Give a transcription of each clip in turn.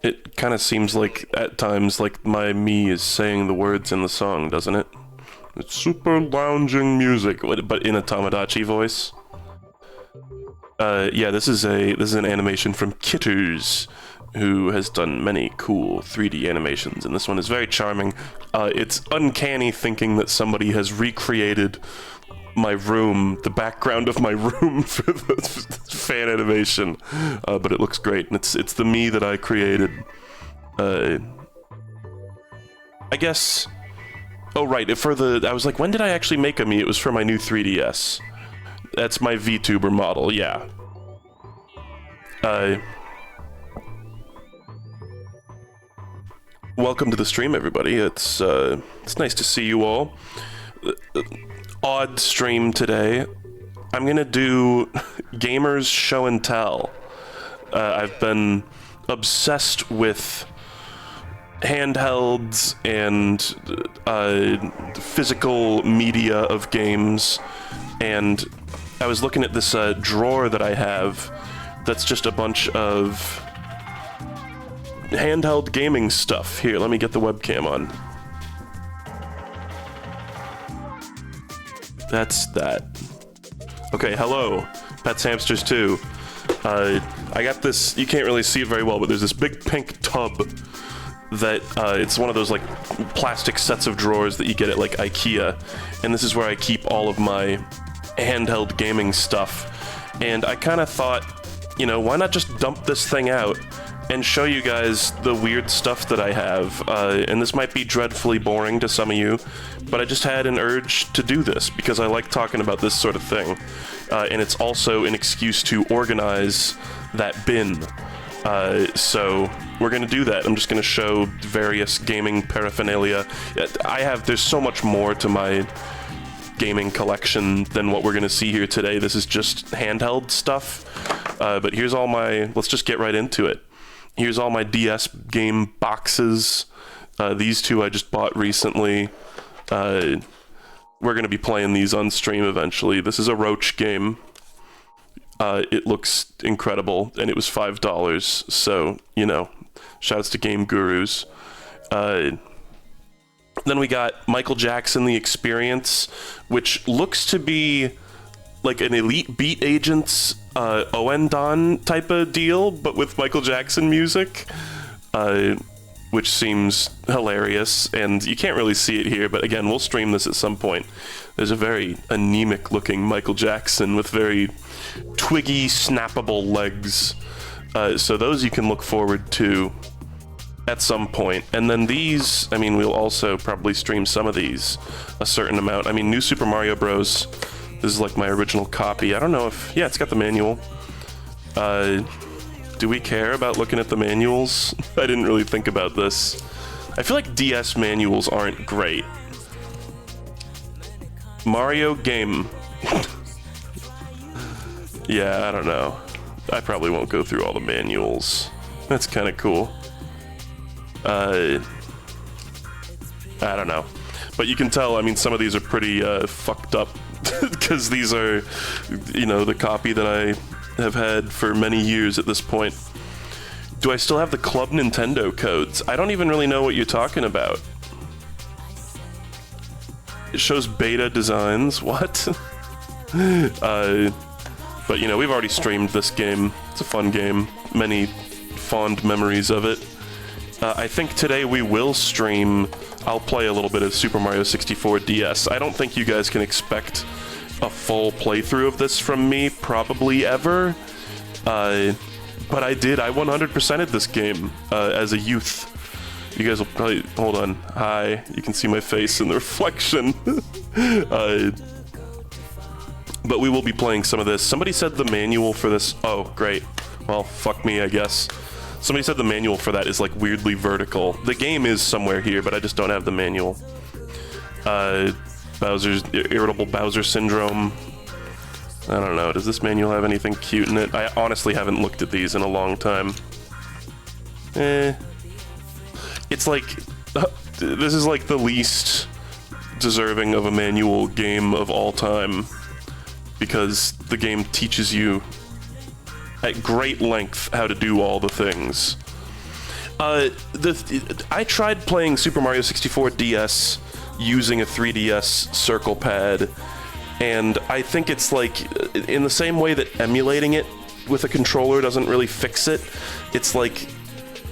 It kind of seems like, at times, like my me is saying the words in the song, doesn't it? It's super lounging music, but in a Tamagotchi voice. Yeah, this is an animation from Kitters, who has done many cool 3D animations, and this one is very charming. It's uncanny thinking that somebody has recreated my room, the background of my room for the fan animation, but it looks great, and it's the me that I created. I guess. Oh right, I was like, when did I actually make a me? It was for my new 3DS. That's my VTuber model, yeah. Welcome to the stream, everybody. It's nice to see you all. Odd stream today. I'm gonna do Gamers Show and Tell. I've been obsessed with handhelds and physical media of games, and I was looking at this drawer that I have that's just a bunch of handheld gaming stuff. Here, let me get the webcam on. That's that. Okay, hello, Pets Hamsters 2. I got this, you can't really see it very well, but there's this big pink tub that, it's one of those, like, plastic sets of drawers that you get at, like, IKEA, and this is where I keep all of my handheld gaming stuff. And I kind of thought, you know, why not just dump this thing out and show you guys the weird stuff that I have, and this might be dreadfully boring to some of you, but I just had an urge to do this because I like talking about this sort of thing, and it's also an excuse to organize that bin. So we're gonna do that. I'm just gonna show various gaming paraphernalia. There's so much more to my gaming collection than what we're gonna see here today. This is just handheld stuff, but here's all my, let's just get right into it. Here's all my DS game boxes. These two I just bought recently. We're going to be playing these on stream eventually. This is a Roach game. It looks incredible, and it was $5, so, you know, shouts to Game Gurus. Then we got Michael Jackson The Experience, which looks to be like an Elite Beat Agents Owen Don type of deal, but with Michael Jackson music, which seems hilarious, and you can't really see it here, but again, we'll stream this at some point. There's a very anemic looking Michael Jackson with very twiggy, snappable legs, so those you can look forward to at some point. And then these, I mean, we'll also probably stream some of these a certain amount. I mean, New Super Mario Bros. This is like my original copy. I don't know if... Yeah, it's got the manual. Do we care about looking at the manuals? I didn't really think about this. I feel like DS manuals aren't great. Mario game. Yeah, I don't know. I probably won't go through all the manuals. That's kind of cool. I don't know. But you can tell, I mean, some of these are pretty fucked up. Because these are, you know, the copy that I have had for many years at this point. Do I still have the Club Nintendo codes? I don't even really know what you're talking about. It shows beta designs. What? But, you know, we've already streamed this game. It's a fun game. Many fond memories of it. I think today we will stream... I'll play a little bit of Super Mario 64 DS. I don't think you guys can expect a full playthrough of this from me, probably ever. But I 100%ed this game as a youth. You guys will probably... Hold on. Hi. You can see my face in the reflection. But we will be playing some of this. Somebody said the manual for this... Oh, great. Well, fuck me, I guess. Somebody said the manual for that is, like, weirdly vertical. The game is somewhere here, but I just don't have the manual. Bowser's... Irritable Bowser Syndrome. I don't know. Does this manual have anything cute in it? I honestly haven't looked at these in a long time. It's like... this is, like, the least deserving of a manual game of all time. Because the game teaches you at great length how to do all the things. I tried playing Super Mario 64 DS using a 3DS circle pad, and I think it's like, in the same way that emulating it with a controller doesn't really fix it, it's like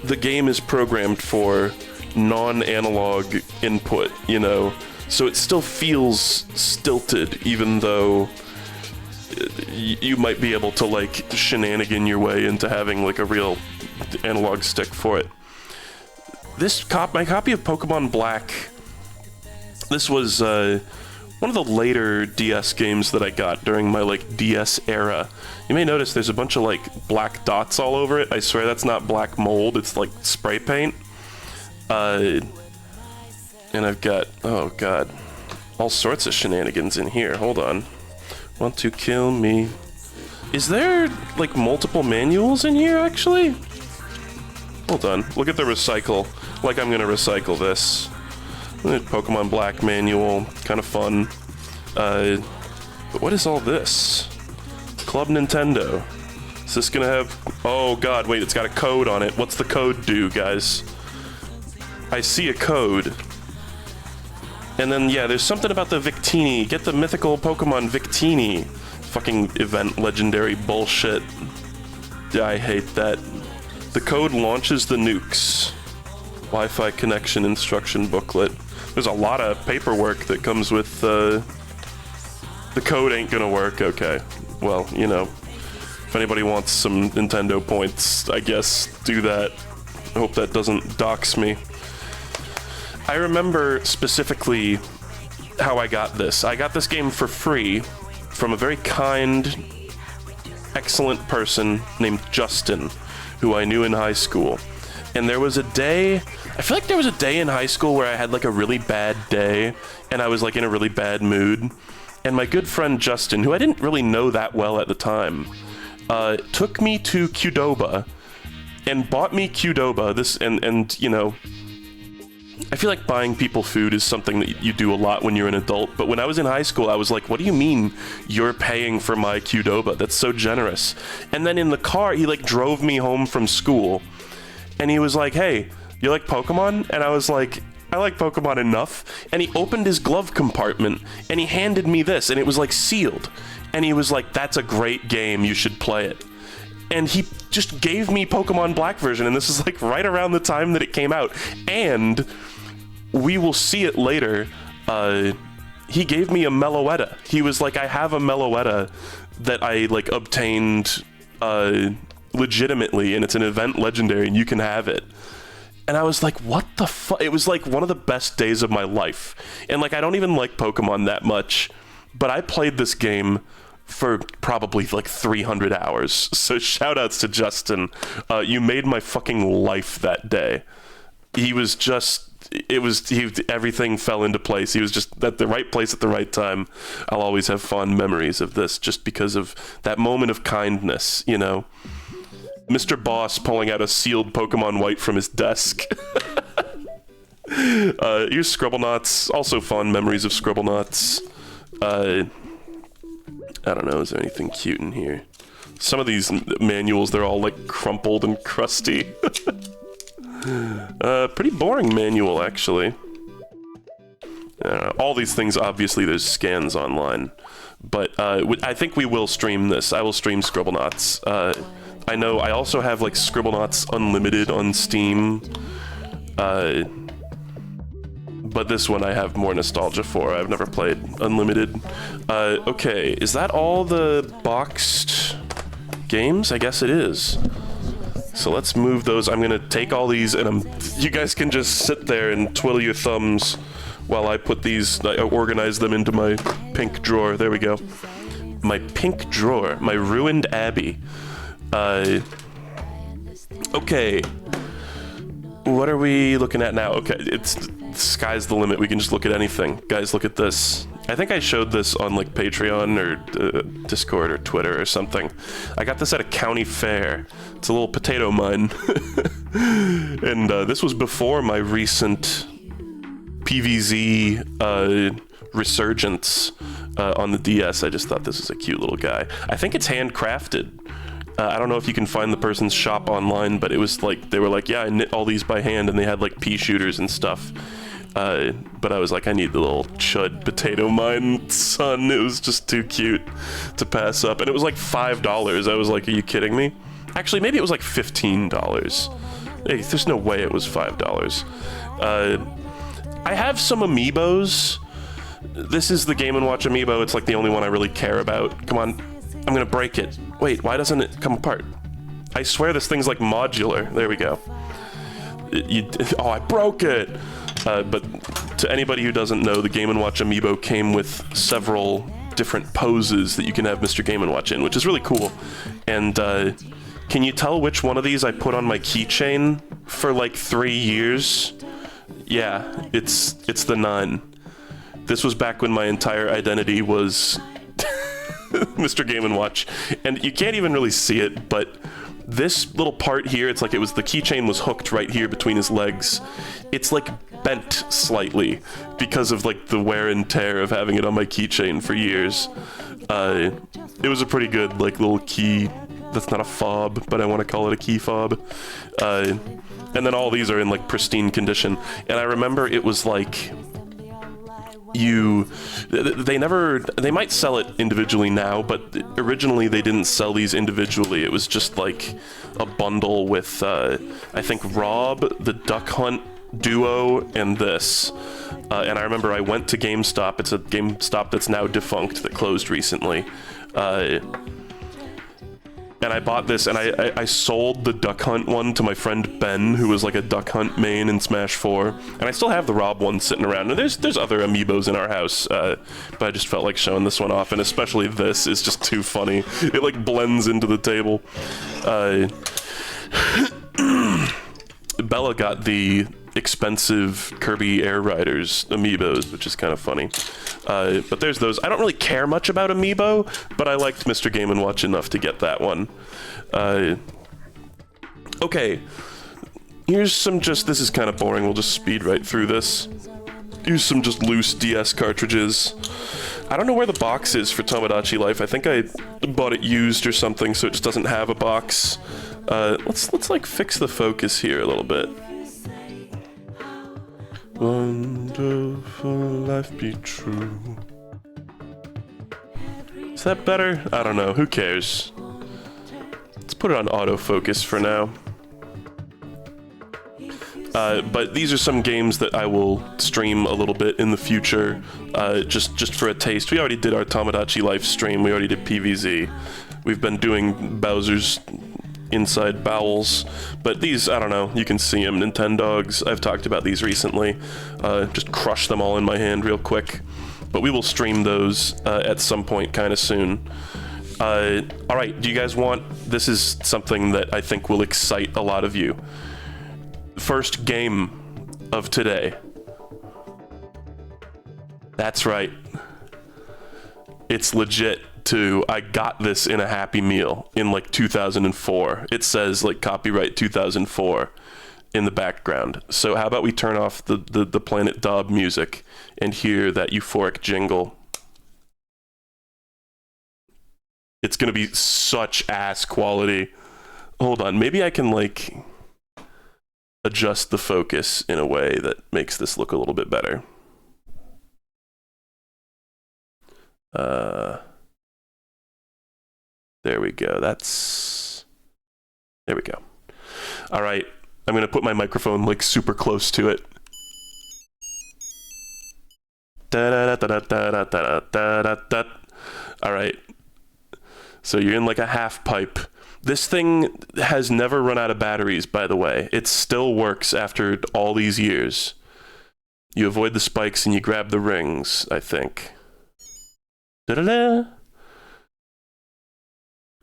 the game is programmed for non-analog input, you know? So it still feels stilted, even though you might be able to, like, shenanigan your way into having, like, a real analog stick for it. My copy of Pokemon Black, this was one of the later DS games that I got during my, like, DS era. You may notice there's a bunch of, like, black dots all over it. I swear that's not black mold, it's, like, spray paint. And I've got, oh god, all sorts of shenanigans in here. Hold on. Want to kill me. Is there, like, multiple manuals in here, actually? Hold on. Look at the recycle. Like I'm gonna recycle this. Pokemon Black manual. Kind of fun. But what is all this? Club Nintendo. Is this gonna have... Oh god, wait, it's got a code on it. What's the code do, guys? I see a code. And then, yeah, there's something about the Victini. Get the mythical Pokemon Victini. Fucking event legendary bullshit. I hate that. The code launches the nukes. Wi-Fi connection instruction booklet. There's a lot of paperwork that comes with, the code ain't gonna work. Okay. Well, you know. If anybody wants some Nintendo points, I guess do that. I hope that doesn't dox me. I remember specifically how I got this. I got this game for free from a very kind, excellent person named Justin, who I knew in high school. And there was a day, I feel like there was a day in high school where I had like a really bad day, and I was like in a really bad mood. And my good friend Justin, who I didn't really know that well at the time, took me to Qdoba and bought me Qdoba. And you know, I feel like buying people food is something that you do a lot when you're an adult, but when I was in high school, I was like, what do you mean you're paying for my Qdoba? That's so generous. And then in the car, he like drove me home from school, and he was like, hey, you like Pokemon? And I was like, I like Pokemon enough. And he opened his glove compartment, and he handed me this, and it was like sealed. And he was like, that's a great game, you should play it. And he just gave me Pokemon Black version, and this is like right around the time that it came out. And we will see it later. He gave me a Meloetta. He was like, I have a Meloetta that I like obtained legitimately, and it's an event legendary, and you can have it. And I was like, what the fuck? It was like one of the best days of my life. And like, I don't even like Pokemon that much, but I played this game for probably like 300 hours. So shout outs to Justin. You made my fucking life that day. He was just, everything fell into place. He was just at the right place at the right time. I'll always have fond memories of this just because of that moment of kindness, you know? Mr. Boss pulling out a sealed Pokemon White from his desk. Here's Scribblenauts. Also fond memories of Scribblenauts. I don't know, is there anything cute in here? Some of these manuals, they're all like crumpled and crusty. Pretty boring manual, actually. All these things, obviously, there's scans online. But I think we will stream this. I will stream Scribblenauts. I know I also have like Scribblenauts Unlimited on Steam. But this one I have more nostalgia for. I've never played Unlimited. Okay, is that all the boxed games? I guess it is. So let's move those. I'm gonna take all these, and you guys can just sit there and twiddle your thumbs while I put these, I organize them into my pink drawer. There we go. My pink drawer. My ruined Abbey. Okay. What are we looking at now? Okay, it's sky's the limit. We can just look at anything. Guys, look at this. I think I showed this on like Patreon or Discord or Twitter or something. I got this at a county fair. It's a little potato mine. And this was before my recent PVZ resurgence on the DS. I just thought this was a cute little guy. I think it's handcrafted. I don't know if you can find the person's shop online, but it was like, they were like, yeah, I knit all these by hand, and they had like pea shooters and stuff. But I was like, I need the little chud potato mine, son. It was just too cute to pass up. And it was like $5. I was like, are you kidding me? Actually, maybe it was like $15. Hey, there's no way it was $5. I have some Amiibos. This is the Game & Watch Amiibo. It's like the only one I really care about. Come on. I'm gonna break it. Wait, why doesn't it come apart? I swear this thing's like modular. There we go. Oh, I broke it! But to anybody who doesn't know, the Game & Watch Amiibo came with several different poses that you can have Mr. Game & Watch in, which is really cool. And can you tell which one of these I put on my keychain for like 3 years? Yeah, it's the 9. This was back when my entire identity was Mr. Game & Watch. And you can't even really see it, but this little part here, it's like it was, the keychain was hooked right here between his legs. It's like bent slightly because of like the wear and tear of having it on my keychain for years. It was a pretty good like little key. That's not a fob, but I want to call it a key fob. And then all these are in like pristine condition. And I remember it was like, they might sell it individually now, but originally they didn't sell these individually. It was just like a bundle with I think Rob, the Duck Hunt duo, and this. And I remember I went to GameStop. It's a GameStop that's now defunct, that closed recently. And I bought this, and I sold the Duck Hunt one to my friend Ben, who was like a Duck Hunt main in Smash 4. And I still have the Rob one sitting around. And there's other Amiibos in our house, but I just felt like showing this one off. And especially this is just too funny. It like blends into the table. Bella got the expensive Kirby Air Riders Amiibos, which is kind of funny. But there's those. I don't really care much about Amiibo, but I liked Mr. Game & Watch enough to get that one. Okay, here's some this is kind of boring, we'll just speed right through this. Here's some just loose DS cartridges. I don't know where the box is for Tomodachi Life. I think I bought it used or something, so it just doesn't have a box. Let's like fix the focus here a little bit. Wonderful life be true. Is that better? I don't know. Who cares? Let's put it on autofocus for now. But these are some games that I will stream a little bit in the future, just for a taste. We already did our Tomodachi Life stream. We already did PVZ. We've been doing Bowser's Inside Bowels, but these, I don't know, you can see them, Nintendogs. I've talked about these recently. Just crush them all in my hand real quick. But we will stream those at some point kind of soon. Alright, do you guys want... This is something that I think will excite a lot of you. First game of today. That's right. It's legit. I got this in a Happy Meal in like 2004. It says like copyright 2004 in the background. So how about we turn off the Planet Dob music and hear that euphoric jingle. It's gonna be such ass quality. Hold on, maybe I can like adjust the focus in a way that makes this look a little bit better. There we go. There we go. All right. I'm going to put my microphone like super close to it. All right. So you're in like a half pipe. This thing has never run out of batteries, by the way. It still works after all these years. You avoid the spikes and you grab the rings, I think. Da-da-da.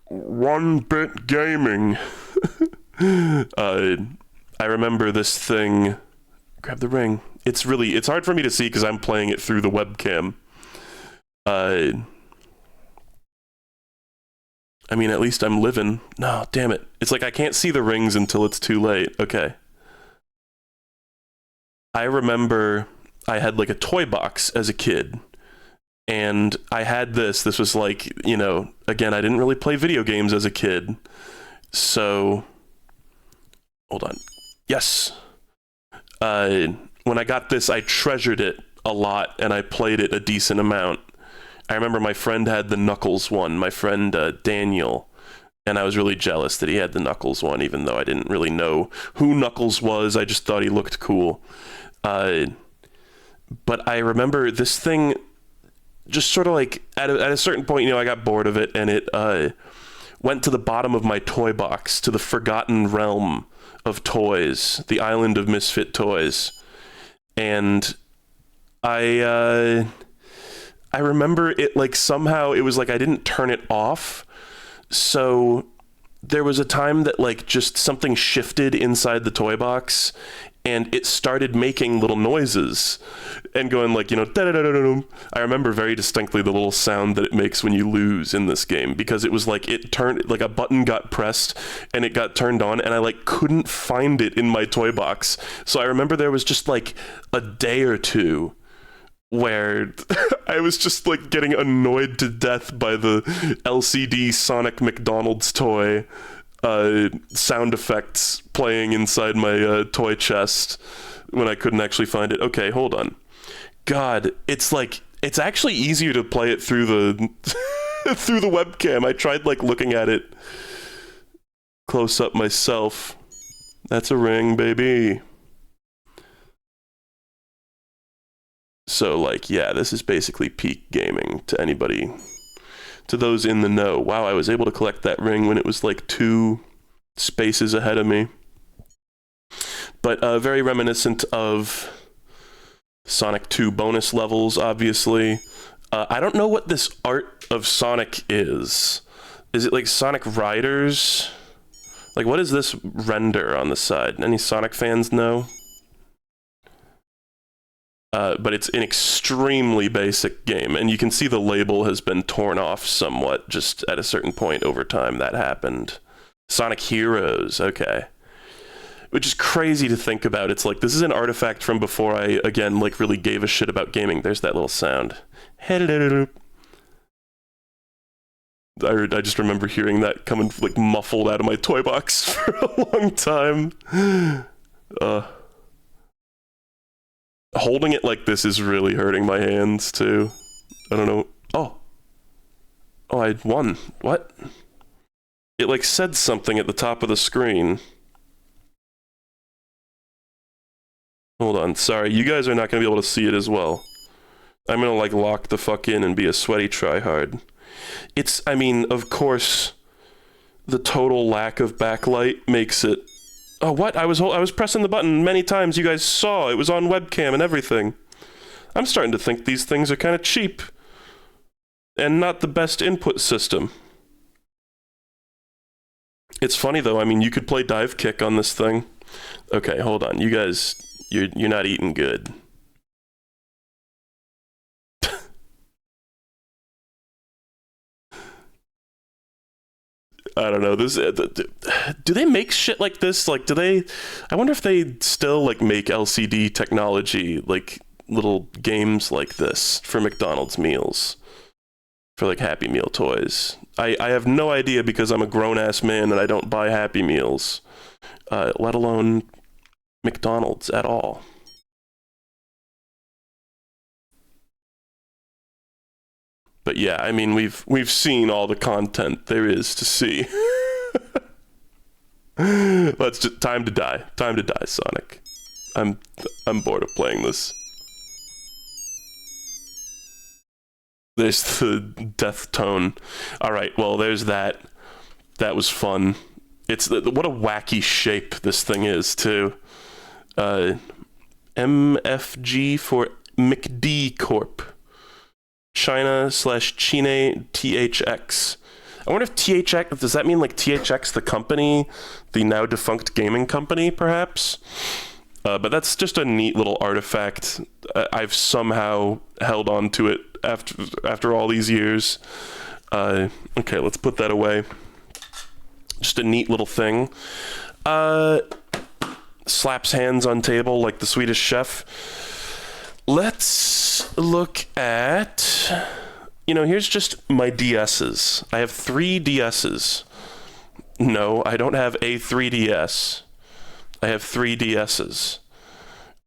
1-bit gaming. I remember this thing. Grab the ring. It's hard for me to see because I'm playing it through the webcam. I mean, at least I'm living. No, damn it. It's like I can't see the rings until it's too late. Okay. I remember I had like a toy box as a kid. And I had this. This was like, you know, again, I didn't really play video games as a kid. So, hold on. Yes. When I got this, I treasured it a lot, and I played it a decent amount. I remember my friend had the Knuckles one, my friend Daniel, and I was really jealous that he had the Knuckles one, even though I didn't really know who Knuckles was. I just thought he looked cool. But I remember this thing just sort of like, at a certain point, you know, I got bored of it, and it went to the bottom of my toy box, to the forgotten realm of toys, the island of misfit toys. And I remember it, like, somehow it was like I didn't turn it off. So there was a time that, like, just something shifted inside the toy box, and it started making little noises and going like, you know, da-da-da-da-da. I remember very distinctly the little sound that it makes when you lose in this game, because it was like it turned, like a button got pressed and it got turned on, and I like couldn't find it in my toy box. So I remember there was just like a day or two where I was just like getting annoyed to death by the LCD Sonic McDonald's toy sound effects playing inside my toy chest when I couldn't actually find it. Okay, hold on. God, it's like, it's actually easier to play it through the through the webcam. I tried like looking at it close up myself. That's a ring, baby. So like, yeah, this is basically peak gaming to anybody, to those in the know. Wow, I was able to collect that ring when it was like 2 spaces ahead of me. But very reminiscent of Sonic 2 bonus levels, obviously. I don't know what this art of Sonic is. Is it like Sonic Riders? Like, what is this render on the side? Any Sonic fans know? But it's an extremely basic game, and you can see the label has been torn off somewhat just at a certain point over time. That happened. Sonic Heroes, okay. Which is crazy to think about. It's like, this is an artifact from before I, again, like really gave a shit about gaming. There's that little sound. I just remember hearing that coming like muffled out of my toy box for a long time. Holding it like this is really hurting my hands, too. I don't know. Oh, I won. What? It, like, said something at the top of the screen. Hold on. Sorry, you guys are not going to be able to see it as well. I'm going to, like, lock the fuck in and be a sweaty tryhard. It's, I mean, of course, the total lack of backlight makes it... Oh, what? I was pressing the button many times. You guys saw. It was on webcam and everything. I'm starting to think these things are kind of cheap. And not the best input system. It's funny, though. I mean, you could play dive kick on this thing. Okay, hold on. You guys, you're not eating good. I don't know. This do they make shit like this? Like, do they? I wonder if they still like make LCD technology, like little games like this for McDonald's meals, for like Happy Meal toys. I have no idea, because I'm a grown ass man and I don't buy Happy Meals, let alone McDonald's at all. But yeah, I mean, we've seen all the content there is to see. Let's just time to die, Sonic. I'm bored of playing this. There's the death tone. All right, well, there's that. That was fun. It's what a wacky shape this thing is too. MFG for McD Corp. China/Chine THX. I wonder if THX, does that mean like THX, the company, the now defunct gaming company, perhaps? But that's just a neat little artifact. I've somehow held on to it after all these years. Okay, let's put that away. Just a neat little thing. Slaps hands on table like the Swedish chef. Let's look at, here's just my DSs. I have 3 DSs. No, I don't have a 3DS. I have 3 DSs.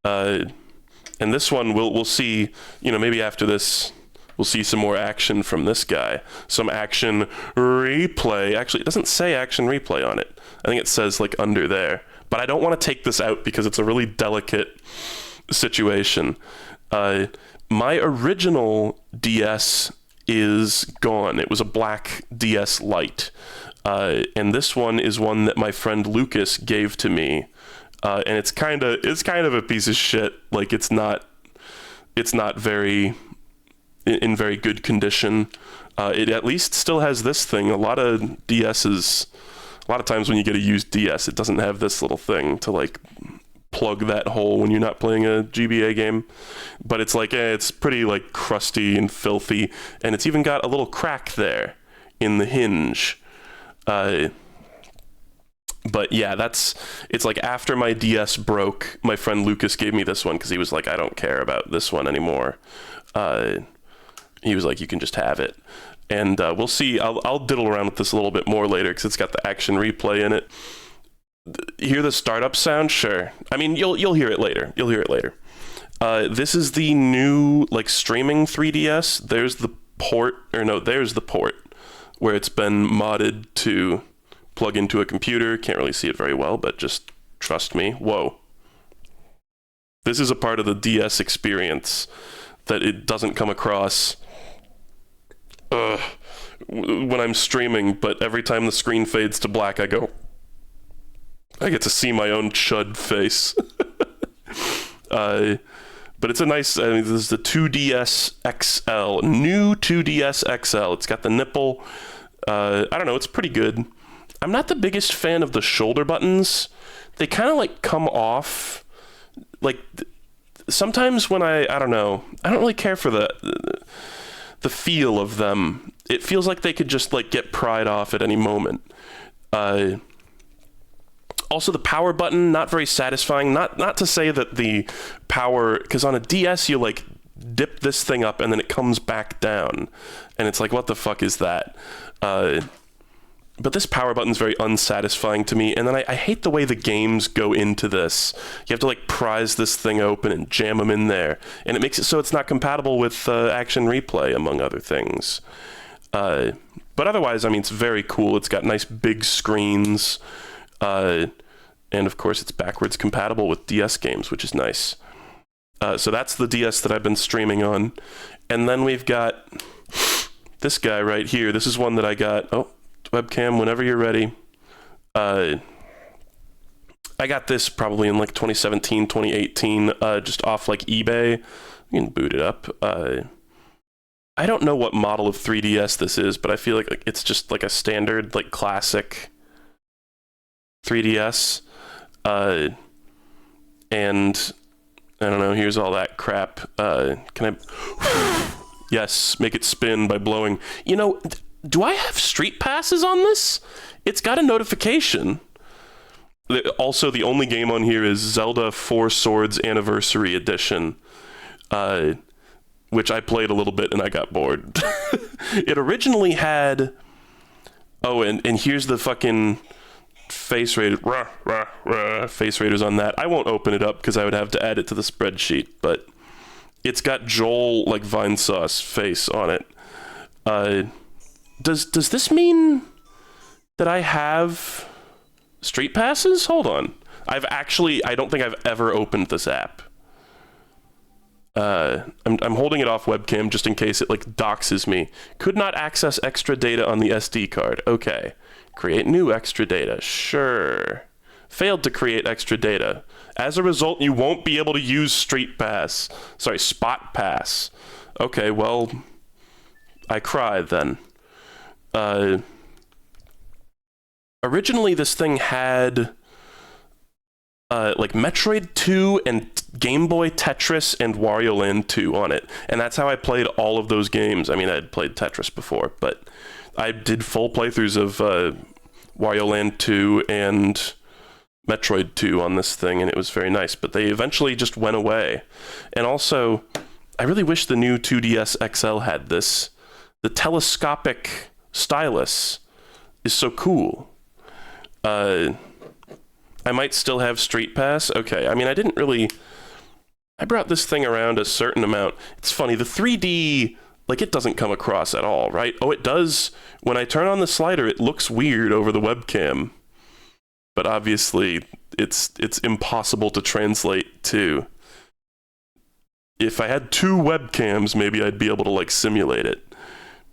And this one, we'll see, maybe after this, we'll see some more action from this guy. Some action replay. Actually, it doesn't say action replay on it. I think it says, like, under there. But I don't want to take this out because it's a really delicate situation. My original DS is gone. It was a black DS Lite. And this one is one that my friend Lucas gave to me. And it's kind of a piece of shit. Like, it's not very in very good condition. It at least still has this thing. A lot of times when you get a used DS, it doesn't have this little thing to, like, plug that hole when you're not playing a GBA game. But it's like, it's pretty, like, crusty and filthy, and it's even got a little crack there in the hinge. But yeah, it's like after my DS broke, my friend Lucas gave me this one because he was like, I don't care about this one anymore. He was like, you can just have it. And we'll see. I'll diddle around with this a little bit more later because it's got the action replay in it. Hear the startup sound? Sure. I mean, you'll hear it later. You'll hear it later. This is the new, like, streaming 3DS. There's the port where it's been modded to plug into a computer. Can't really see it very well, but just trust me. Whoa. This is a part of the DS experience that it doesn't come across when I'm streaming, but every time the screen fades to black, I get to see my own chud face. But it's a nice, this is the 2DS XL, new 2DS XL. It's got the nipple. I don't know, it's pretty good. I'm not the biggest fan of the shoulder buttons. They kind of, like, come off. Like, sometimes when I don't know, I don't really care for the feel of them. It feels like they could just, like, get pried off at any moment. Also, the power button, not very satisfying. Not to say that the power, because on a DS, you, like, dip this thing up and then it comes back down. And it's like, what the fuck is that? But this power button's very unsatisfying to me. And then I hate the way the games go into this. You have to, like, prise this thing open and jam them in there. And it makes it so it's not compatible with action replay, among other things. But otherwise, I mean, it's very cool. It's got nice big screens. And of course, it's backwards compatible with DS games, which is nice. So that's the DS that I've been streaming on. And then we've got this guy right here. This is one that I got. Oh, webcam, whenever you're ready. I got this probably in like 2017, 2018, just off like eBay. You can boot it up. I don't know what model of 3DS this is, but I feel like it's just like a standard, like, classic 3DS. And I don't know, here's all that crap. Can I... Yes, make it spin by blowing. Do I have street passes on this? It's got a notification. Also, the only game on here is Zelda 4 Swords Anniversary Edition, which I played a little bit and I got bored. It originally had... Oh, and here's the fucking face rated face raters on that. I won't open it up because I would have to add it to the spreadsheet, but it's got Joel, like, Vinesauce face on it. Does this mean that I have street passes? Hold on. I don't think I've ever opened this app. I'm holding it off webcam just in case it, like, doxes me. Could not access extra data on the SD card. Okay. Create new extra data. Sure. Failed to create extra data. As a result, you won't be able to use Spot Pass. Okay, well, I cried then. Originally, this thing had like Metroid 2 and Game Boy Tetris and Wario Land 2 on it. And that's how I played all of those games. I mean, I had played Tetris before, but I did full playthroughs of Wario Land 2 and Metroid 2 on this thing, and it was very nice, but they eventually just went away. And also, I really wish the new 2DS XL had this. The telescopic stylus is so cool. I might still have Street Pass. Okay, I mean, I brought this thing around a certain amount. It's funny, the 3D, like, it doesn't come across at all, right? Oh, it does. When I turn on the slider, it looks weird over the webcam. But obviously, it's impossible to translate to. If I had 2 webcams, maybe I'd be able to, like, simulate it.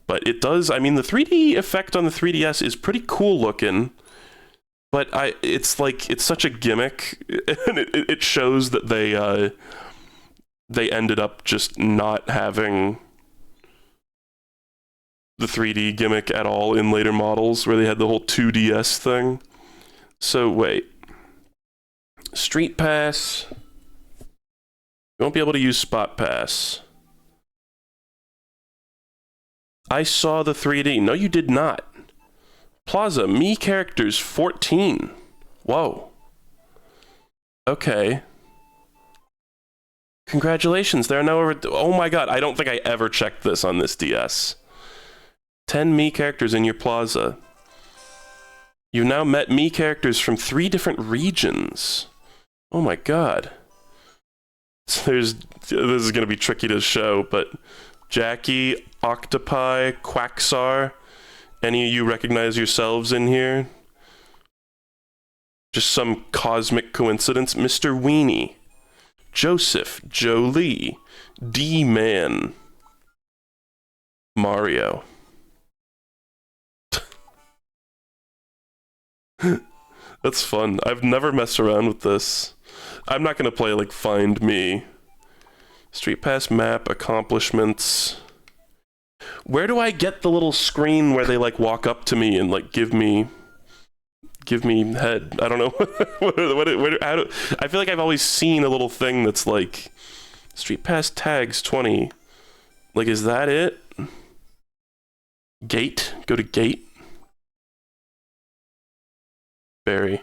But it does, I mean, the 3D effect on the 3DS is pretty cool looking. But it's such a gimmick, and it shows that they ended up just not having the 3D gimmick at all in later models, where they had the whole 2DS thing. So wait, Street Pass, you won't be able to use Spot Pass. I saw the 3D. No, you did not. Plaza, Mii characters 14. Whoa. Okay. Congratulations, there are now over... Oh my god, I don't think I ever checked this on this DS. 10 Mii characters in your Plaza. You've now met Mii characters from 3 different regions. Oh my god. So this is going to be tricky to show, but Jackie, Octopi, Quaxar, any of you recognize yourselves in here? Just some cosmic coincidence. Mr. Weenie, Joseph, Jolie, D-Man, Mario. That's fun. I've never messed around with this. I'm not gonna play like Find Me. Street Pass map, accomplishments. Where do I get the little screen where they like walk up to me and like give me head? I don't know. I feel like I've always seen a little thing that's like Street Pass tags 20. Like, is that it? Gate? Go to gate. Barry.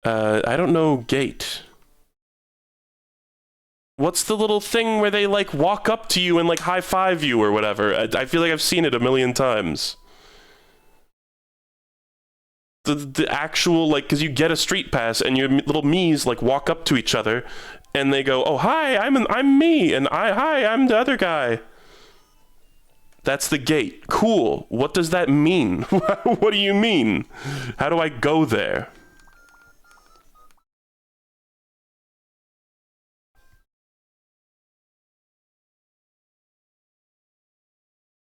I don't know gate. What's the little thing where they like walk up to you and like high five you or whatever? I feel like I've seen it a million times. The actual, like, because you get a Street Pass and your little Miis like walk up to each other and they go, "Oh hi, I'm me," and hi, I'm the other guy. That's the gate. Cool. What does that mean? What do you mean? How do I go there?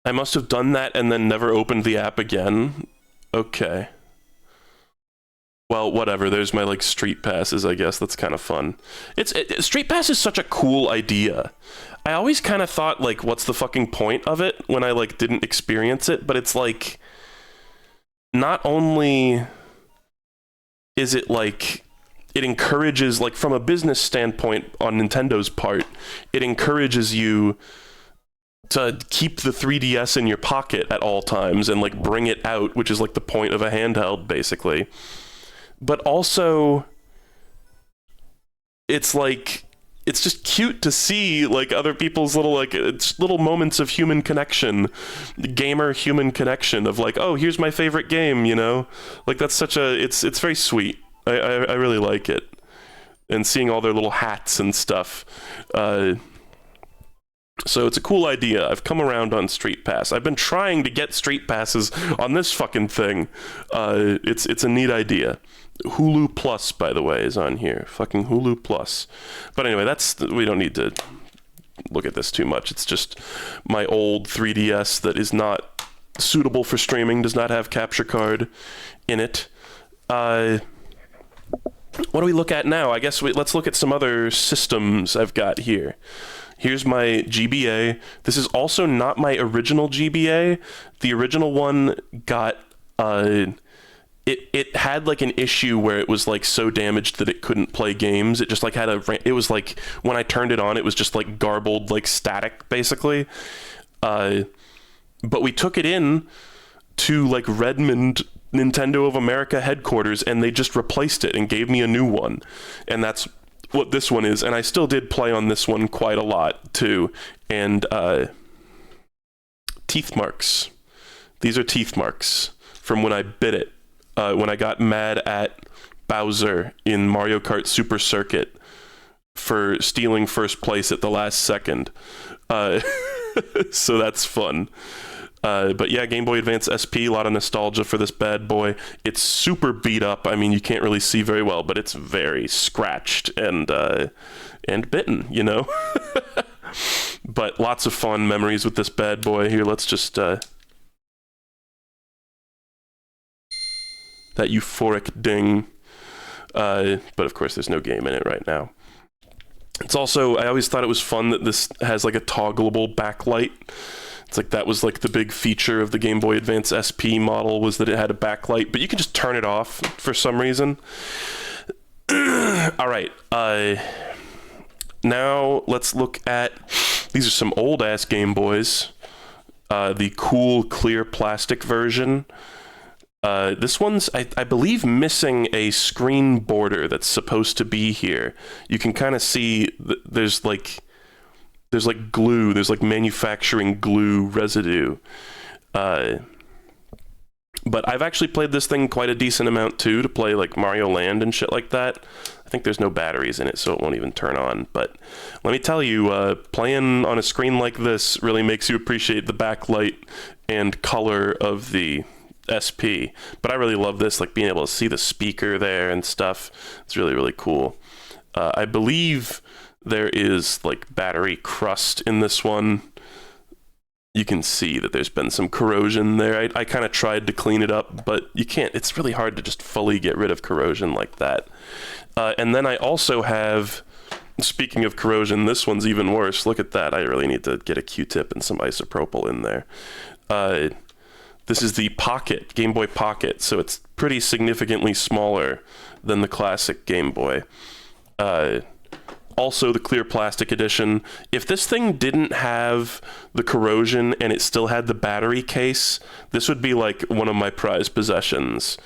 I must have done that and then never opened the app again. Okay. Well, whatever. There's my, like, Street Passes, I guess. That's kind of fun. Street Pass is such a cool idea. I always kind of thought, like, what's the fucking point of it when I, like, didn't experience it? But it's, like, not only is it, like, it encourages, like, from a business standpoint on Nintendo's part, it encourages you to keep the 3DS in your pocket at all times and, like, bring it out, which is, like, the point of a handheld, basically. But also, it's like, it's just cute to see like other people's little like it's little moments of human connection, gamer human connection of like, oh, here's my favorite game, you know, like that's such a it's very sweet. I really like it, and seeing all their little hats and stuff. So it's a cool idea. I've come around on Street Pass. I've been trying to get Street Passes on this fucking thing. It's a neat idea. Hulu Plus, by the way, is on here. Fucking Hulu Plus. But anyway, we don't need to look at this too much. It's just my old 3DS that is not suitable for streaming, does not have capture card in it. What do we look at now? I guess let's look at some other systems I've got here. Here's my GBA. This is also not my original GBA. The original one got... It had like an issue where it was like so damaged that it couldn't play games. It just like it was like when I turned it on, it was just like garbled, like static basically. But we took it in to like Redmond Nintendo of America headquarters, and they just replaced it and gave me a new one. And that's what this one is. And I still did play on this one quite a lot, too. And, teeth marks. These are teeth marks from when I bit it. When I got mad at Bowser in Mario Kart Super Circuit for stealing first place at the last second. So that's fun. But yeah, Game Boy Advance SP, a lot of nostalgia for this bad boy. It's super beat up. I mean, you can't really see very well, but it's very scratched and bitten, you know? But lots of fun memories with this bad boy. Here, let's just... that euphoric ding. But of course, there's no game in it right now. It's also... I always thought it was fun that this has like a toggleable backlight. It's like that was like the big feature of the Game Boy Advance SP model, was that it had a backlight, but you can just turn it off for some reason. All right. Now let's look at, these are some old ass Game Boys. The cool clear plastic version. This one's, I believe, missing a screen border that's supposed to be here. You can kind of see there's like glue, there's like manufacturing glue residue. But I've actually played this thing quite a decent amount too, to play like Mario Land and shit like that. I think there's no batteries in it, so it won't even turn on. But let me tell you, playing on a screen like this really makes you appreciate the backlight and color of the SP. But I really love this, like being able to see the speaker there and stuff. It's really, really cool. I believe there is like battery crust in this one. You can see that there's been some corrosion there. I kind of tried to clean it up, but you can't. It's really hard to just fully get rid of corrosion like that. And then I also have, speaking of corrosion, this one's even worse. Look at that. I really need to get a Q-tip and some isopropyl in there. This is the Pocket, Game Boy Pocket, so it's pretty significantly smaller than the classic Game Boy. Also the clear plastic edition. If this thing didn't have the corrosion and it still had the battery case, this would be like one of my prized possessions.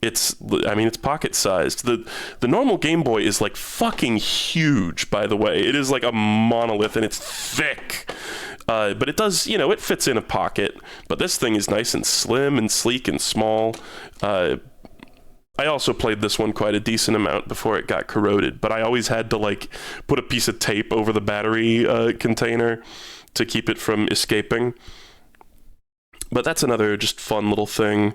It's pocket sized. The normal Game Boy is like fucking huge, by the way. It is like a monolith and it's thick. But it does, it fits in a pocket. But this thing is nice and slim and sleek and small. I also played this one quite a decent amount before it got corroded, but I always had to like put a piece of tape over the battery container to keep it from escaping. But that's another just fun little thing.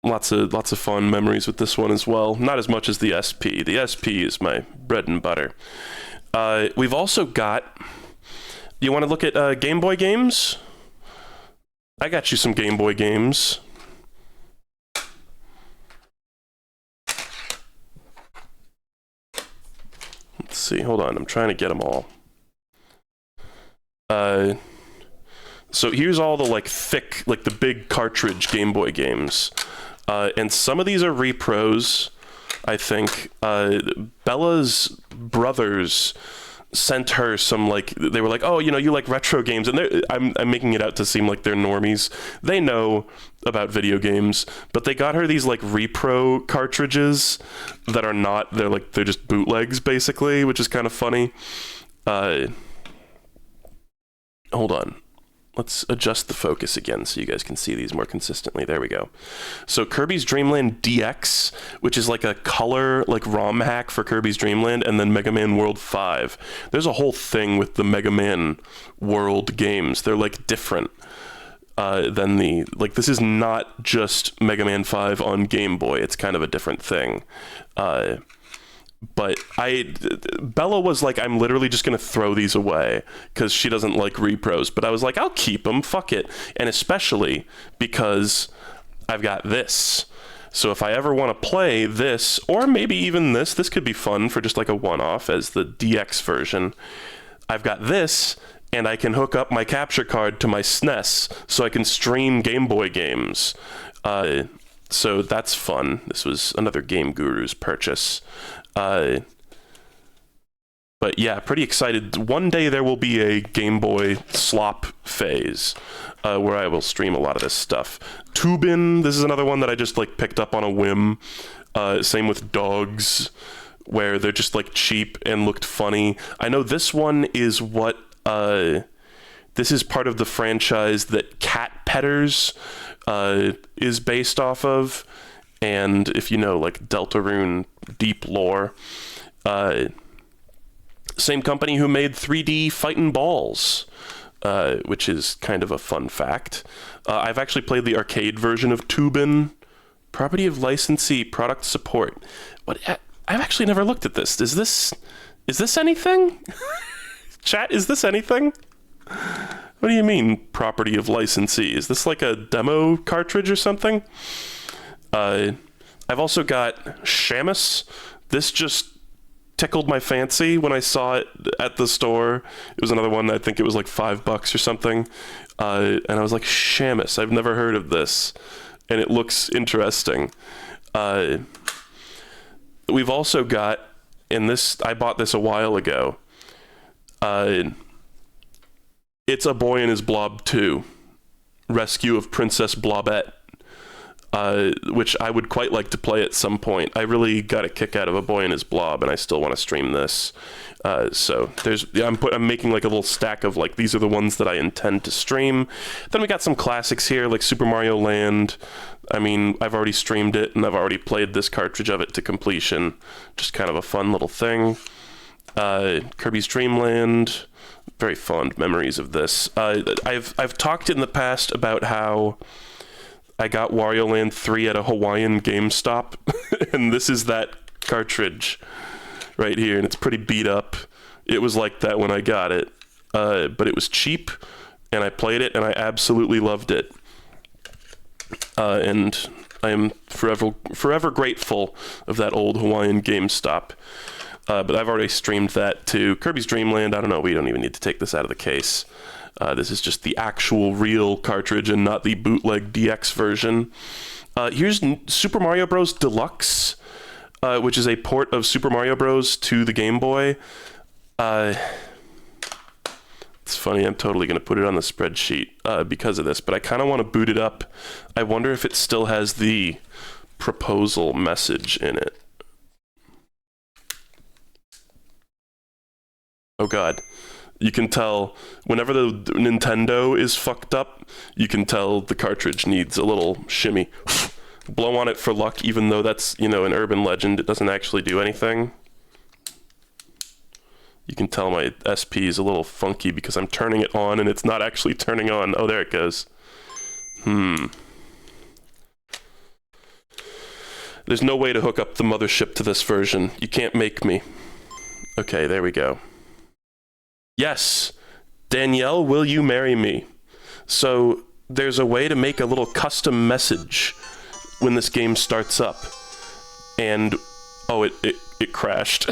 Lots of fun memories with this one as well. Not as much as the SP. The SP is my bread and butter. We've also got... You want to look at Game Boy games? I got you some Game Boy games. Let's see, hold on, I'm trying to get them all. So here's all the like thick, like the big cartridge Game Boy games. And some of these are repros, I think. Bella's brothers sent her some, like, they were like, oh, you like retro games, and I'm making it out to seem like they're normies. They know about video games, but they got her these like repro cartridges that are not, they're just bootlegs basically, which is kind of funny. Hold on. Let's adjust the focus again so you guys can see these more consistently. There we go. So Kirby's Dream Land DX, which is like a color like ROM hack for Kirby's Dream Land, and then Mega Man World 5. There's a whole thing with the Mega Man World games. They're like different than this is not just Mega Man 5 on Game Boy. It's kind of a different thing. But Bella was like, I'm literally just going to throw these away because she doesn't like repros. But I was like, I'll keep them, fuck it. And especially because I've got this. So if I ever want to play this, or maybe even this could be fun for just like a one-off as the DX version. I've got this, and I can hook up my capture card to my SNES so I can stream Game Boy games. So that's fun. This was another Game Guru's purchase. But yeah, pretty excited. One day there will be a Game Boy slop phase where I will stream a lot of this stuff. Tubin, this is another one that I just like picked up on a whim. Same with Dogs, where they're just like cheap and looked funny. I know this one is what this is part of the franchise that Cat Petters is based off of. And if you know like Deltarune deep lore, same company who made 3D Fightin' Balls, which is kind of a fun fact. I've actually played the arcade version of Tubin. Property of licensee, product support. What? I've actually never looked at this. Is this anything? Chat, is this anything? What do you mean, property of licensee? Is this like a demo cartridge or something? I've also got Shamus. This just tickled my fancy when I saw it at the store. It was another one, I think it was like $5 or something. And I was like, Shamus, I've never heard of this. And it looks interesting. We've also got, and this, I bought this a while ago. It's A Boy and His Blob 2. Rescue of Princess Blobette. Which I would quite like to play at some point. I really got a kick out of A Boy and His Blob, and I still want to stream this. So I'm making like a little stack of like, these are the ones that I intend to stream. Then we got some classics here, like Super Mario Land. I mean, I've already streamed it, and I've already played this cartridge of it to completion. Just kind of a fun little thing. Kirby's Dream Land. Very fond memories of this. I've talked in the past about how I got Wario Land 3 at a Hawaiian GameStop, and this is that cartridge right here, and it's pretty beat up. It was like that when I got it, but it was cheap, and I played it, and I absolutely loved it. And I am forever grateful of that old Hawaiian GameStop. But I've already streamed that to Kirby's Dream Land. I don't know, we don't even need to take this out of the case. This is just the actual real cartridge and not the bootleg DX version. Here's Super Mario Bros. Deluxe, which is a port of Super Mario Bros. To the Game Boy. It's funny, I'm totally going to put it on the spreadsheet because of this, but I kind of want to boot it up. I wonder if it still has the proposal message in it. Oh god. You can tell, whenever the Nintendo is fucked up, you can tell the cartridge needs a little shimmy. Blow on it for luck, even though that's, you know, an urban legend. It doesn't actually do anything. You can tell my SP is a little funky because I'm turning it on and it's not actually turning on. Oh, there it goes. There's no way to hook up the mothership to this version. You can't make me. Okay, there we go. Yes, Danielle, will you marry me? So there's a way to make a little custom message when this game starts up. And, oh, it crashed.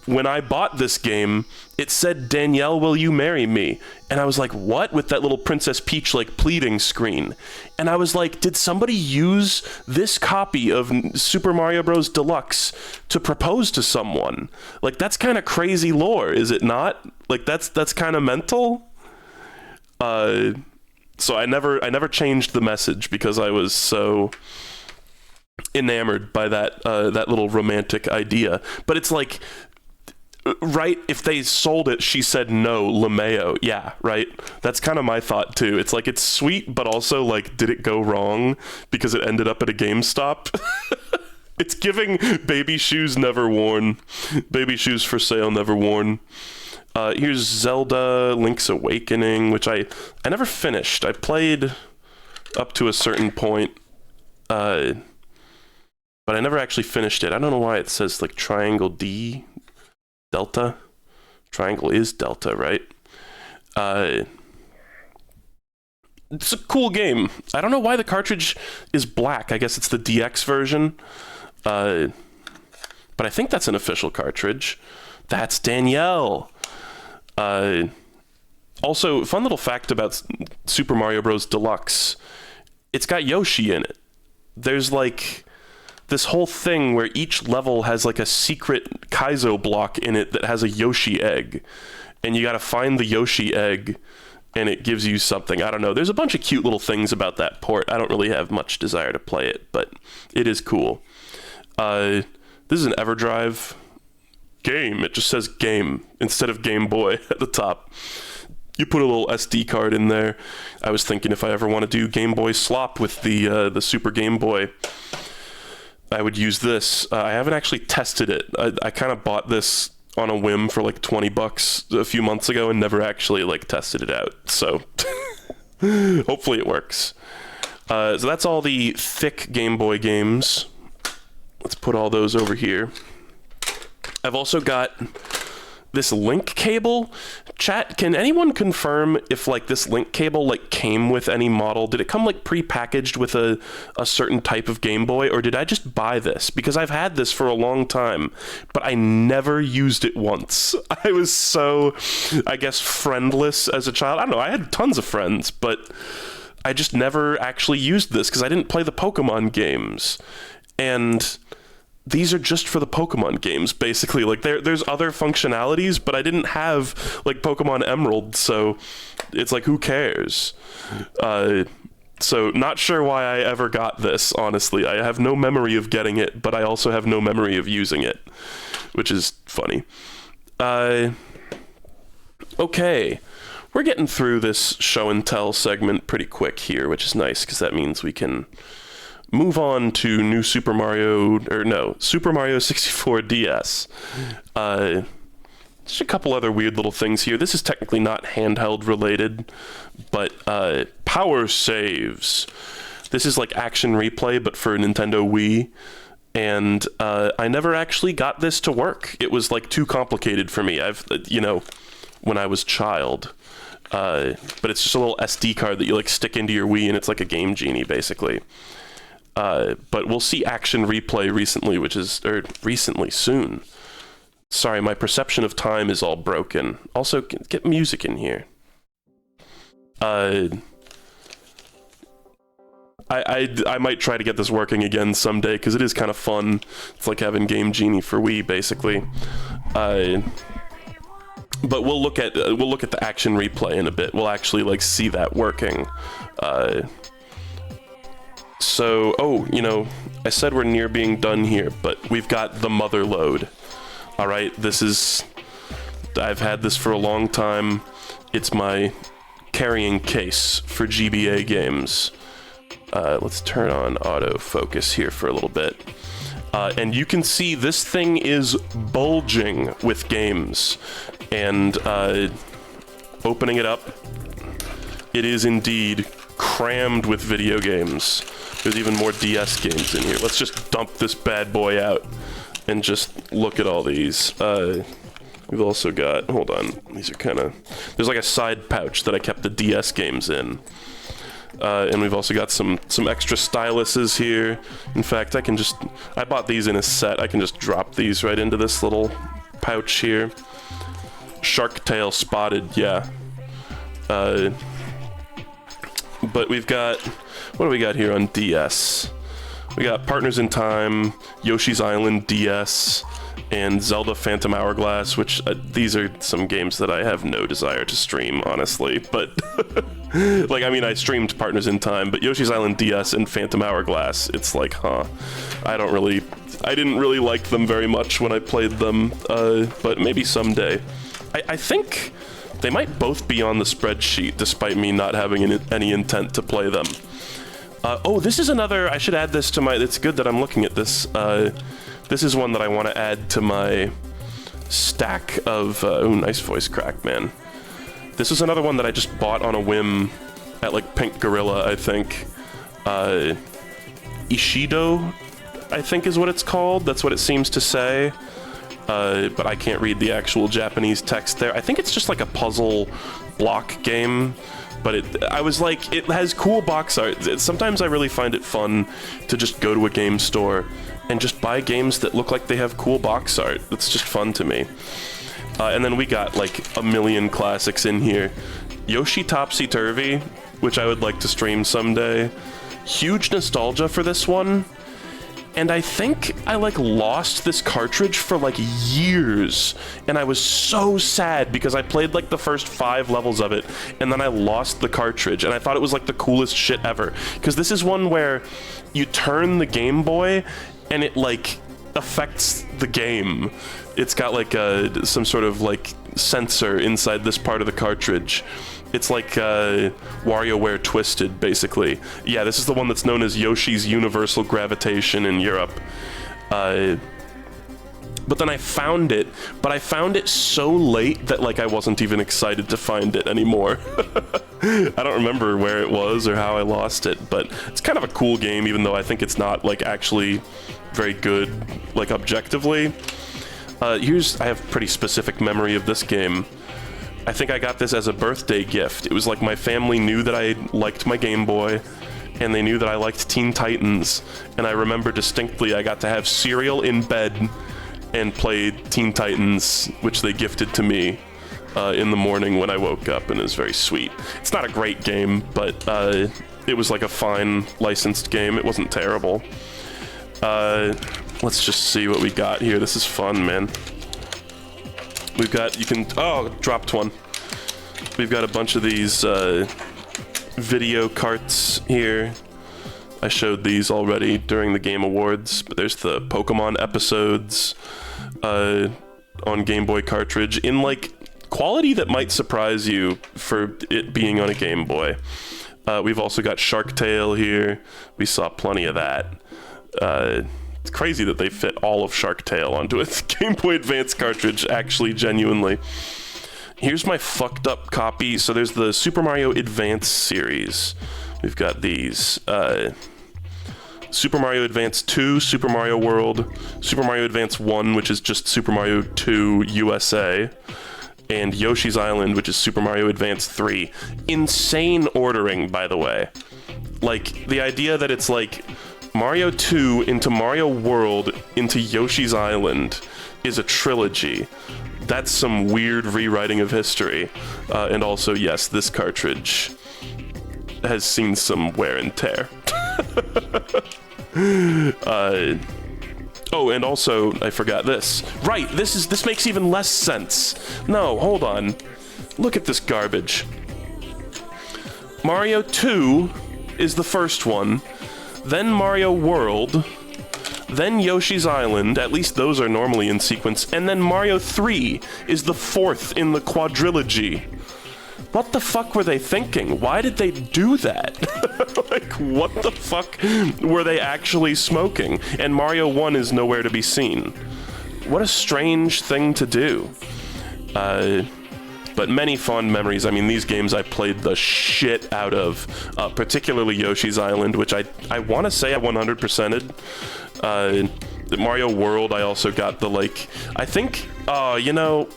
When I bought this game, it said, Danielle, will you marry me? And I was like, what? With that little Princess Peach, like, pleading screen. And I was like, did somebody use this copy of Super Mario Bros. Deluxe to propose to someone? Like, that's kind of crazy lore, is it not? Like, that's kind of mental? So I never changed the message because I was so enamored by that little romantic idea. But it's like, right, if they sold it, she said no, LeMayo. Yeah, right? That's kind of my thought, too. It's like, it's sweet, but also, like, did it go wrong because it ended up at a GameStop? It's giving baby shoes never worn. Baby shoes for sale never worn. Here's Zelda Link's Awakening, which I never finished. I played up to a certain point, but I never actually finished it. I don't know why it says, like, Triangle D... Delta? Triangle is Delta, right? It's a cool game. I don't know why the cartridge is black. I guess it's the DX version. But I think that's an official cartridge. That's Danielle. Also, fun little fact about Super Mario Bros. Deluxe. It's got Yoshi in it. There's like this whole thing where each level has like a secret Kaizo block in it that has a Yoshi egg, and you gotta find the Yoshi egg, and it gives you something. I don't know. There's a bunch of cute little things about that port. I don't really have much desire to play it, but it is cool. This is an EverDrive game. It just says game instead of Game Boy at the top. You put a little SD card in there. I was thinking if I ever want to do Game Boy slop with the Super Game Boy, I would use this. I haven't actually tested it. I kind of bought this on a whim for like $20 a few months ago and never actually like tested it out. So hopefully it works. So that's all the thick Game Boy games. Let's put all those over here. I've also got this link cable. Chat, can anyone confirm if like this link cable like came with any model? Did it come like pre-packaged with a certain type of Game Boy, or did I just buy this? Because I've had this for a long time, but I never used it once. I was so, I guess, friendless as a child. I don't know, I had tons of friends, but I just never actually used this because I didn't play the Pokemon games. And these are just for the Pokemon games, basically. Like, there's other functionalities, but I didn't have, like, Pokemon Emerald, so it's like, who cares? So, not sure why I ever got this, honestly. I have no memory of getting it, but I also have no memory of using it, which is funny. Okay. We're getting through this show and tell segment pretty quick here, which is nice, because that means we can move on to Super Mario 64 DS. Just a couple other weird little things here. This is technically not handheld related, but power saves. This is like action replay, but for Nintendo Wii. And I never actually got this to work. It was like too complicated for me. When I was a child. But it's just a little SD card that you like stick into your Wii, and it's like a Game Genie, basically. But we'll see action replay recently, soon. Sorry, my perception of time is all broken. Also, get music in here. I might try to get this working again someday, because it is kind of fun. It's like having Game Genie for Wii, basically. But we'll look at the action replay in a bit. We'll actually like see that working. So, I said we're near being done here, but we've got the mother load. All right, I've had this for a long time. It's my carrying case for GBA games. Let's turn on autofocus here for a little bit. And you can see this thing is bulging with games. And opening it up, it is indeed crammed with video games. There's even more DS games in here. Let's just dump this bad boy out and just look at all these. We've also got, hold on, these are there's like a side pouch that I kept the DS games in. And we've also got some extra styluses here. In fact, I bought these in a set. I can just drop these right into this little pouch here. Shark tail spotted, yeah. But we've got, what do we got here on DS? We got Partners in Time, Yoshi's Island DS, and Zelda Phantom Hourglass, which these are some games that I have no desire to stream, honestly. But, I streamed Partners in Time, but Yoshi's Island DS and Phantom Hourglass, it's like, I didn't really like them very much when I played them, but maybe someday. I think they might both be on the spreadsheet, despite me not having any intent to play them. This is another, I should add this to it's good that I'm looking at this. This is one that I want to add to my stack of, nice voice crack, man. This is another one that I just bought on a whim at, like, Pink Gorilla, I think. Ishido, I think is what it's called. That's what it seems to say. But I can't read the actual Japanese text there. I think it's just like a puzzle block game, but it has cool box art. Sometimes I really find it fun to just go to a game store and just buy games that look like they have cool box art. It's just fun to me. And then we got like a million classics in here. Yoshi Topsy Turvy, which I would like to stream someday. Huge nostalgia for this one. And I think I like lost this cartridge for like years, and I was so sad because I played like the first 5 levels of it, and then I lost the cartridge, and I thought it was like the coolest shit ever. Because this is one where you turn the Game Boy, and it like affects the game. It's got like some sort of like sensor inside this part of the cartridge. It's like WarioWare Twisted, basically. Yeah, this is the one that's known as Yoshi's Universal Gravitation in Europe. But then I found it, but I found it so late that like I wasn't even excited to find it anymore. I don't remember where it was or how I lost it, but it's kind of a cool game, even though I think it's not like actually very good, like objectively. I have pretty specific memory of this game. I think I got this as a birthday gift. It was like my family knew that I liked my Game Boy, and they knew that I liked Teen Titans, and I remember distinctly I got to have cereal in bed and play Teen Titans, which they gifted to me in the morning when I woke up, and it was very sweet. It's not a great game, but it was like a fine licensed game. It wasn't terrible. Let's just see what we got here. This is fun, man. We've got, oh, dropped one. We've got a bunch of these video carts here. I showed these already during the Game Awards, but there's the Pokemon episodes on Game Boy cartridge in like quality that might surprise you for it being on a Game Boy. We've also got Shark Tale here. We saw plenty of that. It's crazy that they fit all of Shark Tale onto a Game Boy Advance cartridge, actually, genuinely. Here's my fucked up copy. So there's the Super Mario Advance series. We've got these. Super Mario Advance 2, Super Mario World, Super Mario Advance 1, which is just Super Mario 2 USA, and Yoshi's Island, which is Super Mario Advance 3. Insane ordering, by the way. Like, the idea that it's like Mario 2 into Mario World into Yoshi's Island is a trilogy. That's some weird rewriting of history. And also, yes, this cartridge has seen some wear and tear. Oh, and also, I forgot this. Right, this makes even less sense. No, hold on. Look at this garbage. Mario 2 is the first one. Then Mario World, then Yoshi's Island, at least those are normally in sequence, and then Mario 3 is the fourth in the quadrilogy. What the fuck were they thinking? Why did they do that? Like, what the fuck were they actually smoking? And Mario 1 is nowhere to be seen. What a strange thing to do. But many fond memories. I mean, these games I played the shit out of, particularly Yoshi's Island, which I want to say I 100%ed. The Mario World, I also got the, like, I think, you know,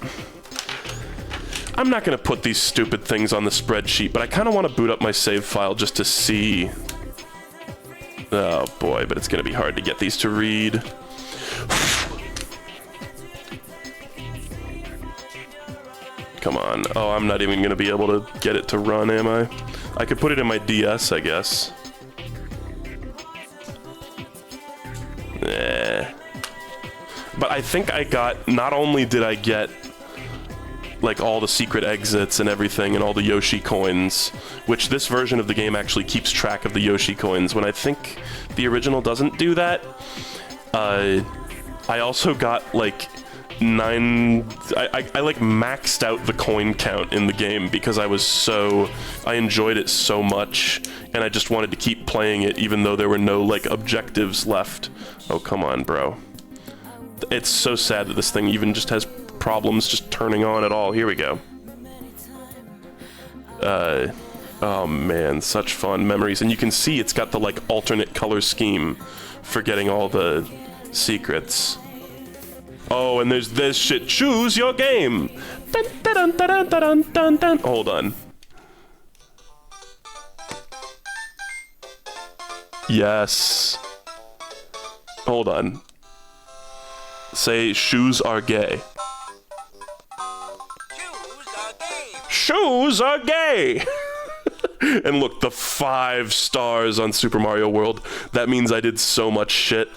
I'm not going to put these stupid things on the spreadsheet, but I kind of want to boot up my save file just to see. Oh boy, but it's going to be hard to get these to read. Come on. Oh, I'm not even going to be able to get it to run, am I? I could put it in my DS, I guess. But I think I got, not only did I get like all the secret exits and everything and all the Yoshi coins, which this version of the game actually keeps track of the Yoshi coins, when I think the original doesn't do that. I also got like I like maxed out the coin count in the game because I enjoyed it so much, and I just wanted to keep playing it even though there were no like objectives left. Oh, come on, bro. It's so sad that this thing even just has problems just turning on at all. Here we go. Oh man, such fun memories. And you can see it's got the like alternate color scheme for getting all the secrets. Oh, and there's this shit. Choose your game. Dun, dun, dun, dun, dun, dun, dun. Hold on. Yes. Hold on. Say shoes are gay. Shoes are gay. And look, the 5 stars on Super Mario World. That means I did so much shit.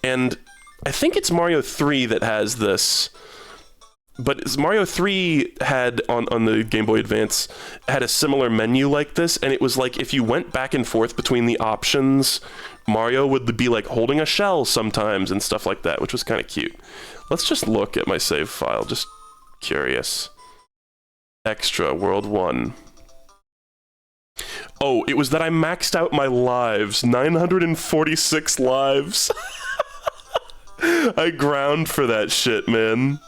And I think it's Mario 3 that has this. But Mario 3 had, on the Game Boy Advance, had a similar menu like this, and it was like if you went back and forth between the options, Mario would be like holding a shell sometimes and stuff like that, which was kind of cute. Let's just look at my save file, just curious. Extra, World 1. Oh, it was that I maxed out my lives. 946 lives. I ground for that shit, man.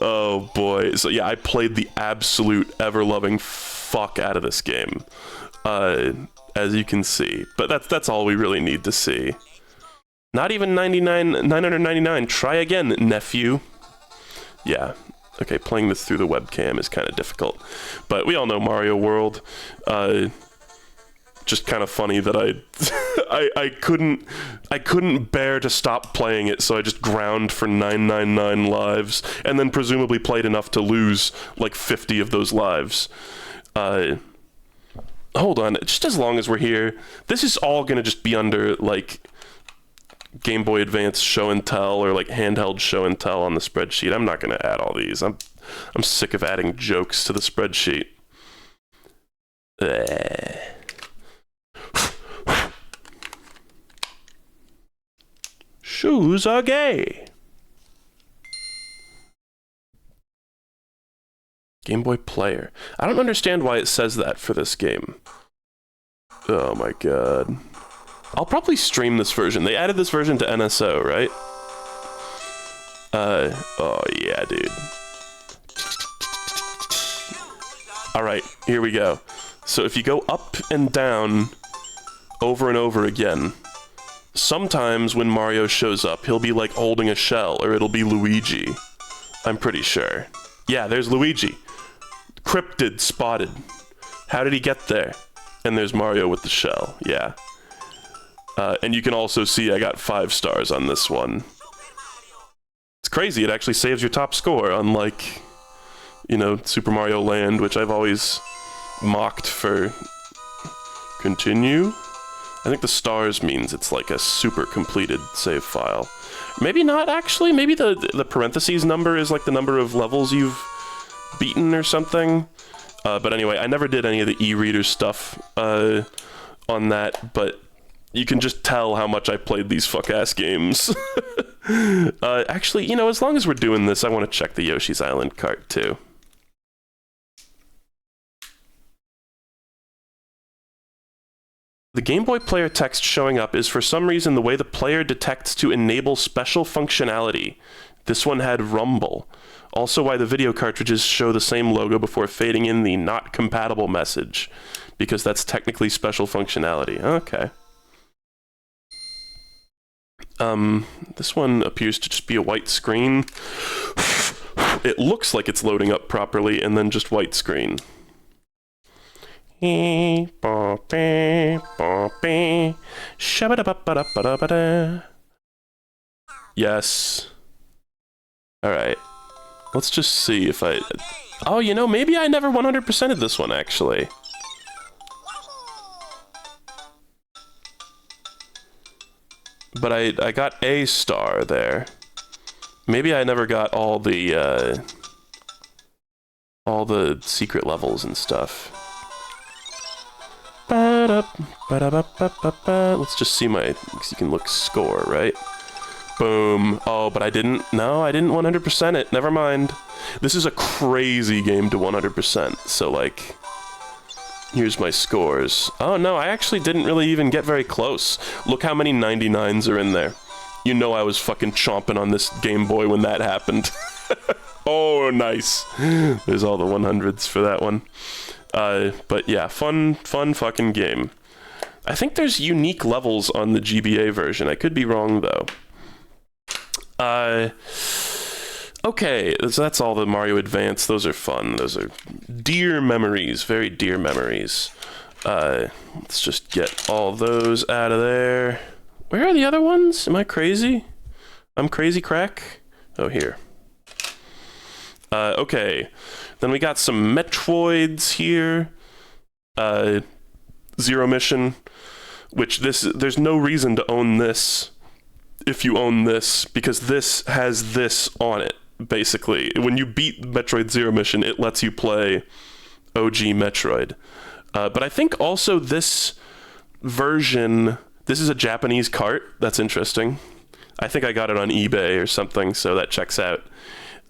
Oh boy. So yeah, I played the absolute ever-loving fuck out of this game. As you can see. But that's all we really need to see. Not even 999. Try again, nephew. Yeah. Okay, playing this through the webcam is kind of difficult. But we all know Mario World. Just kind of funny that I couldn't bear to stop playing it, so I just ground for 999 lives, and then presumably played enough to lose like 50 of those lives. Hold on, just as long as we're here, this is all gonna just be under like Game Boy Advance show and tell or like handheld show and tell on the spreadsheet. I'm not gonna add all these. I'm sick of adding jokes to the spreadsheet. Shoes are gay. Game Boy Player. I don't understand why it says that for this game. Oh my god. I'll probably stream this version. They added this version to NSO, right? Oh yeah, dude. Alright, here we go. So if you go up and down over and over again, sometimes when Mario shows up, he'll be like holding a shell, or it'll be Luigi. I'm pretty sure. Yeah, there's Luigi. Cryptid spotted. How did he get there? And there's Mario with the shell, yeah. And you can also see I got 5 stars on this one. It's crazy, it actually saves your top score, unlike, you know, Super Mario Land, which I've always mocked for... Continue? I think the stars means it's like a super completed save file. Maybe not, actually. Maybe the parentheses number is like the number of levels you've beaten or something. But anyway, I never did any of the e-reader stuff on that, but you can just tell how much I played these fuck-ass games. Actually, you know, as long as we're doing this, I want to check the Yoshi's Island cart, too. The Game Boy Player text showing up is for some reason the way the player detects to enable special functionality. This one had rumble. Also why the video cartridges show the same logo before fading in the not compatible message. Because that's technically special functionality. Okay. This one appears to just be a white screen. It looks like it's loading up properly and then just white screen. Yes. Alright. Let's just see if I... Oh, you know, maybe I never 100%ed this one, actually. But I got a star there. Maybe I never got all the secret levels and stuff. Let's just see my... Because you can look score, right? Boom. Oh, but I didn't... No, I didn't 100% it. Never mind. This is a crazy game to 100%. So, like... Here's my scores. Oh, no, I actually didn't really even get very close. Look how many 99s are in there. You know I was fucking chomping on this Game Boy when that happened. Oh, nice. There's all the 100s for that one. But yeah, fun fucking game. I think there's unique levels on the GBA version. I could be wrong, though. Okay, so that's all the Mario Advance. Those are fun. Those are dear memories. Very dear memories. Let's just get all those out of there. Where are the other ones? Am I crazy? I'm crazy crack? Oh, here. Okay. Then we got some Metroids here. uh, Zero Mission, which there's no reason to own this if you own this, because this has this on it, basically. When you beat Metroid Zero Mission, it lets you play OG Metroid. But I think also this version, this is a Japanese cart. That's interesting. I think I got it on eBay or something, so that checks out.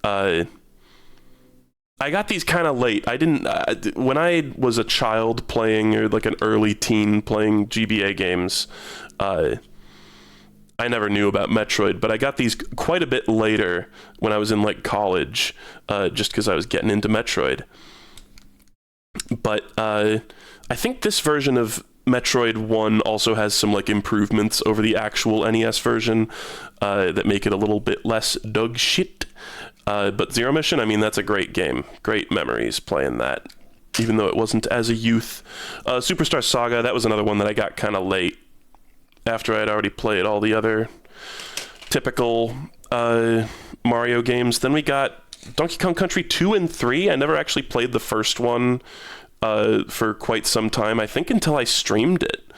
I got these kind of late. I didn't when I was a child playing, or like an early teen playing GBA games, I never knew about Metroid, but I got these quite a bit later when I was in like college, just because I was getting into Metroid. But I think this version of Metroid 1 also has some like improvements over the actual NES version that make it a little bit less dog shit. But Zero Mission, I mean, that's a great game. Great memories playing that, even though it wasn't as a youth. Superstar Saga, that was another one that I got kind of late, after I'd already played all the other typical Mario games. Then we got Donkey Kong Country 2 and 3. I never actually played the first one for quite some time, I think until I streamed it.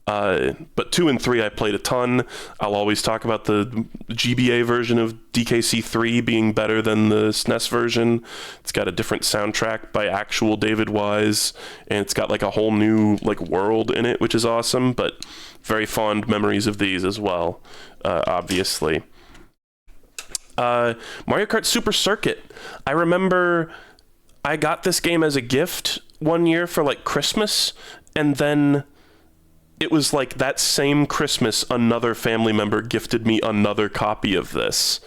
But 2 and 3 I played a ton. I'll always talk about the GBA version of DKC 3 being better than the SNES version. It's got a different soundtrack by actual David Wise, and it's got like a whole new like world in it, which is awesome. But very fond memories of these as well, obviously. Mario Kart Super Circuit. I remember I got this game as a gift one year for like Christmas, and then it was like that same Christmas, another family member gifted me another copy of this.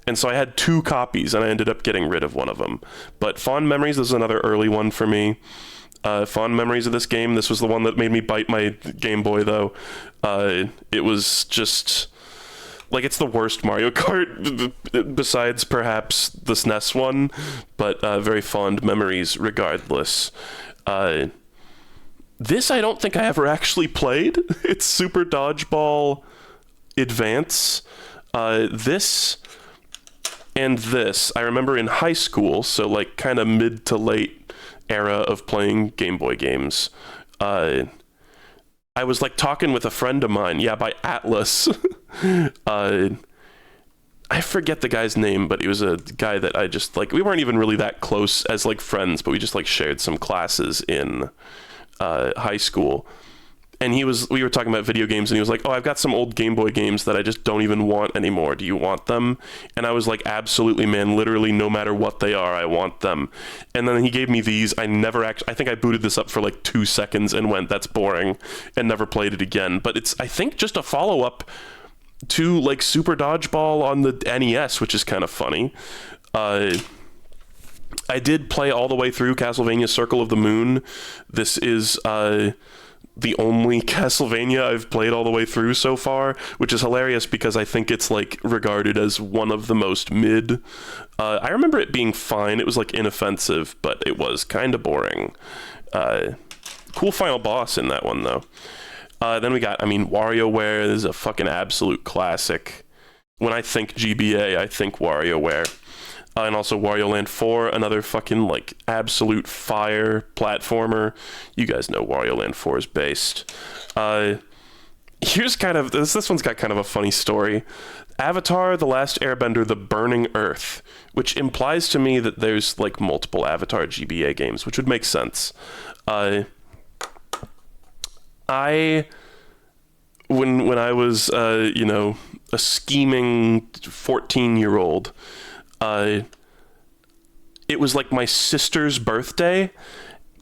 And so I had 2 copies, and I ended up getting rid of one of them. But fond memories, this is another early one for me. Fond memories of this game. This was the one that made me bite my Game Boy, though. It was just like, it's the worst Mario Kart besides perhaps the SNES one, but very fond memories regardless. This I don't think I ever actually played. It's Super Dodgeball Advance. This and this I remember in high school, so like kind of mid to late era of playing Game Boy games. I was like talking with a friend of mine, by Atlas. I forget the guy's name, but he was a guy that I just like, we weren't even really that close as like friends, but we just like shared some classes in high school. And we were talking about video games, and he was like, oh, I've got some old Game Boy games that I just don't even want anymore. Do you want them? And I was like, absolutely, man. Literally, no matter what they are, I want them. And then he gave me these. I think I booted this up for like 2 seconds and went, that's boring, and never played it again. But it's, I think, just a follow-up to like Super Dodgeball on the NES, which is kind of funny. I did play all the way through Castlevania Circle of the Moon. This is the only Castlevania I've played all the way through so far, which is hilarious because I think it's like regarded as one of the most mid. I remember it being fine. It was like inoffensive, but it was kind of boring. Cool final boss in that one though. Then we got, WarioWare. This is a fucking absolute classic. When I think GBA, I think WarioWare. And also Wario Land 4, another fucking, like, absolute fire platformer. You guys know Wario Land 4 is based. Here's kind of, this one's got kind of a funny story. Avatar: The Last Airbender, The Burning Earth, which implies to me that there's, like, multiple Avatar GBA games, which would make sense. When I was, a scheming 14-year-old, it was like my sister's birthday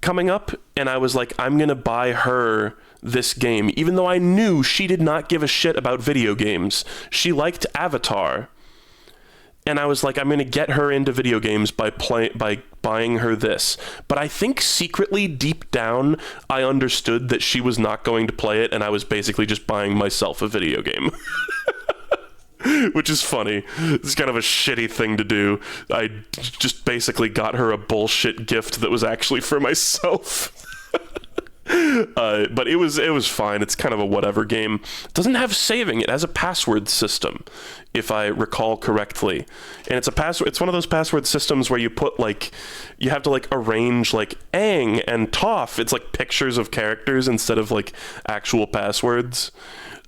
coming up, and I was like, I'm gonna buy her this game, even though I knew she did not give a shit about video games. She liked Avatar, and I was like, I'm gonna get her into video games by buying her this. But I think secretly, deep down, I understood that she was not going to play it, and I was basically just buying myself a video game. Which is funny. It's kind of a shitty thing to do. I just basically got her a bullshit gift that was actually for myself. But it was fine. It's kind of a whatever game. It doesn't have saving. It has a password system, if I recall correctly. And it's a password. It's one of those password systems where you put like, you have to like arrange like Aang and Toph. It's like pictures of characters instead of like actual passwords.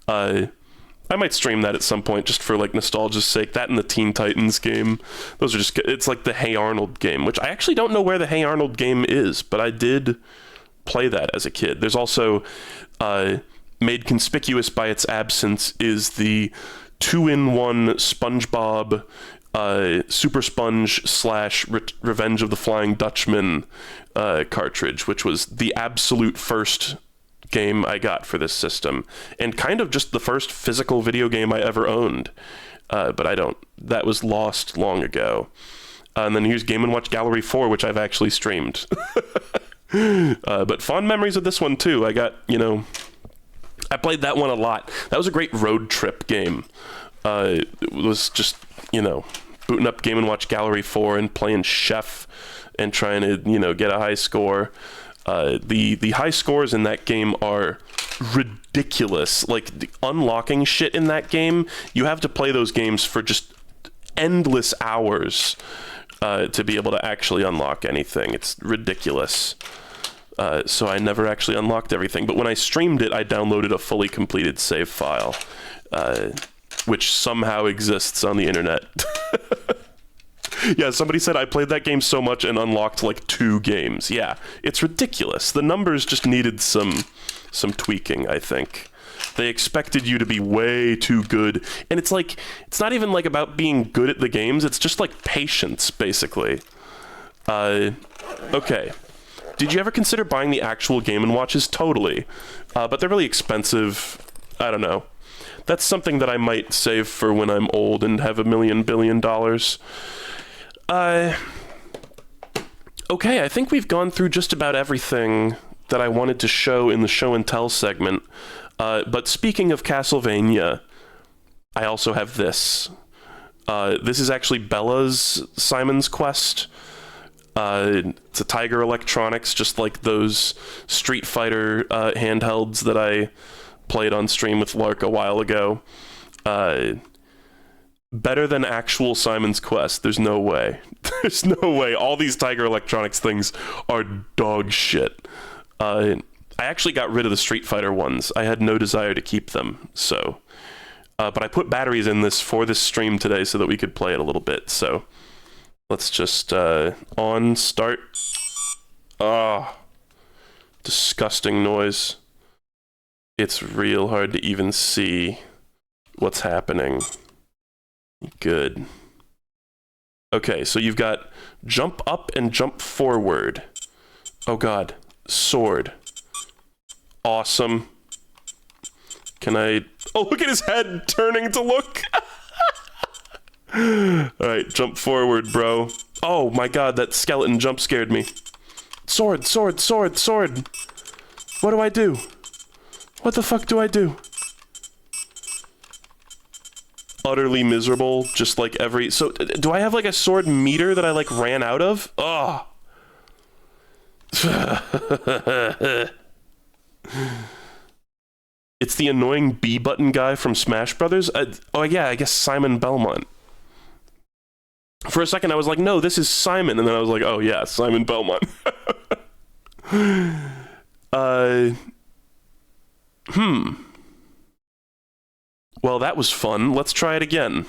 I might stream that at some point just for like nostalgia's sake. That and the Teen Titans game. Those are just, it's like the Hey Arnold game, which I actually don't know where the Hey Arnold game is, but I did play that as a kid. There's also, made conspicuous by its absence, is the 2-in-1 SpongeBob Super Sponge / Revenge of the Flying Dutchman cartridge, which was the absolute first game I got for this system, and kind of just the first physical video game I ever owned. But that was lost long ago. And then here's Game & Watch Gallery 4, which I've actually streamed. But fond memories of this one too. I got, I played that one a lot. That was a great road trip game. It was just, booting up Game & Watch Gallery 4 and playing Chef and trying to, get a high score. The high scores in that game are ridiculous. Like, the unlocking shit in that game, you have to play those games for just endless hours to be able to actually unlock anything. It's ridiculous. So I never actually unlocked everything. But when I streamed it, I downloaded a fully completed save file, which somehow exists on the internet. Yeah, somebody said I played that game so much and unlocked like 2 games. Yeah, it's ridiculous. The numbers just needed some tweaking, I think. They expected you to be way too good. And it's like, it's not even like about being good at the games. It's just like patience, basically. Okay. Did you ever consider buying the actual Game & Watches? Totally. But they're really expensive. I don't know. That's something that I might save for when I'm old and have $1 billion. Okay, I think we've gone through just about everything that I wanted to show in the show and tell segment. But speaking of Castlevania, I also have this. This is actually Bella's Simon's Quest. It's a Tiger Electronics, just like those Street Fighter handhelds that I played on stream with Lark a while ago. Better than actual Simon's Quest. There's no way. There's no way. All these Tiger Electronics things are dog shit. I actually got rid of the Street Fighter ones. I had no desire to keep them, so... but I put batteries in this for this stream today so that we could play it a little bit, so... Let's just, on, start. Disgusting noise. It's real hard to even see what's happening. Good. Okay, so you've got jump up and jump forward. Oh god. Sword. Awesome. Can I... Oh, look at his head turning to look! Alright, jump forward, bro. Oh my god, that skeleton jump scared me. Sword, sword, sword, sword! What do I do? What the fuck do I do? Utterly miserable, just like every... So, do I have like a sword meter that I like ran out of? Ugh! It's the annoying B button guy from Smash Brothers? Oh yeah, I guess Simon Belmont. For a second I was like, no, this is Simon, and then I was like, oh yeah, Simon Belmont. Well, that was fun. Let's try it again.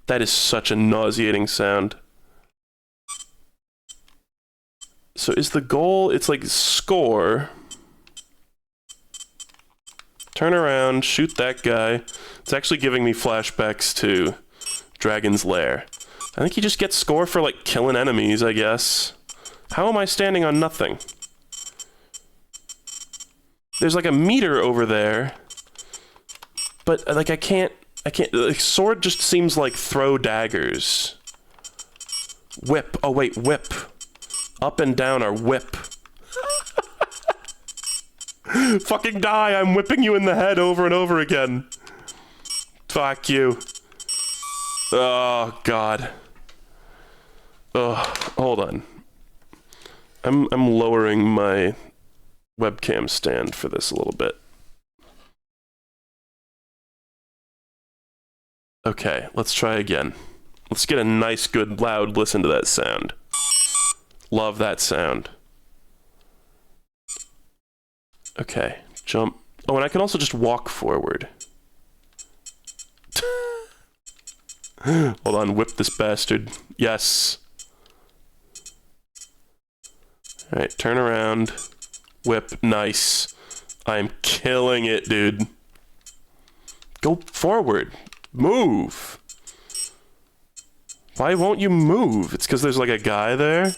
That is such a nauseating sound. So is the goal, it's like score. Turn around, shoot that guy. It's actually giving me flashbacks to Dragon's Lair. I think you just get score for like killing enemies, I guess. How am I standing on nothing? There's like a meter over there. But like I can't, like, sword just seems like throw daggers. Whip, oh wait, whip. Up and down are whip. Fucking die, I'm whipping you in the head over and over again. Fuck you. Oh, God. Ugh, hold on. I'm lowering my webcam stand for this a little bit. Okay, let's try again. Let's get a nice, good, loud listen to that sound. Love that sound. Okay, jump. Oh, and I can also just walk forward. Hold on, whip this bastard. Yes. Alright, turn around. Whip, nice. I'm killing it, dude. Go forward. Move. Why won't you move? It's because there's like a guy there.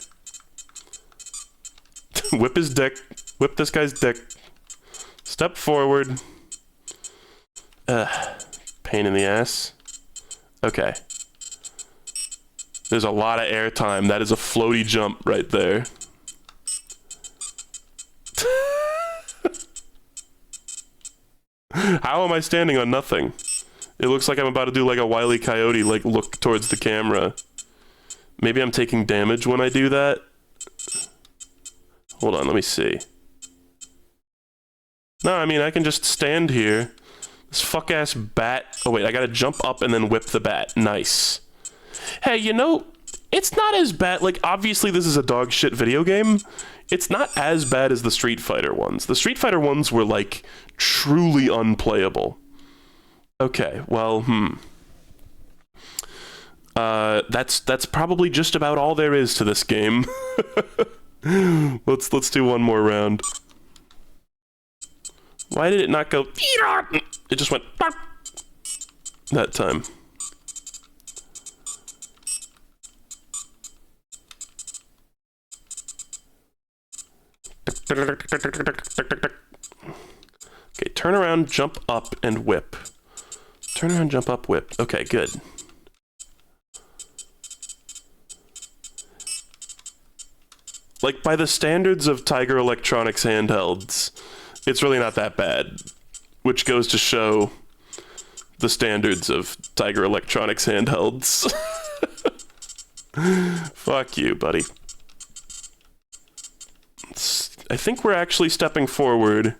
Whip his dick. Whip this guy's dick. Step forward. Pain in the ass. Okay. There's a lot of airtime. That is a floaty jump right there. How am I standing on nothing? It looks like I'm about to do like a Wile E. Coyote, like look towards the camera. Maybe I'm taking damage when I do that? Hold on, let me see. No, I mean, I can just stand here. This fuck-ass bat... Oh, wait, I gotta jump up and then whip the bat. Nice. Hey, you know, it's not as bad... Like, obviously this is a dog shit video game. It's not as bad as the Street Fighter ones. The Street Fighter ones were, like, truly unplayable. Okay, well, That's probably just about all there is to this game. Let's do one more round. Why did it not go... It just went... That time. Okay, turn around, jump up, and whip. Turn around, jump up, whip. Okay, good. Like, by the standards of Tiger Electronics handhelds, it's really not that bad. Which goes to show the standards of Tiger Electronics handhelds. Fuck you, buddy. I think we're actually stepping forward.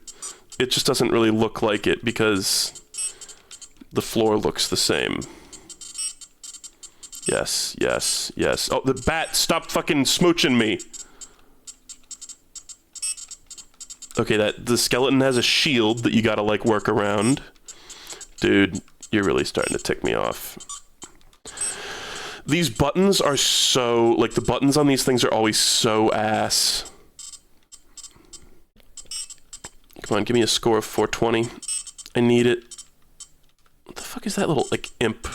It just doesn't really look like it because the floor looks the same. Yes, yes, yes. Oh, the bat, stop fucking smooching me. Okay, the skeleton has a shield that you gotta, like, work around. Dude, you're really starting to tick me off. These buttons are so... Like, the buttons on these things are always so ass. Come on, give me a score of 420. I need it. What the fuck is that little, like, imp?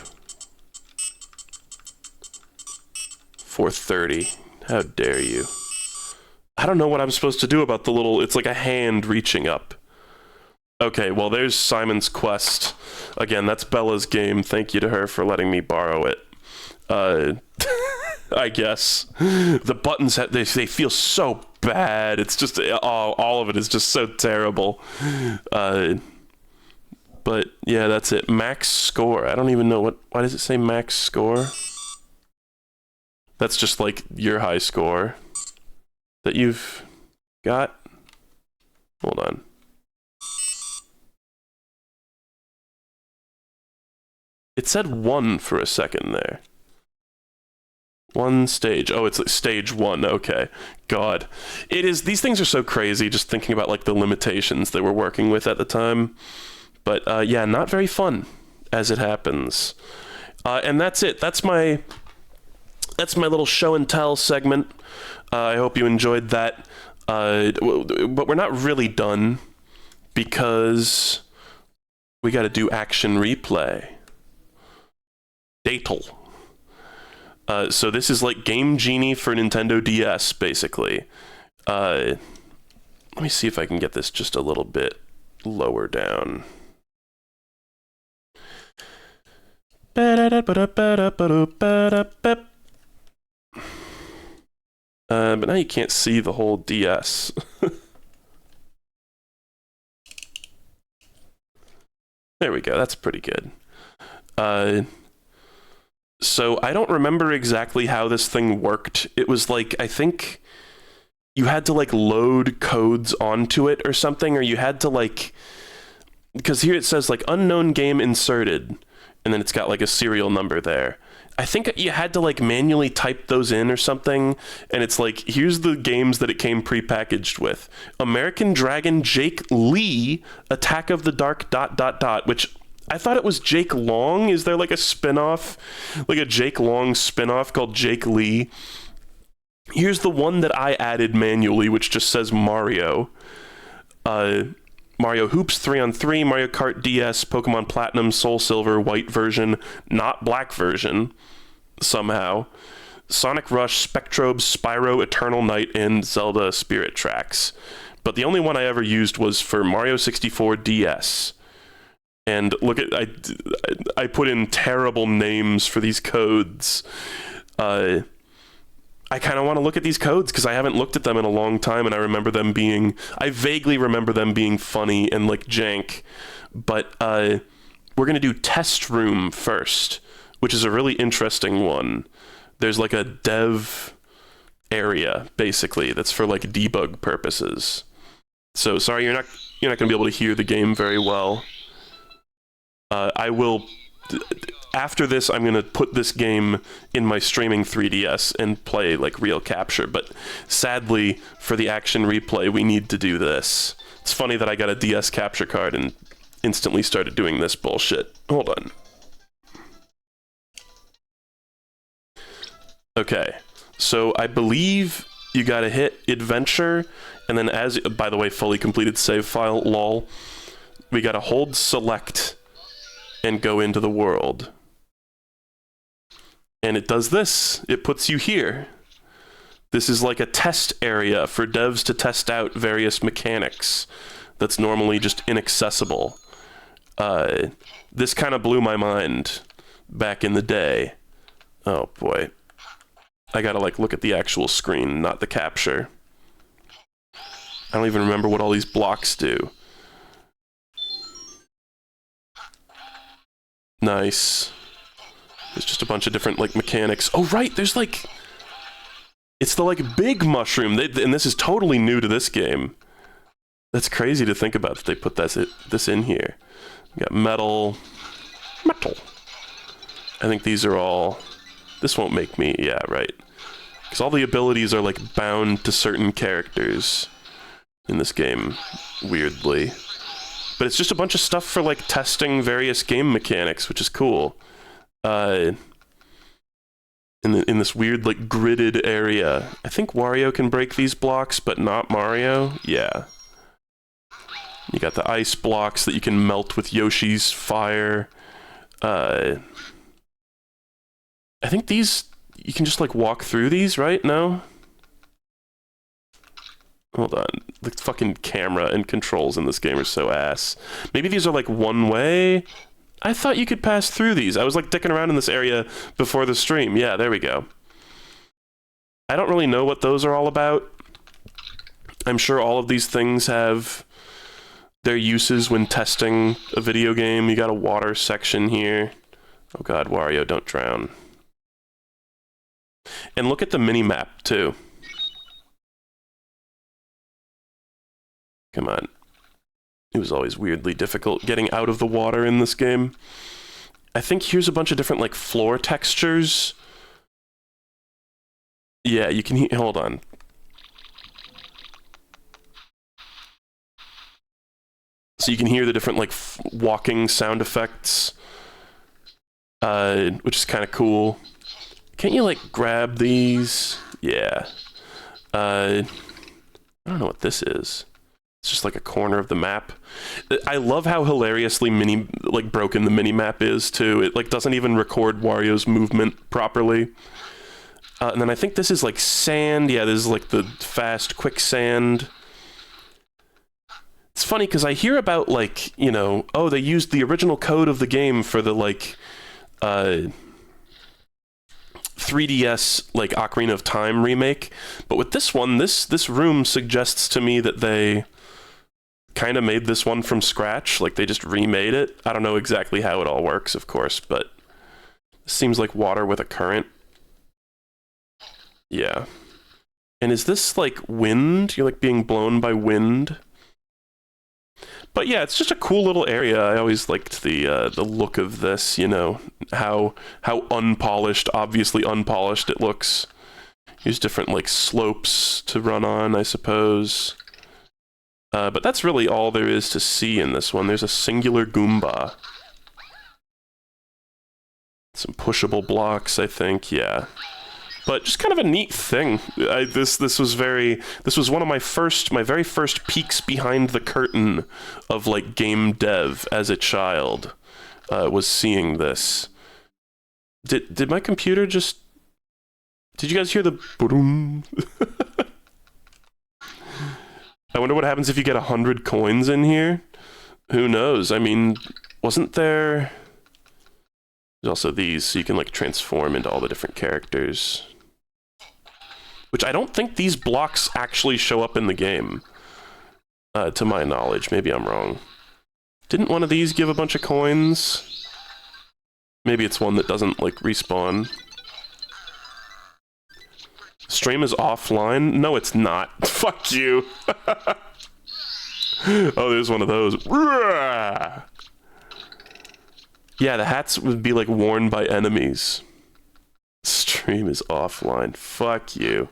430. How dare you. I don't know what I'm supposed to do about the little... It's like a hand reaching up. Okay, well, there's Simon's Quest. Again, that's Bella's game. Thank you to her for letting me borrow it. I guess. The buttons, they feel so bad. It's just... all of it is just so terrible. But, yeah, that's it. Max score. I don't even know what... Why does it say max score? That's just, like, your high score that you've got. Hold on. It said 1 for a second there. 1 stage. Oh, it's like stage 1. Okay. God. It is... These things are so crazy, just thinking about, like, the limitations they were working with at the time. But, yeah, not very fun, as it happens. And that's it. That's my little show and tell segment. I hope you enjoyed that. But we're not really done, because we gotta do action replay. Datal. So this is like Game Genie for Nintendo DS, basically. Let me see if I can get this just a little bit lower down. But now you can't see the whole DS. There we go, that's pretty good. So I don't remember exactly how this thing worked. It was like, I think you had to like load codes onto it or something, or you had to like, because here it says like unknown game inserted, and then it's got like a serial number there. I think you had to like manually type those in or something, and it's like, here's the games that it came prepackaged with. American Dragon Jake Lee, Attack of the Dark ... which I thought it was Jake Long. Is there like a spin-off, like a Jake Long spin-off called Jake Lee? Here's the one that I added manually, which just says Mario. Mario Hoops 3-on-3, Mario Kart DS, Pokemon Platinum, Soul Silver, white version, not black version, somehow. Sonic Rush, Spectrobe, Spyro, Eternal Night, and Zelda Spirit Tracks. But the only one I ever used was for Mario 64 DS. And look at, I put in terrible names for these codes. I kind of want to look at these codes because I haven't looked at them in a long time, and I vaguely remember them being funny and like jank. But we're going to do Test Room first, which is a really interesting one. There's like a dev area, basically, that's for like debug purposes. So sorry, you're not going to be able to hear the game very well. I will... After this, I'm going to put this game in my streaming 3DS and play, like, real capture. But sadly, for the action replay, we need to do this. It's funny that I got a DS capture card and instantly started doing this bullshit. Hold on. Okay. So I believe you gotta hit Adventure, and then by the way, fully completed save file, lol. We gotta hold Select and go into the world. And it does this. It puts you here. This is like a test area for devs to test out various mechanics that's normally just inaccessible. This kind of blew my mind back in the day. Oh boy. I gotta like look at the actual screen, not the capture. I don't even remember what all these blocks do. Nice. There's just a bunch of different, like, mechanics. Oh, right, there's, like... It's the, like, big mushroom, and this is totally new to this game. That's crazy to think about that they put this in here. We got metal. Metal. I think these are all... This won't make me... Yeah, right. Because all the abilities are, like, bound to certain characters in this game, weirdly. But it's just a bunch of stuff for, like, testing various game mechanics, which is cool. In this weird, like, gridded area. I think Wario can break these blocks, but not Mario. Yeah. You got the ice blocks that you can melt with Yoshi's fire. I think these... You can just, like, walk through these, right? No? Hold on. The fucking camera and controls in this game are so ass. Maybe these are, like, one way? I thought you could pass through these. I was, like, dicking around in this area before the stream. Yeah, there we go. I don't really know what those are all about. I'm sure all of these things have their uses when testing a video game. You got a water section here. Oh god, Wario, don't drown. And look at the mini-map, too. Come on. It was always weirdly difficult getting out of the water in this game. I think here's a bunch of different, like, floor textures. Yeah, you can hold on. So you can hear the different, like, walking sound effects. Which is kind of cool. Can't you, like, grab these? Yeah. I don't know what this is. It's just like a corner of the map. I love how hilariously broken the mini-map is, too. It, like, doesn't even record Wario's movement properly. And then I think this is, like, sand. Yeah, this is, like, the fast quicksand. It's funny, because I hear about, like, you know, oh, they used the original code of the game for the, like, 3DS, like, Ocarina of Time remake. But with this one, this room suggests to me that they kind of made this one from scratch. Like, they just remade it. I don't know exactly how it all works, of course, but it seems like water with a current. Yeah. And is this, like, wind? You're, like, being blown by wind? But yeah, it's just a cool little area. I always liked the look of this, you know, how unpolished, obviously unpolished it looks. Use different, like, slopes to run on, I suppose. But that's really all there is to see in this one. There's a singular Goomba. Some pushable blocks, I think, yeah. But just kind of a neat thing. This was one of my very first peeks behind the curtain of, like, game dev as a child. Was seeing this. Did my computer just... Did you guys hear the boom? I wonder what happens if you get 100 coins in here. Who knows? I mean, wasn't there... There's also these, so you can, like, transform into all the different characters. Which I don't think these blocks actually show up in the game. To my knowledge. Maybe I'm wrong. Didn't one of these give a bunch of coins? Maybe it's one that doesn't, like, respawn. Stream is offline? No, it's not. Fuck you. Oh, there's one of those. Yeah, the hats would be, like, worn by enemies. Stream is offline. Fuck you.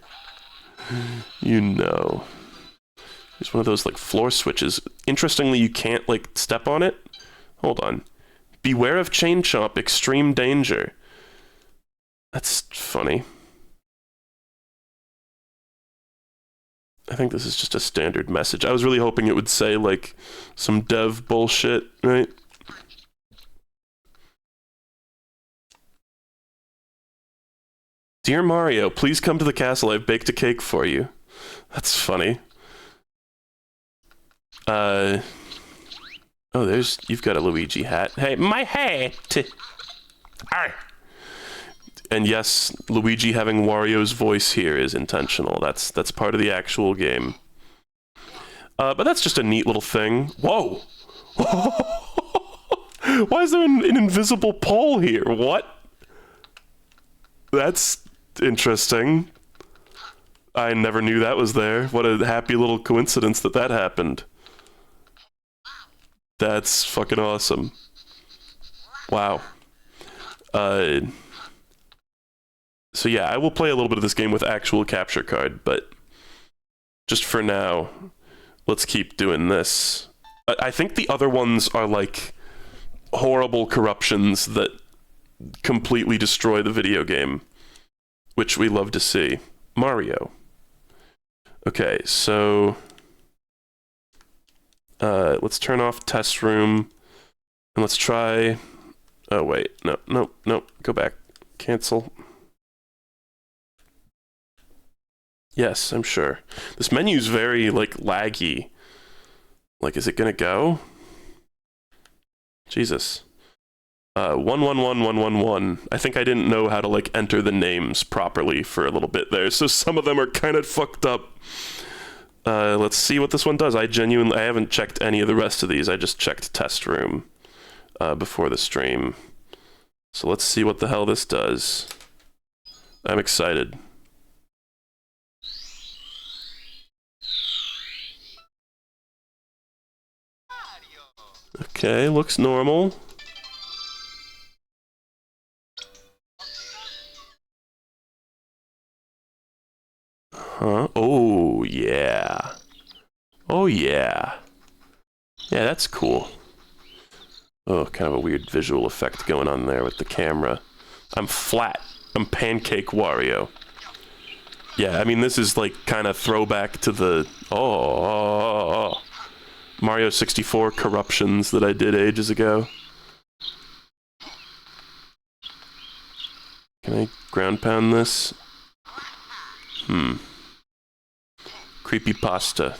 You know. There's one of those, like, floor switches. Interestingly, you can't, like, step on it. Hold on. Beware of chain chomp, extreme danger. That's funny. I think this is just a standard message. I was really hoping it would say, like, some dev bullshit, right? Dear Mario, please come to the castle. I've baked a cake for you. That's funny. Oh, you've got a Luigi hat. Hey, my hat! Arr! And yes, Luigi having Wario's voice here is intentional. That's part of the actual game. But that's just a neat little thing. Whoa! Why is there an invisible pole here? What? That's interesting. I never knew that was there. What a happy little coincidence that happened. That's fucking awesome. Wow. So yeah, I will play a little bit of this game with actual capture card, but just for now, let's keep doing this. I think the other ones are like horrible corruptions that completely destroy the video game, which we love to see. Mario. Okay, so let's turn off test room and let's try... Oh wait, no, go back. Cancel. Yes, I'm sure. This menu's very, like, laggy. Like, is it gonna go? Jesus. 111111. I think I didn't know how to, like, enter the names properly for a little bit there, so some of them are kind of fucked up. Let's see what this one does. I haven't checked any of the rest of these. I just checked test room before the stream. So let's see what the hell this does. I'm excited. Okay, looks normal. Huh? Oh, yeah. Oh, yeah. Yeah, that's cool. Oh, kind of a weird visual effect going on there with the camera. I'm flat. I'm Pancake Wario. Yeah, I mean, this is like kind of throwback to the... Mario 64 corruptions that I did ages ago. Can I ground pound this? Creepypasta.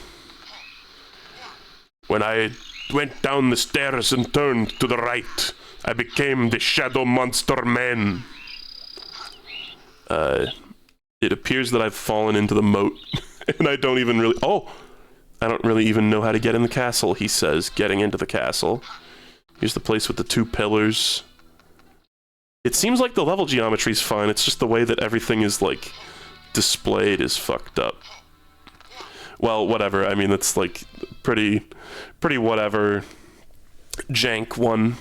When I went down the stairs and turned to the right, I became the Shadow Monster Man. It appears that I've fallen into the moat, and I don't even really... Oh! I don't really even know how to get in the castle, he says, getting into the castle. Here's the place with the 2 pillars. It seems like the level geometry's fine, it's just the way that everything is, like, displayed is fucked up. Well, whatever. I mean, it's like pretty whatever jank one.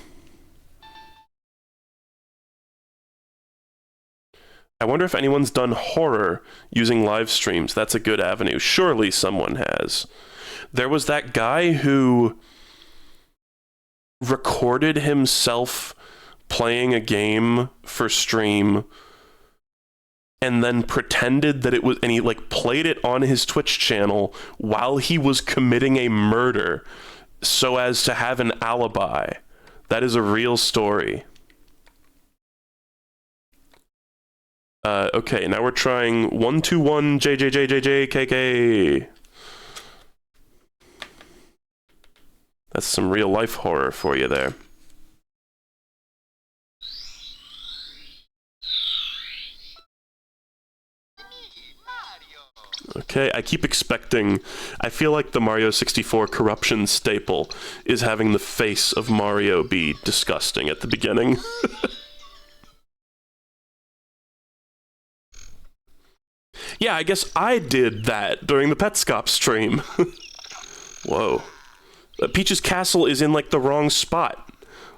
I wonder if anyone's done horror using live streams. That's a good avenue. Surely someone has. There was that guy who recorded himself playing a game for stream and then pretended that it was, and he like played it on his Twitch channel while he was committing a murder so as to have an alibi. That is a real story. Okay, now we're trying 121 JJJJJKK. That's some real life horror for you there. Okay, I keep expecting... I feel like the Mario 64 corruption staple is having the face of Mario be disgusting at the beginning. Yeah, I guess I did that during the Petscop stream. Whoa. Peach's castle is in, like, the wrong spot.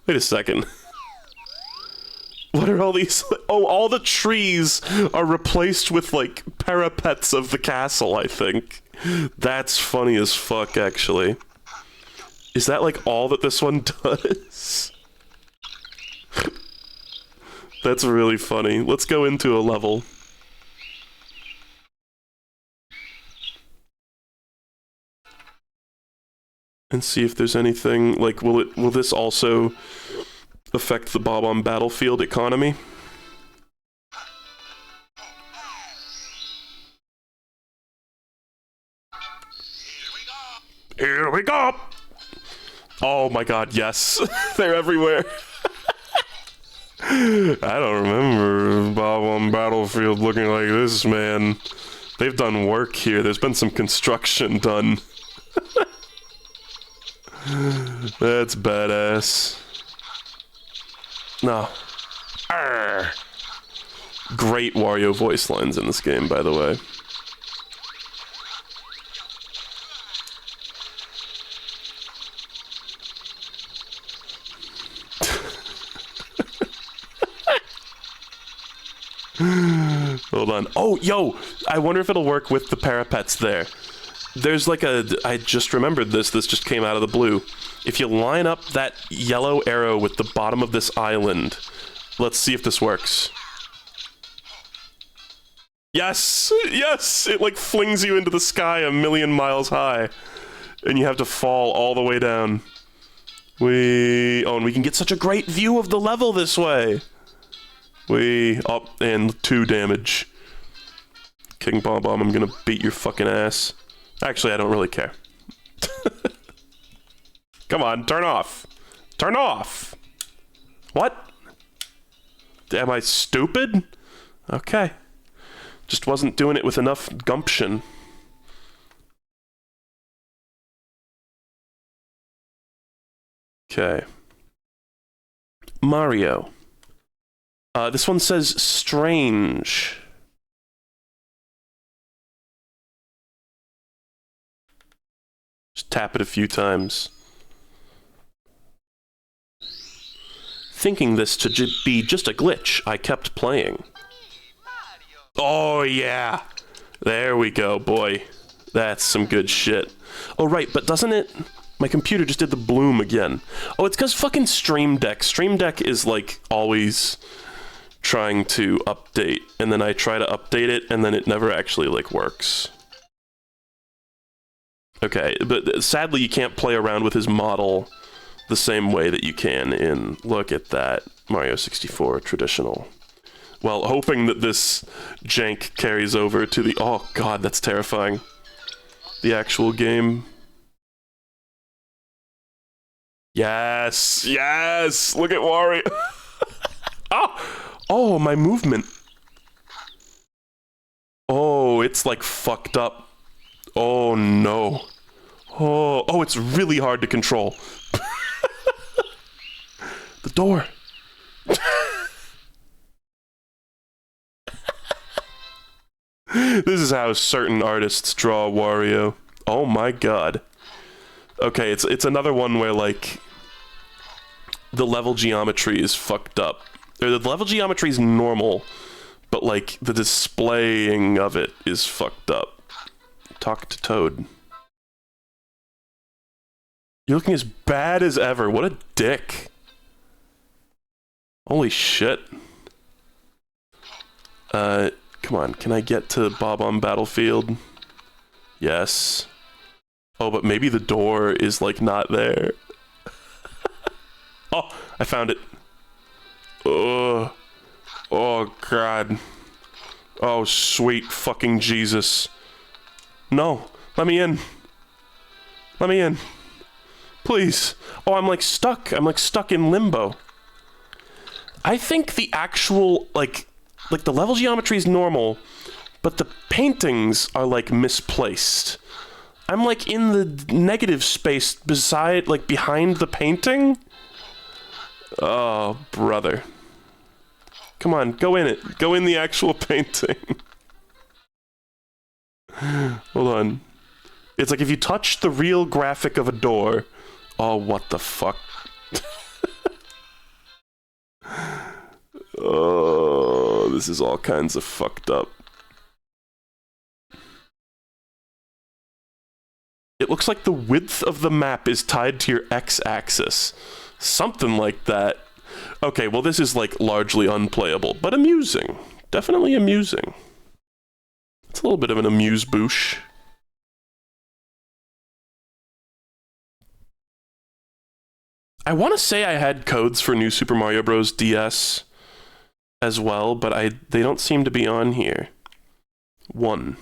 Wait a second. What are all these... Oh, all the trees are replaced with, like, parapets of the castle, I think. That's funny as fuck, actually. Is that, like, all that this one does? That's really funny. Let's go into a level. And see if there's anything, like, will this also affect the Bob-omb Battlefield economy? Here we go! Oh my god, yes. They're everywhere. I don't remember Bob-omb Battlefield looking like this, man. They've done work here. There's been some construction done. That's badass. No. Arr. Great Wario voice lines in this game, by the way. Hold on. Oh, yo! I wonder if it'll work with the parapets there. There's like a... I just remembered this. This just came out of the blue. If you line up that yellow arrow with the bottom of this island... Let's see if this works. Yes! Yes! It, like, flings you into the sky a million miles high. And you have to fall all the way down. Oh, and we can get such a great view of the level this way! Up, and 2 damage. King Bomb-Bomb, I'm gonna beat your fucking ass. Actually, I don't really care. Come on, turn off! Turn off! What? Am I stupid? Okay. Just wasn't doing it with enough gumption. Okay. Mario. This one says strange. Just tap it a few times. Thinking this to be just a glitch, I kept playing. Oh, yeah. There we go, boy. That's some good shit. Oh, right, but doesn't it... My computer just did the bloom again. Oh, it's because fucking Stream Deck. Stream Deck is, like, always trying to update, and then I try to update it, and then it never actually, like, works. Okay, but sadly you can't play around with his model the same way that you can in, look at that, Mario 64 traditional. Well, hoping that this jank carries over to the... Oh god, that's terrifying. The actual game. Yes! Yes! Look at Wario! Oh! Oh, my movement. Oh, it's like fucked up. Oh no. Oh, it's really hard to control. The door. This is how certain artists draw Wario. Oh my god. Okay, it's another one where, like, the level geometry is fucked up. Or the level geometry is normal, but, like, the displaying of it is fucked up. Talk to Toad. You're looking as bad as ever. What a dick. Holy shit. Come on, can I get to Bob on Battlefield? Yes. Oh, but maybe the door is, like, not there. Oh, I found it. Ugh. Oh, God. Oh, sweet fucking Jesus. No, let me in. Let me in. Please. Oh, I'm, like, stuck. I'm, like, stuck in limbo. I think the actual, like the level geometry is normal, but the paintings are, like, misplaced. I'm, like, in the negative space beside, like, behind the painting. Oh, brother. Come on, go in it. Go in the actual painting. Hold on. It's like if you touch the real graphic of a door. Oh, what the fuck? Oh, this is all kinds of fucked up. It looks like the width of the map is tied to your x-axis. Something like that. Okay, well this is, like, largely unplayable, but amusing. Definitely amusing. It's a little bit of an amuse-bouche. I want to say I had codes for New Super Mario Bros. DS as well, but they don't seem to be on here. One.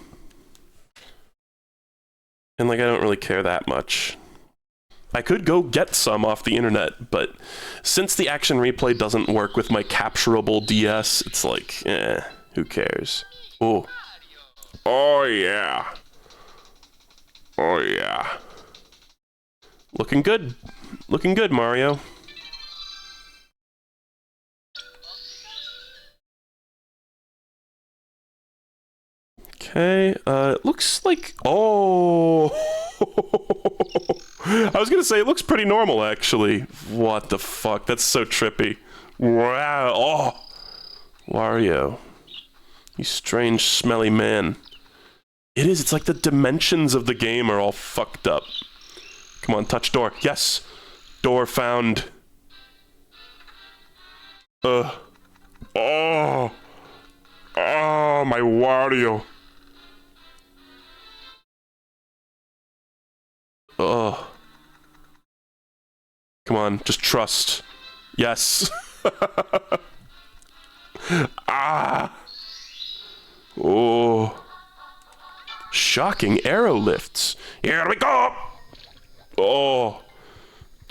And, like, I don't really care that much. I could go get some off the internet, but since the action replay doesn't work with my capturable DS, it's like, who cares? Oh. Oh, yeah. Oh, yeah. Looking good. Looking good, Mario. Okay, it looks like... Oh! I was gonna say, it looks pretty normal, actually. What the fuck? That's so trippy. Wow! Oh! Wario. You strange, smelly man. It is, it's like the dimensions of the game are all fucked up. Come on, touch door. Yes! Door found. Oh! Oh, my Wario. Ugh. Come on, just trust. Yes. Ah. Oh. Shocking arrow lifts. Here we go. Oh.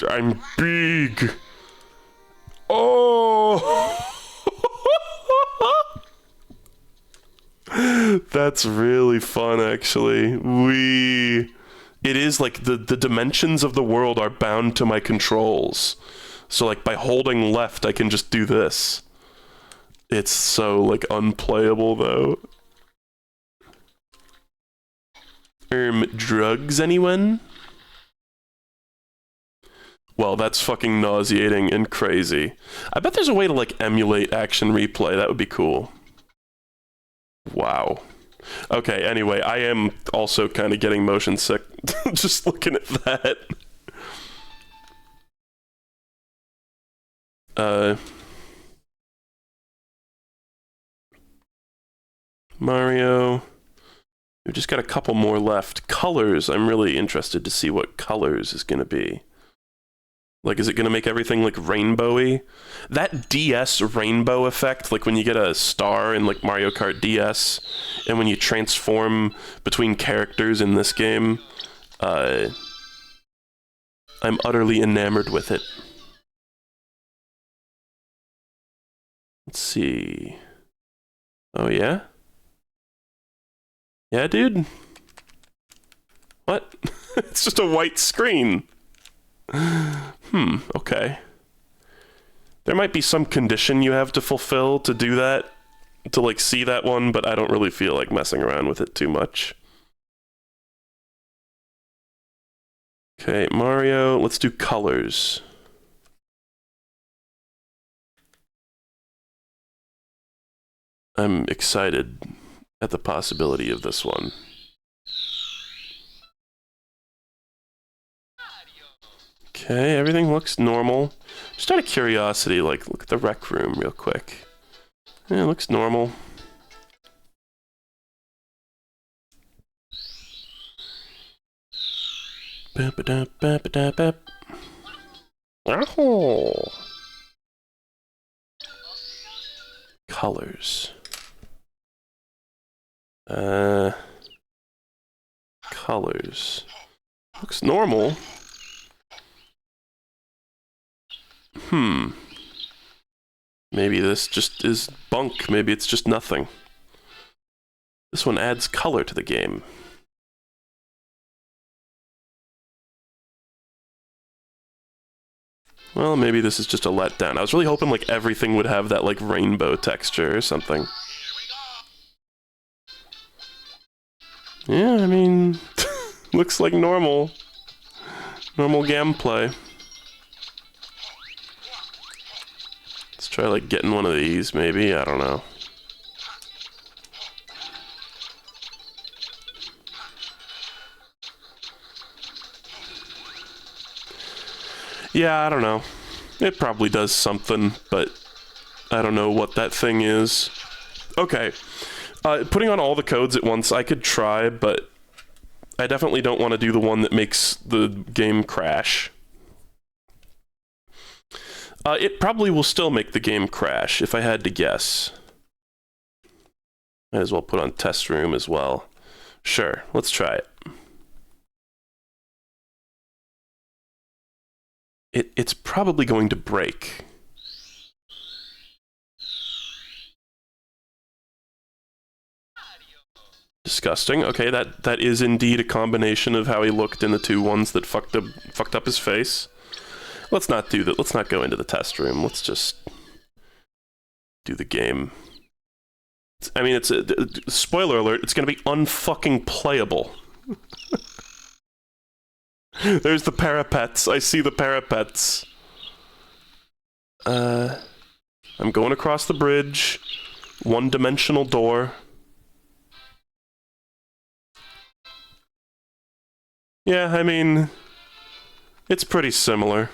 I'm big. Oh. That's really fun, actually. It is like the dimensions of the world are bound to my controls. So, like, by holding left, I can just do this. It's so, like, unplayable, though. Drugs, anyone? Well, that's fucking nauseating and crazy. I bet there's a way to, like, emulate action replay. That would be cool. Wow. Okay, anyway, I am also kind of getting motion sick just looking at that. Mario. We've just got a couple more left. Colors, I'm really interested to see what colors is going to be. Like, is it going to make everything, like, rainbowy? That DS rainbow effect, like when you get a star in, like, Mario Kart DS, and when you transform between characters in this game, I'm utterly enamored with it. Let's see. Oh, yeah? Yeah, dude? What? It's just a white screen. Okay. There might be some condition you have to fulfill to do that, to like see that one, but I don't really feel like messing around with it too much. Okay, Mario, let's do colors. I'm excited at the possibility of this one. Okay, everything looks normal. Just out of curiosity, like, look at the rec room real quick. Yeah, it looks normal. Oh. Colors. Colors. Looks normal. Maybe this just is bunk. Maybe it's just nothing. This one adds color to the game. Well, maybe this is just a letdown. I was really hoping like everything would have that like rainbow texture or something. Yeah, I mean, looks like normal gameplay. Let's try like getting one of these, maybe. I don't know. Yeah, I don't know. It probably does something, but I don't know what that thing is. Okay. Putting on all the codes at once, I could try, but I definitely don't want to do the one that makes the game crash. It probably will still make the game crash, if I had to guess. Might as well put on test room as well. Sure, let's try it. It's probably going to break. Disgusting. Okay, that is indeed a combination of how he looked in the two ones that fucked up his face. Let's not do that. Let's not go into the test room. Let's just do the game. I mean, it's a spoiler alert. It's going to be unfucking playable. There's the parapets. I see the parapets. I'm going across the bridge. One-dimensional door. Yeah, I mean, it's pretty similar.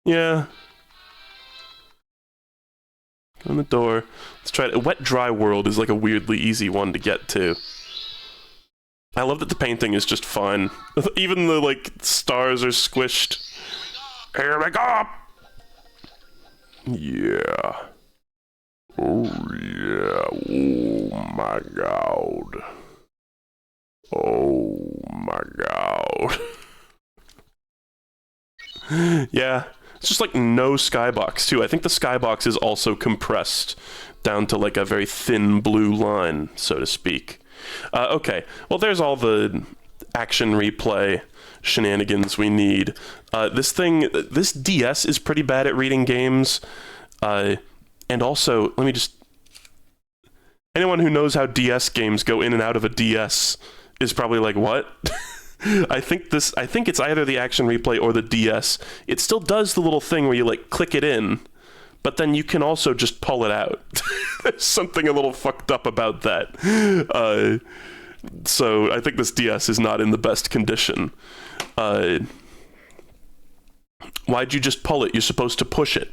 Yeah. On the door. Let's try it. Wet Dry World is like a weirdly easy one to get to. I love that the painting is just fine. Even the, like, stars are squished. Here we go! Yeah. Oh, yeah. Oh, my God. Oh, my God. Yeah. It's just like no skybox, too. I think the skybox is also compressed down to like a very thin blue line, so to speak. Okay, well, there's all the action replay shenanigans we need. This DS is pretty bad at reading games. And also, let me just... Anyone who knows how DS games go in and out of a DS is probably like, what? I think it's either the action replay or the DS. It still does the little thing where you like click it in, but then you can also just pull it out. There's something a little fucked up about that. So I think this DS is not in the best condition. Why'd you just pull it? You're supposed to push it.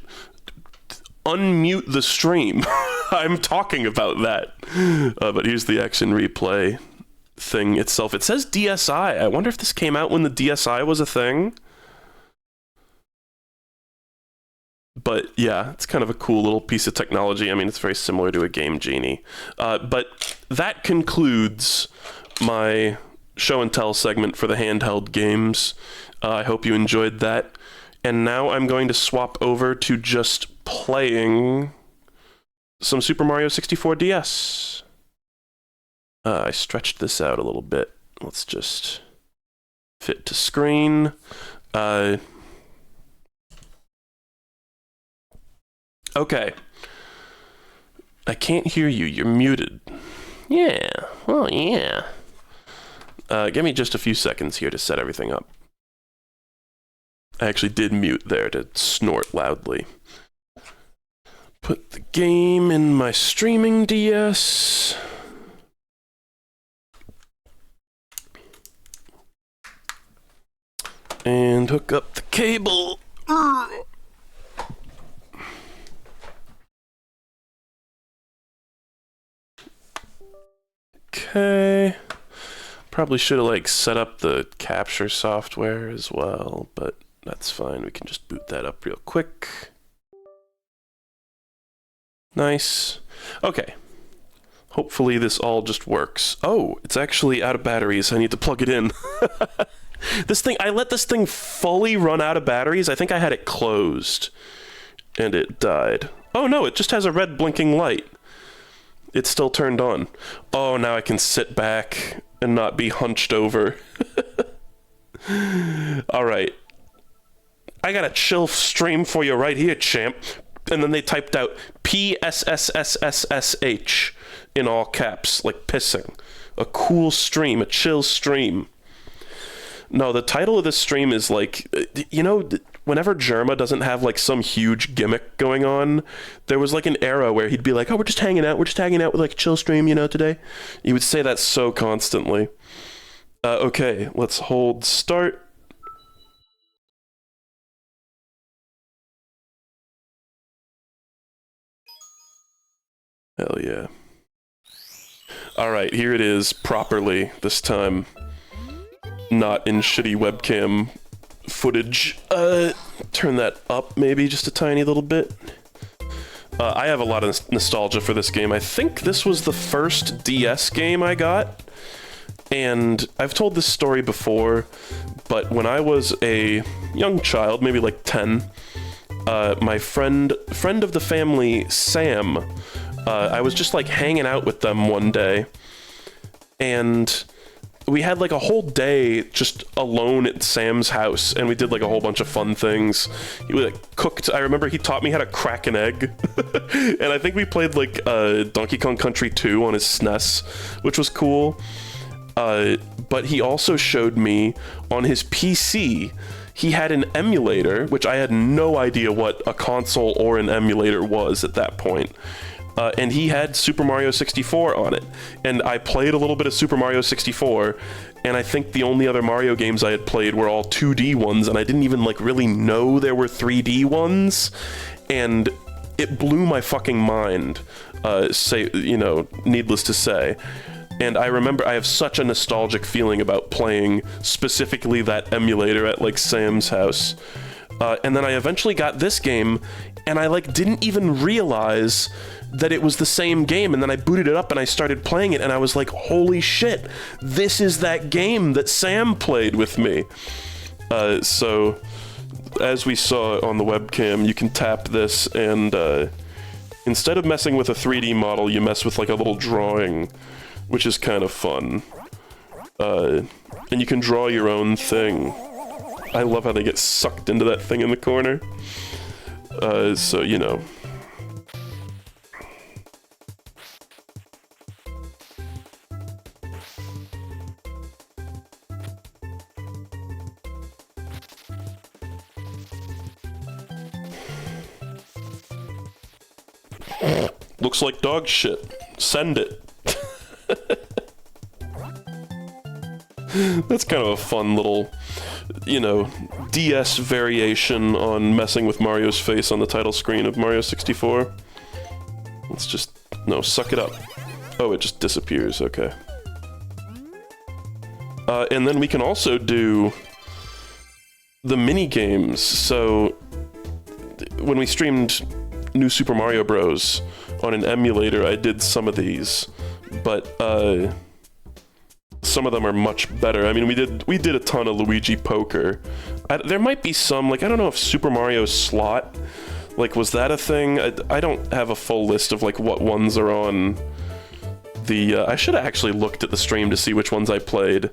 Unmute the stream. I'm talking about that. But here's the action replay thing itself. It says DSi. I wonder if this came out when the DSi was a thing. But yeah, it's kind of a cool little piece of technology. I mean, it's very similar to a Game Genie. But that concludes my show and tell segment for the handheld games. I hope you enjoyed that. And now I'm going to swap over to just playing some Super Mario 64 DS. I stretched this out a little bit. Let's just fit to screen. Okay. I can't hear you. You're muted. Yeah. Well, yeah. Give me just a few seconds here to set everything up. I actually did mute there to snort loudly. Put the game in my streaming DS. And hook up the cable. Okay. Probably should have like set up the capture software as well, but that's fine. We can just boot that up real quick. Nice. Okay. Hopefully this all just works. Oh, it's actually out of batteries. I need to plug it in. This thing, I let this thing fully run out of batteries. I think I had it closed and it died. Oh no, it just has a red blinking light. It's still turned on. Oh, now I can sit back and not be hunched over. All right. I got a chill stream for you right here, champ. And then they typed out PSSSSSH in all caps, like pissing. A cool stream, a chill stream. No, the title of this stream is like, you know, whenever Germa doesn't have like some huge gimmick going on, there was like an era where he'd be like, oh, we're just hanging out with like a chill stream, you know, today. He would say that so constantly. Okay, let's hold start. Hell yeah. All right, here it is properly this time. Not in shitty webcam footage. Turn that up maybe just a tiny little bit. I have a lot of nostalgia for this game. I think this was the first DS game I got. And I've told this story before, but when I was a young child, maybe like 10, my friend of the family, Sam, I was just like hanging out with them one day, and we had like a whole day just alone at Sam's house, and we did like a whole bunch of fun things. He like cooked. I remember he taught me how to crack an egg, and I think we played like Donkey Kong Country 2 on his SNES, which was cool. But he also showed me on his PC, he had an emulator, which I had no idea what a console or an emulator was at that point. And he had Super Mario 64 on it. And I played a little bit of Super Mario 64, and I think the only other Mario games I had played were all 2D ones, and I didn't even like really know there were 3D ones. And it blew my fucking mind, needless to say. And I remember I have such a nostalgic feeling about playing specifically that emulator at like Sam's house. And then I eventually got this game, and I like didn't even realize that it was the same game, and then I booted it up and I started playing it, and I was like, holy shit, this is that game that Sam played with me. So as we saw on the webcam, you can tap this, and instead of messing with a 3D model, you mess with like a little drawing, which is kind of fun. And you can draw your own thing. I love how they get sucked into that thing in the corner. So, you know. Looks like dog shit. Send it. That's kind of a fun little, you know, DS variation on messing with Mario's face on the title screen of Mario 64. Let's just, no, suck it up. Oh, it just disappears, okay. And then we can also do the mini games. So when we streamed New Super Mario Bros. On an emulator, I did some of these, but some of them are much better. I mean, we did a ton of Luigi Poker. There might be some, like, I don't know if Super Mario Slot, like, was that a thing? I don't have a full list of, like, what ones are on the... I should have actually looked at the stream to see which ones I played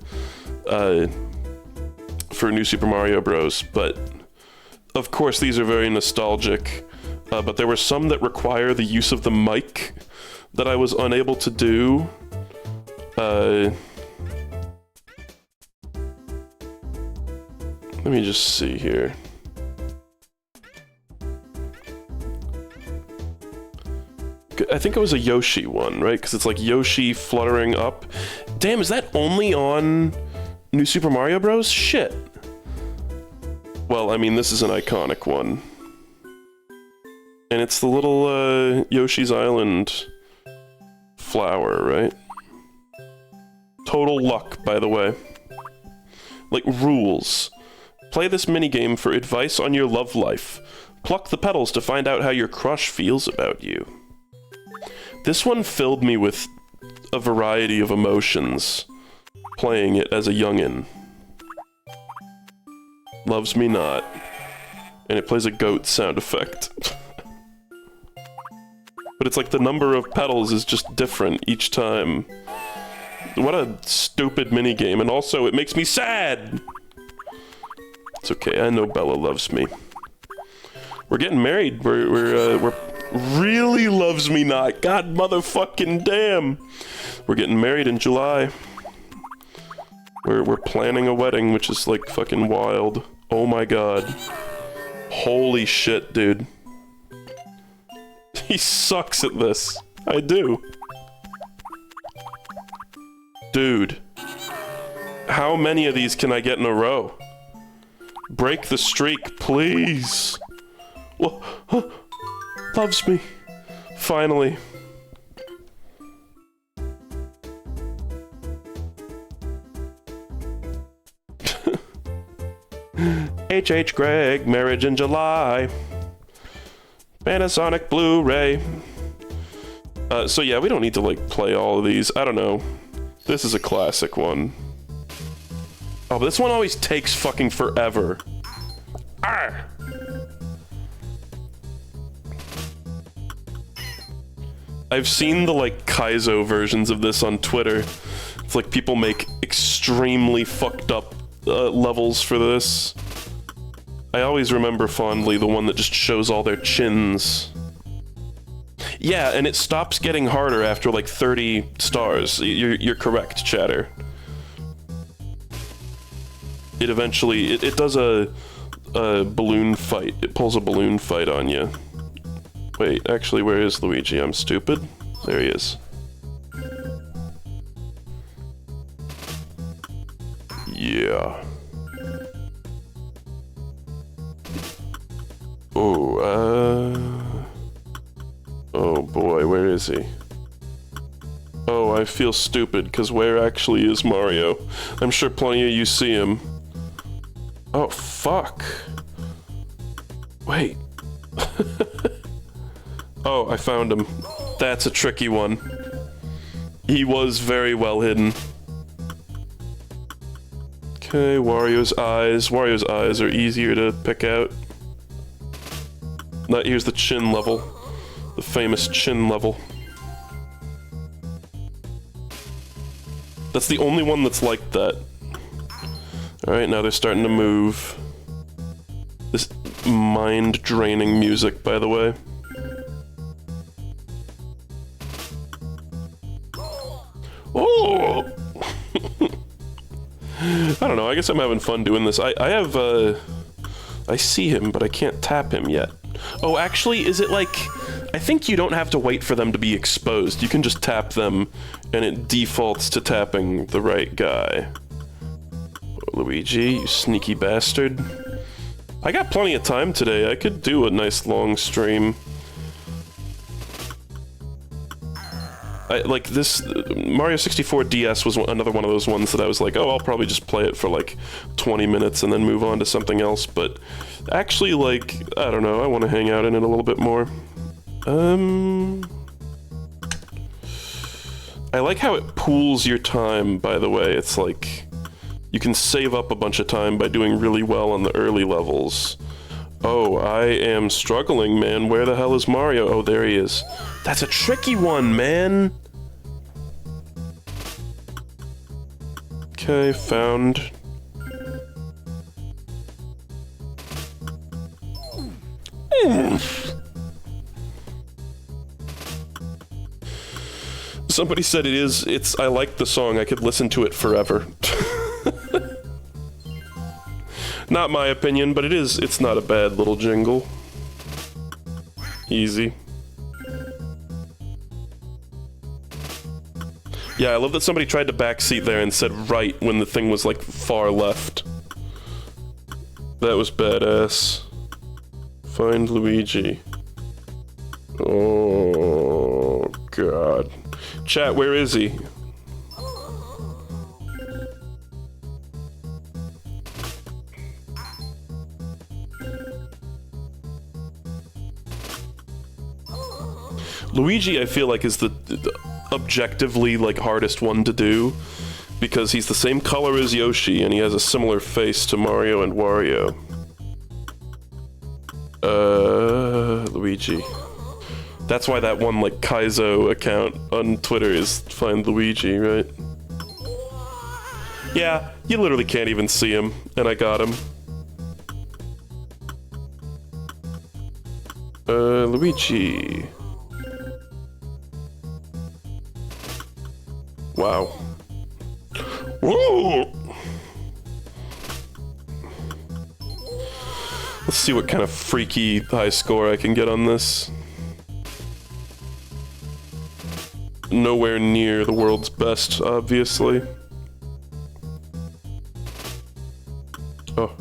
for New Super Mario Bros. But, of course, these are very nostalgic. but there were some that require the use of the mic that I was unable to do. Let me just see here. I think it was a Yoshi one, right? Because it's like Yoshi fluttering up. Damn, is that only on New Super Mario Bros? Shit. Well, I mean, this is an iconic one. And it's the little Yoshi's Island flower, right? Total luck, by the way. Like, rules. Play this minigame for advice on your love life. Pluck the petals to find out how your crush feels about you. This one filled me with a variety of emotions, playing it as a youngin'. Loves me not. And it plays a goat sound effect. But it's like the number of petals is just different each time. What a stupid minigame, and also it makes me sad! It's okay, I know Bella loves me. We're getting married, we're really loves me not. God motherfucking damn. We're getting married in July. We're planning a wedding, which is like fucking wild. Oh my god. Holy shit, dude. He sucks at this. I do. Dude. How many of these can I get in a row? Break the streak, please. Whoa. Loves me. Finally. H.H. Gregg, marriage in July. Panasonic Blu-ray. So yeah, we don't need to, like, play all of these. I don't know. This is a classic one. Oh, but this one always takes fucking forever. Arr! I've seen the, like, Kaizo versions of this on Twitter. It's like people make extremely fucked up levels for this. I always remember fondly the one that just shows all their chins. Yeah, and it stops getting harder after, like, 30 stars. You're correct, chatter. It eventually... It does a balloon fight. It pulls a balloon fight on you. Wait, actually, where is Luigi? I'm stupid. There he is. Yeah. Oh boy, where is he? Oh, I feel stupid, because where actually is Mario? I'm sure plenty of you see him. Oh, fuck. Wait. Oh, I found him. That's a tricky one. He was very well hidden. Okay, Wario's eyes. Wario's eyes are easier to pick out. Here's the chin level. The famous chin level. That's the only one that's like that. Alright, now they're starting to move. This mind-draining music, by the way. Oh! I don't know, I guess I'm having fun doing this. I see him, but I can't tap him yet. Oh, actually, is it like... I think you don't have to wait for them to be exposed. You can just tap them, and it defaults to tapping the right guy. Oh, Luigi, you sneaky bastard. I got plenty of time today. I could do a nice long stream. Like this, Mario 64 DS was another one of those ones that I was like, oh, I'll probably just play it for like 20 minutes and then move on to something else, but actually, like, I don't know, I want to hang out in it a little bit more. I like how it pools your time, by the way. It's like, you can save up a bunch of time by doing really well on the early levels. Oh, I am struggling, man. Where the hell is Mario? Oh, there he is. That's a tricky one, man! Okay, found. Oof. Somebody said I like the song, I could listen to it forever. Not my opinion, but it's not a bad little jingle. Easy. Yeah, I love that somebody tried to backseat there and said right when the thing was like far left. That was badass. Find Luigi. Oh, God. Chat, where is he? Luigi, I feel like, is the objectively, like, hardest one to do, because he's the same color as Yoshi, and he has a similar face to Mario and Wario. Luigi. That's why that one, like, Kaizo account on Twitter is Find Luigi, right? Yeah, you literally can't even see him, and I got him. Luigi. Wow. Whoa! Let's see what kind of freaky high score I can get on this. Nowhere near the world's best, obviously. Oh.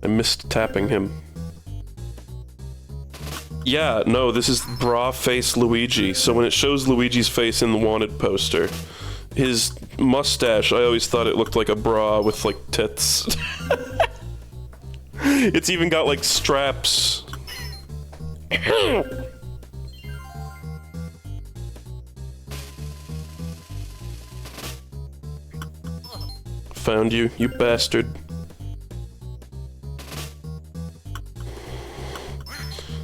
I missed tapping him. Yeah, no, this is bra face Luigi. So when it shows Luigi's face in the wanted poster, his mustache, I always thought it looked like a bra with, like, tits. It's even got, like, straps. Found you, you bastard.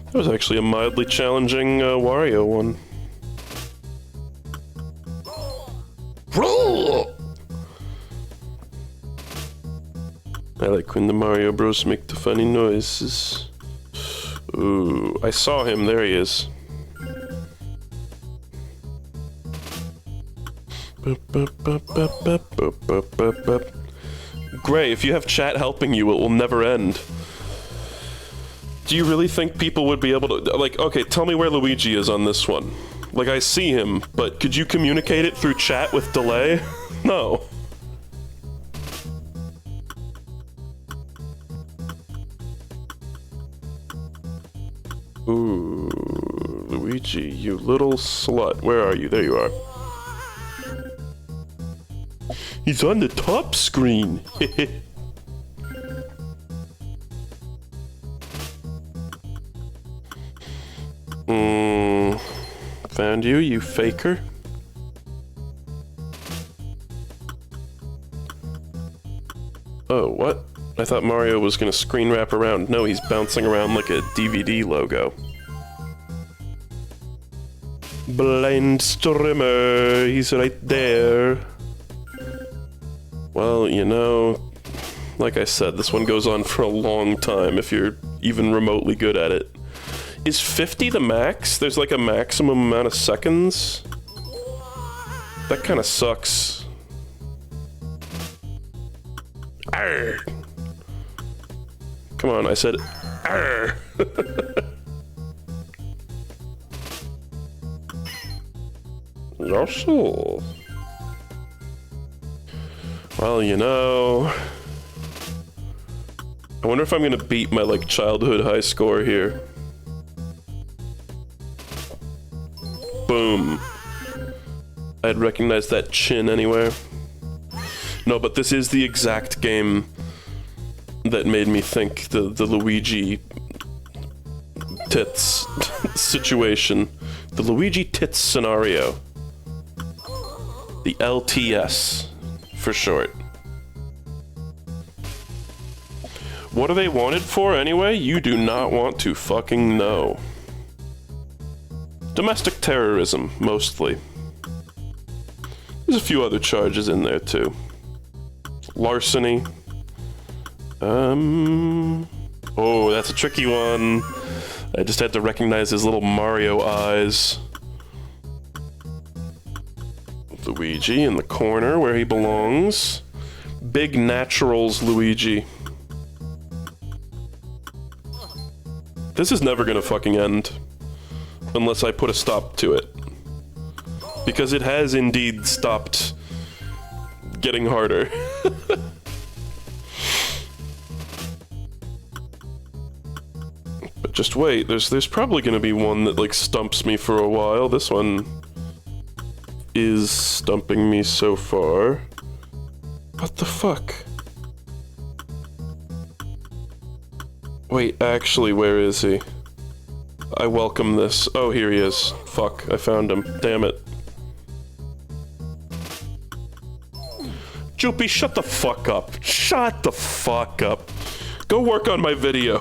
That was actually a mildly challenging Wario one. I like when the Mario Bros make the funny noises. Ooh, I saw him, there he is. Gray, if you have chat helping you, it will never end. Do you really think people would be able to, like, okay, tell me where Luigi is on this one. Like, I see him, but could you communicate it through chat with delay? No. Ooh, Luigi, you little slut. Where are you? There you are. He's on the top screen. Found you, you faker. Oh, what? I thought Mario was gonna screen wrap around. No, he's bouncing around like a DVD logo. Blind streamer, he's right there. Well, you know, like I said, this one goes on for a long time if you're even remotely good at it. Is 50 the max? There's like a maximum amount of seconds? That kind of sucks. Arr. Come on, I said arr. Yoshi. Well, you know, I wonder if I'm gonna beat my, like, childhood high score here. Boom. I'd recognize that chin anywhere. No, but this is the exact game that made me think the Luigi tits situation. The Luigi tits scenario. The LTS, for short. What are they wanted for anyway? You do not want to fucking know. Domestic terrorism, mostly. There's a few other charges in there, too. Larceny. Oh, that's a tricky one. I just had to recognize his little Mario eyes. Luigi in the corner where he belongs. Big Naturals Luigi. This is never gonna fucking end. Unless I put a stop to it. Because it has indeed stopped getting harder. But just wait, there's probably gonna be one that like stumps me for a while. This one is stumping me so far. What the fuck? Wait, actually, where is he? I welcome this. Oh, here he is. Fuck, I found him. Damn it. Joopy, shut the fuck up. Shut the fuck up. Go work on my video.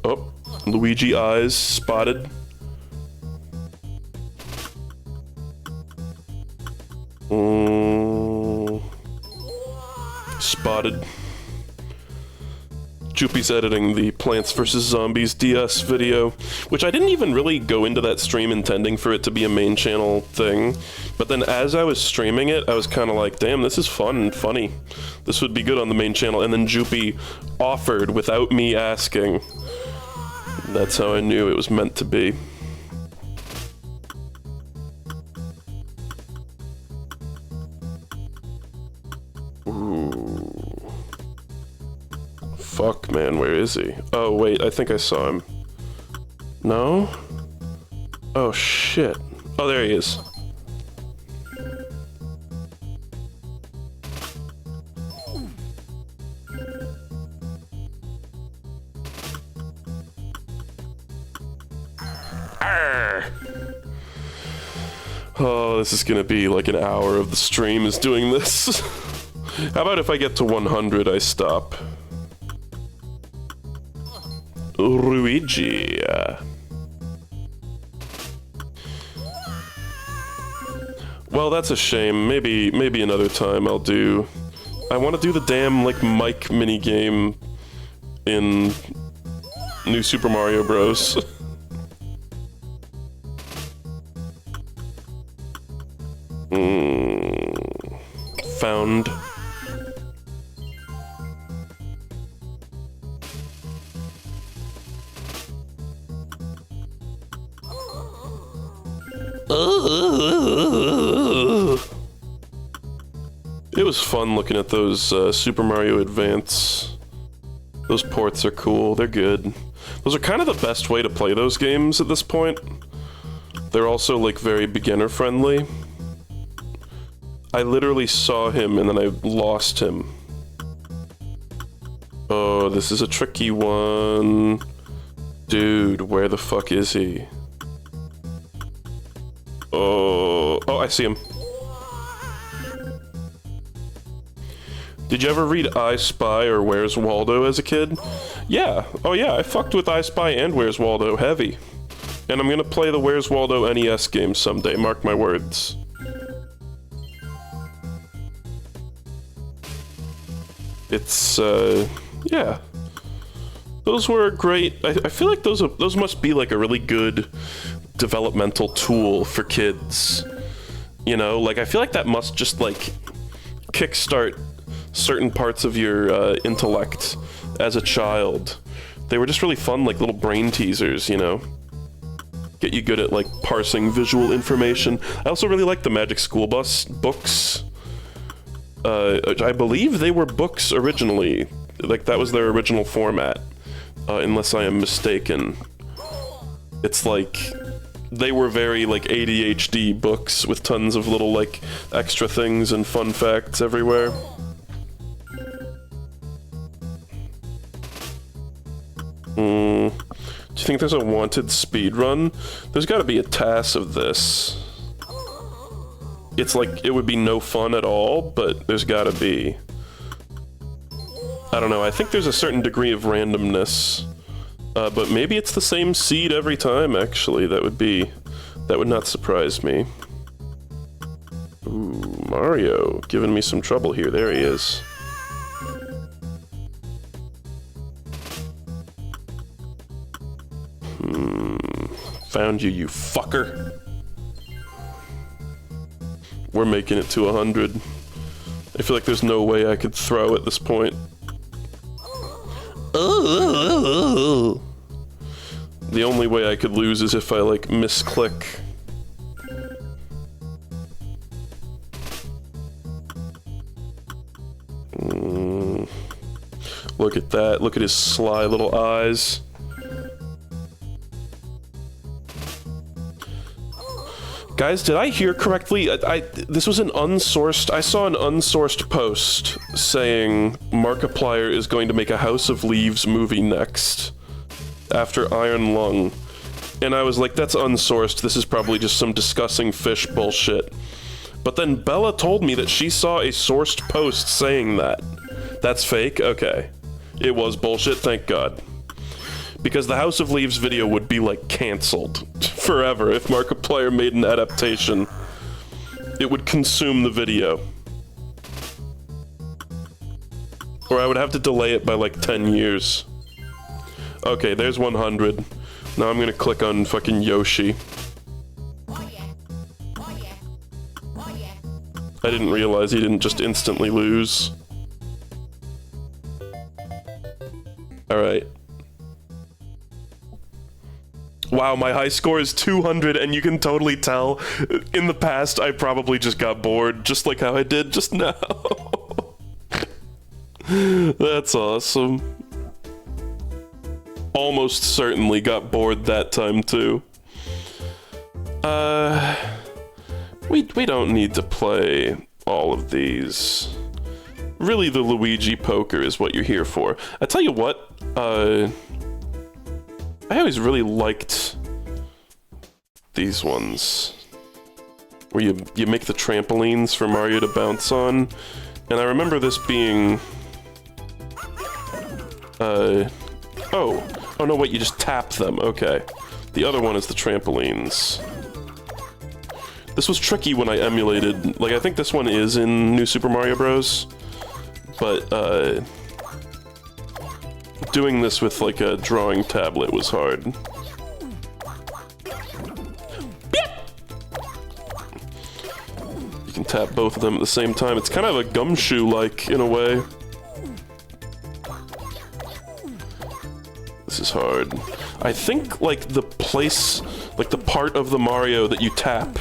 Oh, Luigi eyes spotted. Spotted. Joopy's editing the Plants vs. Zombies DS video, which I didn't even really go into that stream intending for it to be a main channel thing, but then as I was streaming it, I was kind of like, damn, this is fun and funny. This would be good on the main channel, and then Joopy offered without me asking. That's how I knew it was meant to be. Ooh. Fuck, man, where is he? Oh, wait, I think I saw him. No? Oh, shit. Oh, there he is. Arr! Oh, this is gonna be like an hour of the stream is doing this. How about if I get to 100, I stop? Luigi. Well, that's a shame. Maybe another time I'll do. I want to do the damn like mic minigame in New Super Mario Bros. Found. It was fun looking at those Super Mario Advance. Those ports are cool, they're good. Those are kind of the best way to play those games at this point. They're also like very beginner friendly. I literally saw him and then I lost him. Oh, this is a tricky one. Dude, where the fuck is he? Oh, I see him. Did you ever read I Spy or Where's Waldo as a kid? Yeah. Oh yeah, I fucked with I Spy and Where's Waldo heavy. And I'm gonna play the Where's Waldo NES game someday, mark my words. It's, yeah. Those were great. I feel like those must be like a really good developmental tool for kids. You know, like I feel like that must just like kickstart certain parts of your intellect as a child. They were just really fun, like little brain teasers, you know? Get you good at like parsing visual information. I also really like the Magic School Bus books. I believe they were books originally. Like that was their original format, unless I am mistaken. It's like they were very like ADHD books with tons of little like extra things and fun facts everywhere. Do you think there's a wanted speedrun? There's gotta be a TAS of this. It's like, it would be no fun at all, but there's gotta be. I don't know, I think there's a certain degree of randomness. But maybe it's the same seed every time, actually. That would not surprise me. Ooh, Mario, giving me some trouble here. There he is. found you, you fucker. We're making it to 100. I feel like there's no way I could throw at this point. The only way I could lose is if I, like, misclick. Look at that. Look at his sly little eyes. Guys, did I hear correctly? This was an unsourced... I saw an unsourced post saying Markiplier is going to make a House of Leaves movie next, after Iron Lung. And I was like, that's unsourced. This is probably just some discussing fish bullshit. But then Bella told me that she saw a sourced post saying that. That's fake? Okay. It was bullshit, thank God. Because the House of Leaves video would be, like, cancelled forever if Markiplier made an adaptation. It would consume the video. Or I would have to delay it by, like, 10 years. Okay, there's 100. Now I'm gonna click on fucking Yoshi. I didn't realize he didn't just instantly lose. Alright. Wow, my high score is 200, and you can totally tell in the past I probably just got bored, just like how I did just now. That's awesome. Almost certainly got bored that time too. We don't need to play all of these. Really, the Luigi poker is what you're here for. I tell you what, I always really liked these ones, where you make the trampolines for Mario to bounce on, and I remember this being, oh no, wait, you just tap them, okay. The other one is the trampolines. This was tricky when I emulated, like, I think this one is in New Super Mario Bros., but, doing this with, like, a drawing tablet was hard. You can tap both of them at the same time. It's kind of a gumshoe-like, in a way. This is hard. I think, like, the place, like, the part of the Mario that you tap,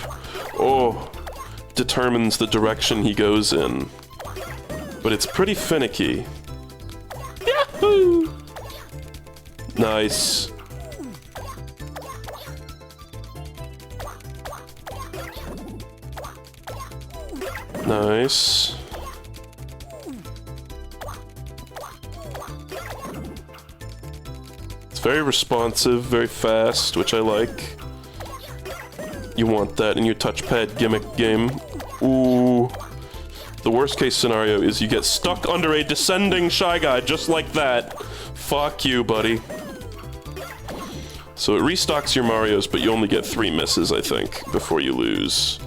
determines the direction he goes in. But it's pretty finicky. Yahoo! Nice. Nice. It's very responsive, very fast, which I like. You want that in your touchpad gimmick game. Ooh. The worst case scenario is you get stuck under a descending Shy Guy just like that. Fuck you, buddy. So it restocks your Marios, but you only get 3 misses, I think, before you lose.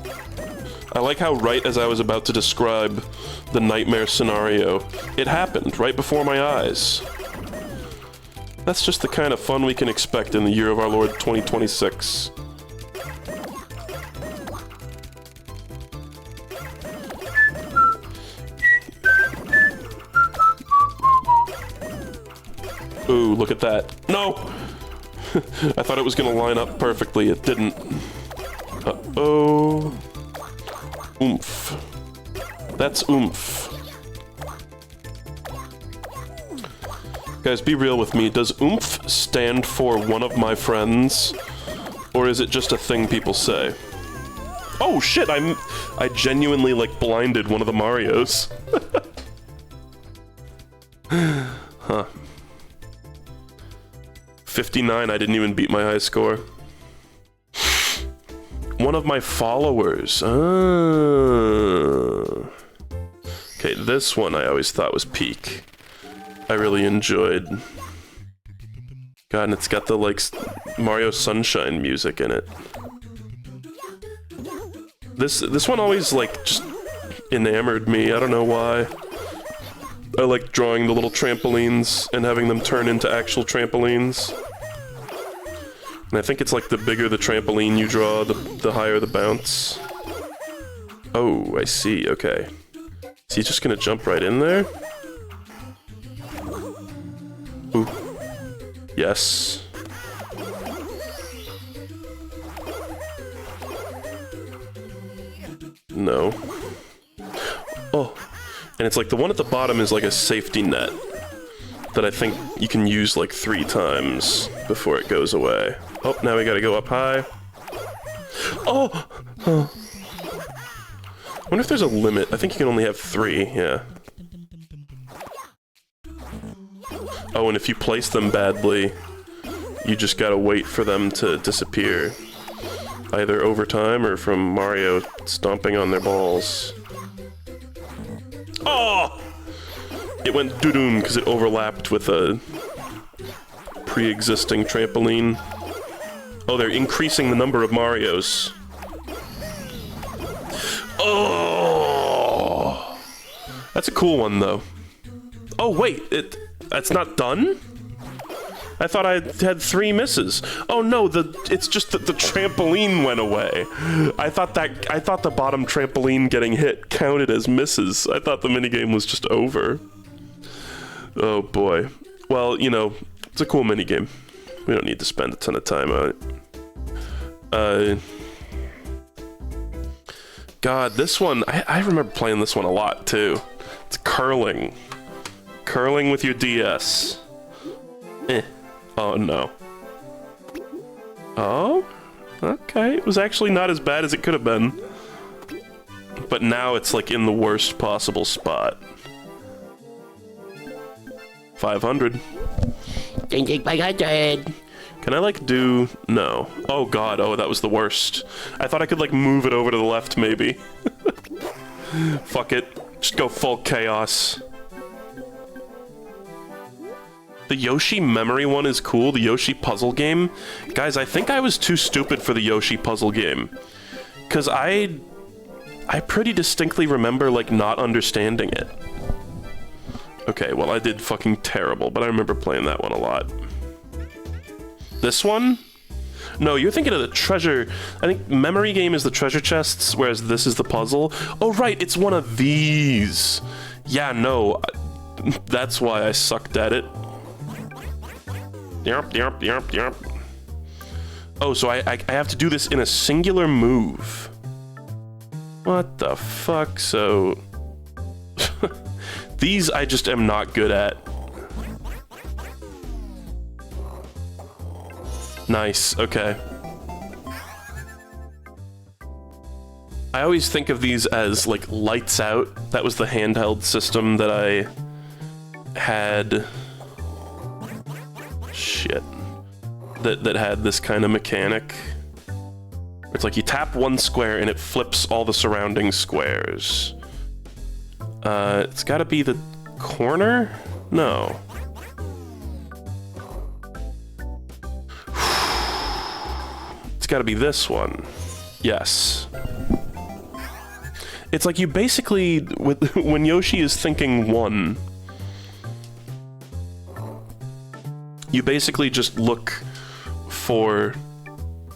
I like how right as I was about to describe the nightmare scenario, it happened right before my eyes. That's just the kind of fun we can expect in the year of our Lord 2026. Ooh, look at that. No! I thought it was gonna line up perfectly. It didn't. Uh-oh. Oomph. That's oomph. Guys, be real with me. Does oomph stand for one of my friends? Or is it just a thing people say? Oh shit, I genuinely, like, blinded one of the Marios. Huh. 59, I didn't even beat my high score. One of my followers. Okay, this one I always thought was peak. I really enjoyed. God, and it's got the, like, Mario Sunshine music in it. This one always, like, just enamored me. I don't know why. I like drawing the little trampolines and having them turn into actual trampolines. And I think it's like the bigger the trampoline you draw, the higher the bounce. Oh, I see, okay. Is he just gonna jump right in there? Ooh. Yes. No. Oh. And it's like the one at the bottom is like a safety net that I think you can use like 3 times before it goes away. Oh, now we gotta go up high. Oh! Oh. I wonder if there's a limit. I think you can only have 3, yeah. Oh, and if you place them badly, you just gotta wait for them to disappear. Either over time or from Mario stomping on their balls. Oh! It went doo-doom because it overlapped with a pre-existing trampoline. Oh, they're increasing the number of Marios. Oh! That's a cool one, though. Oh, wait, that's not done? I thought I had 3 misses. Oh no, it's just that the trampoline went away. I thought the bottom trampoline getting hit counted as misses. I thought the minigame was just over. Oh boy. Well, you know, it's a cool minigame. We don't need to spend a ton of time on it. God, this one, I remember playing this one a lot too. It's curling. Curling with your DS. Eh. Oh no. Oh? Okay, it was actually not as bad as it could have been. But now it's like in the worst possible spot. 500. 500. Can I like do... No. Oh god, oh that was the worst. I thought I could like move it over to the left maybe. Fuck it. Just go full chaos. The Yoshi memory one is cool, the Yoshi puzzle game. Guys, I think I was too stupid for the Yoshi puzzle game. Cause I pretty distinctly remember like not understanding it. Okay, well I did fucking terrible, but I remember playing that one a lot. This one? No, you're thinking of the treasure... I think memory game is the treasure chests, whereas this is the puzzle. Oh right, it's one of these! Yeah, no, that's why I sucked at it. Yep. Oh, so I have to do this in a singular move. What the fuck? So... These I just am not good at. Nice, okay. I always think of these as, like, Lights Out. That was the handheld system that I had... Shit. That had this kind of mechanic. It's like you tap one square and it flips all the surrounding squares. It's gotta be the corner? No. It's gotta be this one. Yes. It's like you basically, when Yoshi is thinking 1, you basically just look for,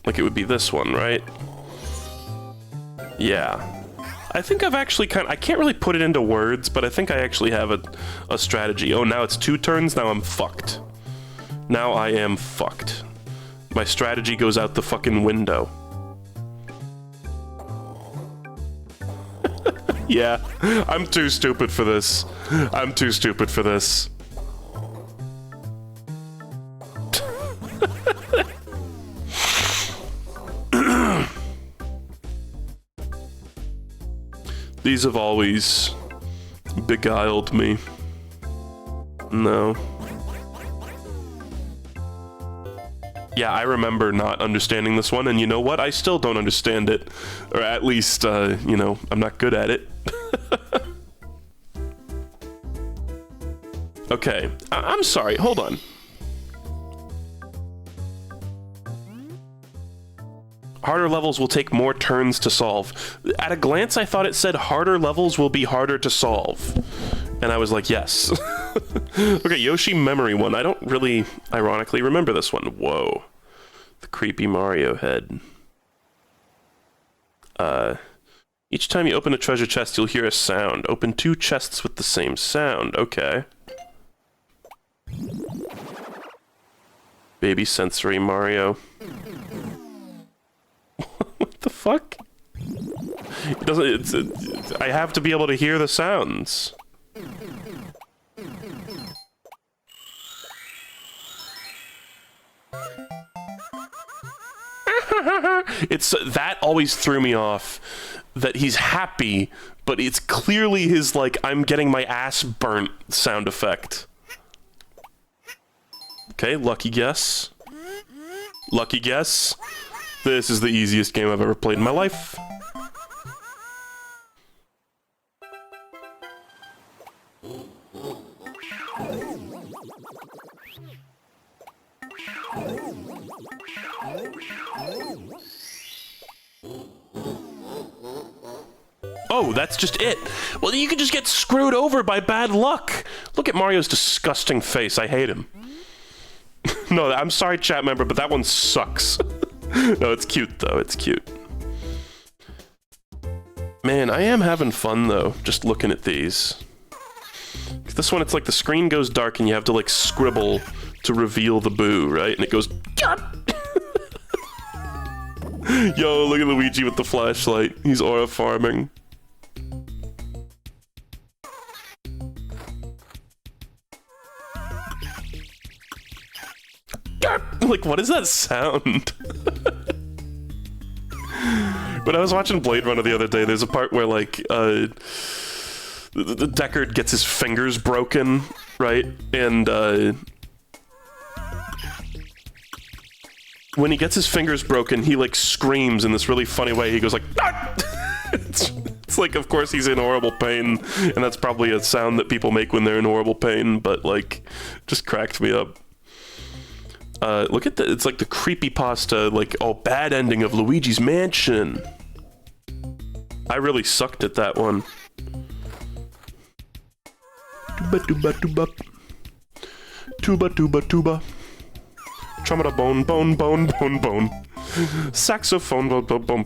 like it would be this one, right? Yeah. I think I've actually I can't really put it into words, but I think I actually have a strategy. Oh, now it's 2 turns, now I'm fucked. Now I am fucked. My strategy goes out the fucking window. Yeah, I'm too stupid for this. I'm too stupid for this. These have always beguiled me. No. Yeah, I remember not understanding this one, and you know what? I still don't understand it. Or at least, you know, I'm not good at it. Okay, I'm sorry, hold on. Harder levels will take more turns to solve. At a glance, I thought it said harder levels will be harder to solve. And I was like, yes. Okay, Yoshi memory one. I don't really, ironically, remember this one. Whoa. The creepy Mario head. Each time you open a treasure chest, you'll hear a sound. Open 2 chests with the same sound. Okay. Baby sensory Mario. What the fuck? It doesn't. I have to be able to hear the sounds. That always threw me off. That he's happy, but it's clearly his, like, I'm getting my ass burnt sound effect. Okay, lucky guess. Lucky guess. This is the easiest game I've ever played in my life. Oh, that's just it. Well, you can just get screwed over by bad luck. Look at Mario's disgusting face. I hate him. No, I'm sorry, chat member, but that one sucks. No, it's cute, though. It's cute. Man, I am having fun, though, just looking at these. This one, it's like the screen goes dark and you have to, like, scribble to reveal the boo, right? And it goes... Yo, look at Luigi with the flashlight. He's aura farming. Like, what is that sound? When I was watching Blade Runner the other day, there's a part where, like, the Deckard gets his fingers broken, right? And, when he gets his fingers broken, he, like, screams in this really funny way. He goes like, ah! It's like, of course he's in horrible pain, and that's probably a sound that people make when they're in horrible pain, but, like, just cracked me up. Look at it's like the creepypasta, like, oh, bad ending of Luigi's Mansion. I really sucked at that one. Tuba tuba tuba. Tuba tuba tuba. Trumada bone bone bone bone bone. Saxophone bone bone bone.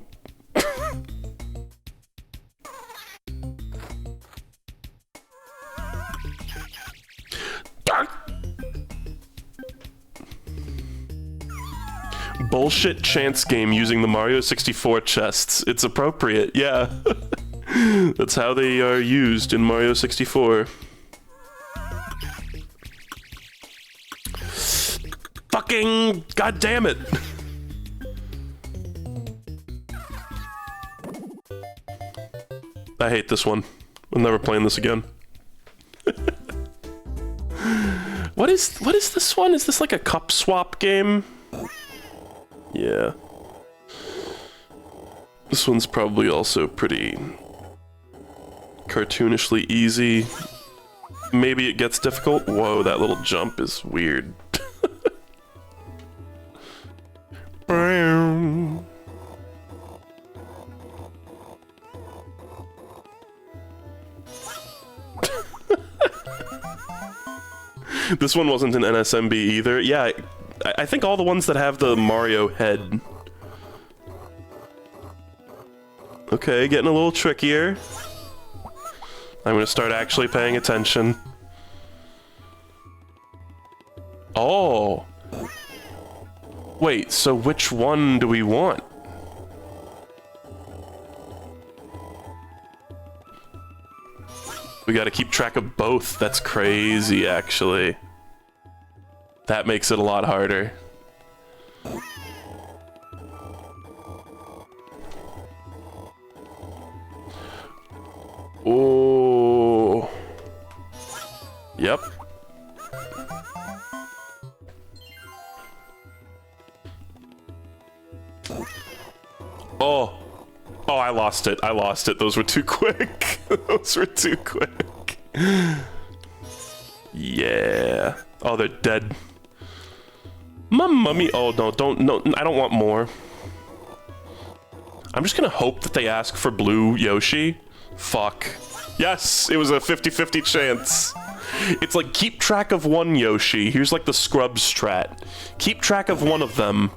Bullshit chance game using the Mario 64 chests. It's appropriate, yeah. That's how they are used in Mario 64. Fucking goddamn it! I hate this one. I'm never playing this again. What is this one? Is this like a cup swap game? Yeah. This one's probably also pretty cartoonishly easy. Maybe it gets difficult. Whoa, that little jump is weird. This one wasn't an NSMB either. Yeah, I think all the ones that have the Mario head. Okay, getting a little trickier. I'm gonna start actually paying attention. Oh! Wait, so which one do we want? We gotta keep track of both. That's crazy, actually. That makes it a lot harder. Oh. Yep. Oh. Oh, I lost it. I lost it. Those were too quick. Those were too quick. Yeah. Oh, they're dead. Mummy. Oh, no, no, I don't want more. I'm just gonna hope that they ask for blue Yoshi. Fuck. Yes, it was a 50-50 chance. It's like, keep track of one Yoshi. Here's like the Scrubs strat. Keep track of one of them.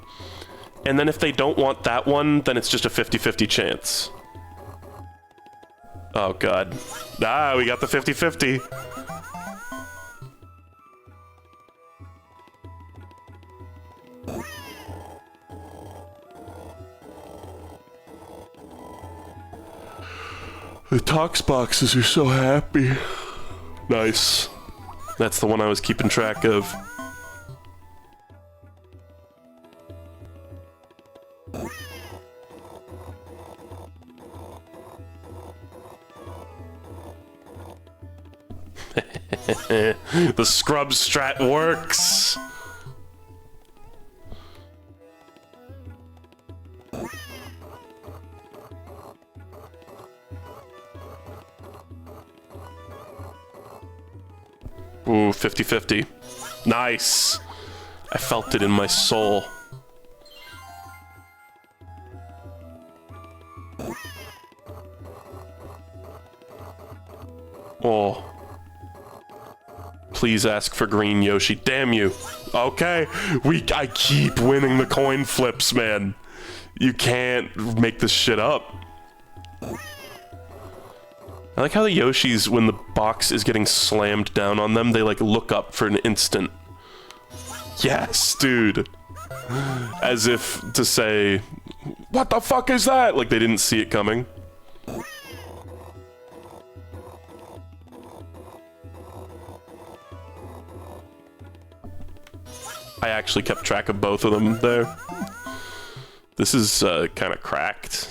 And then if they don't want that one, then it's just a 50-50 chance. Oh, God. Ah, we got the 50-50. The Tox boxes are so happy. Nice. That's the one I was keeping track of. The scrub strat works! Ooh, 50-50. Nice! I felt it in my soul. Oh. Please ask for green, Yoshi. Damn you. Okay, I keep winning the coin flips, man. You can't make this shit up. I like how the Yoshis, when the box is getting slammed down on them, they like look up for an instant. Yes, dude. As if to say, what the fuck is that? Like they didn't see it coming. I actually kept track of both of them there. This is kind of cracked.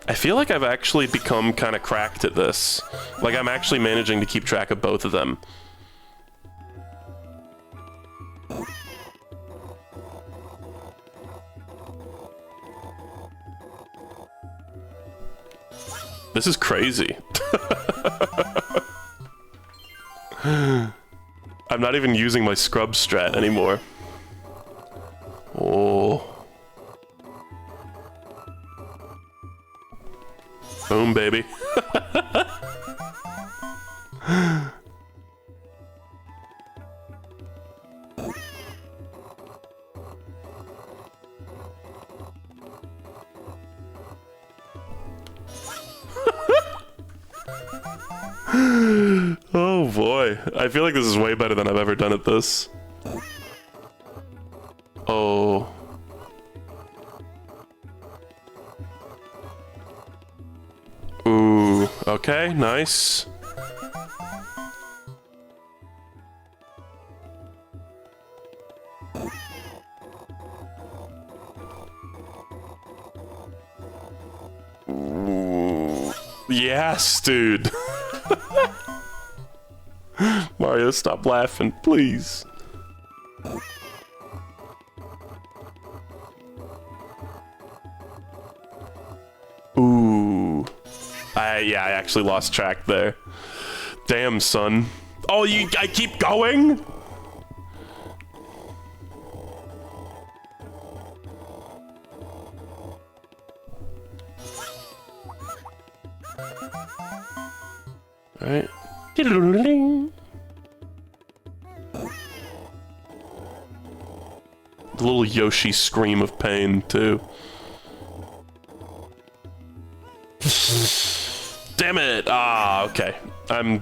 I feel like I've actually become kind of cracked at this. Like I'm actually managing to keep track of both of them. This is crazy. I'm not even using my scrub strat anymore. Oh. Boom, baby. Oh boy, I feel like this is way better than I've ever done at this. Oh. Ooh, okay, nice. Ooh, yes, dude. Mario, stop laughing, please. Ooh. Yeah, I actually lost track there. Damn, son. Oh, I keep going? Alright. The little Yoshi scream of pain, too. Damn it! Ah, okay.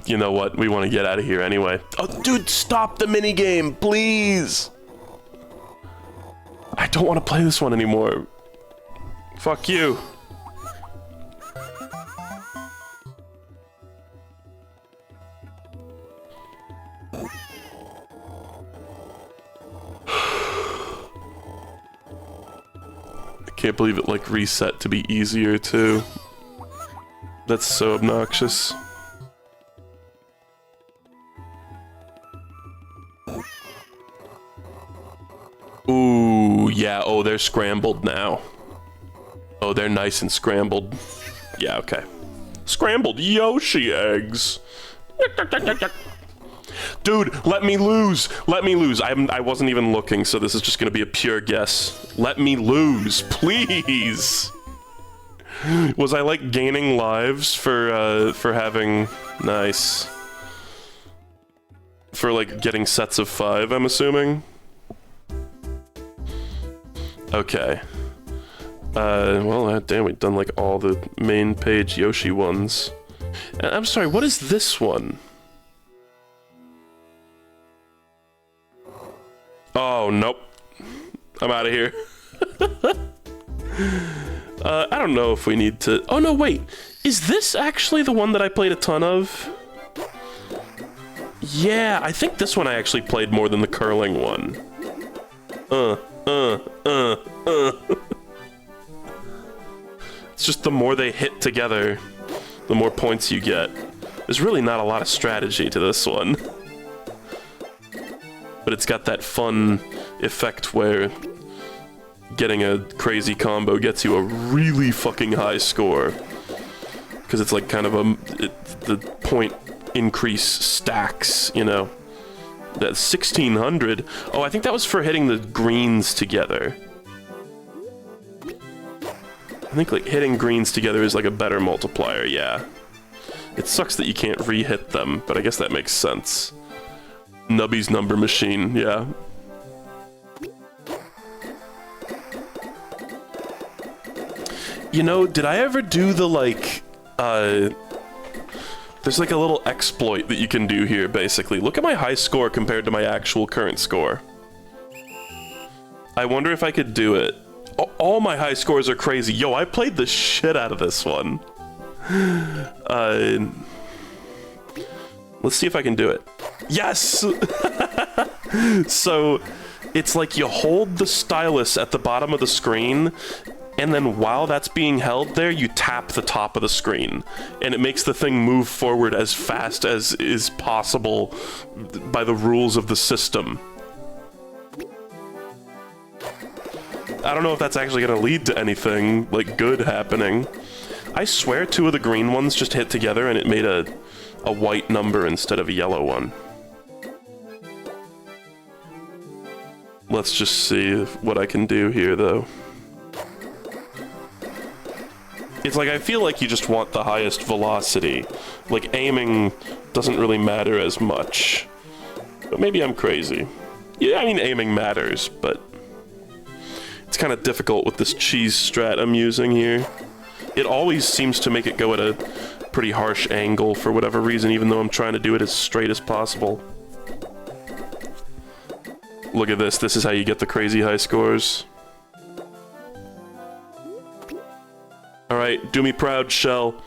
You know what? We want to get out of here anyway. Oh, dude, stop the minigame, please! I don't want to play this one anymore. Fuck you. I can't believe it, like, reset to be easier, too. That's so obnoxious. Ooh, yeah, oh, they're scrambled now. Oh, they're nice and scrambled. Yeah, okay. Scrambled Yoshi eggs. Dude, let me lose. Let me lose. I wasn't even looking, so this is just gonna be a pure guess. Let me lose, please. Was I like gaining lives for having nice for like getting sets of 5? I'm assuming. Okay. Well, damn, we've done like all the main page Yoshi ones. I'm sorry, what is this one? Oh, nope. I'm out of here. I don't know if we need to... Oh, no, wait. Is this actually the one that I played a ton of? Yeah, I think this one I actually played more than the curling one. It's just the more they hit together, the more points you get. There's really not a lot of strategy to this one. But it's got that fun effect where getting a crazy combo gets you a really fucking high score. Because it's like kind of the point increase stacks, you know. That's 1600. Oh, I think that was for hitting the greens together. I think like hitting greens together is like a better multiplier, yeah. It sucks that you can't re-hit them, but I guess that makes sense. Nubby's number machine, yeah. You know, did I ever do the like, there's like a little exploit that you can do here, basically. Look at my high score compared to my actual current score. I wonder if I could do it. All my high scores are crazy. Yo, I played the shit out of this one. Let's see if I can do it. Yes! So, it's like you hold the stylus at the bottom of the screen, and then while that's being held there, you tap the top of the screen. And it makes the thing move forward as fast as is possible by the rules of the system. I don't know if that's actually going to lead to anything, like, good happening. I swear 2 of the green ones just hit together and it made a white number instead of a yellow one. Let's just see what I can do here, though. It's like, I feel like you just want the highest velocity. Like, aiming doesn't really matter as much. But maybe I'm crazy. Yeah, I mean, aiming matters, but... it's kind of difficult with this cheese strat I'm using here. It always seems to make it go at a pretty harsh angle for whatever reason, even though I'm trying to do it as straight as possible. Look at this. This is how you get the crazy high scores. Alright, do me proud, Shell.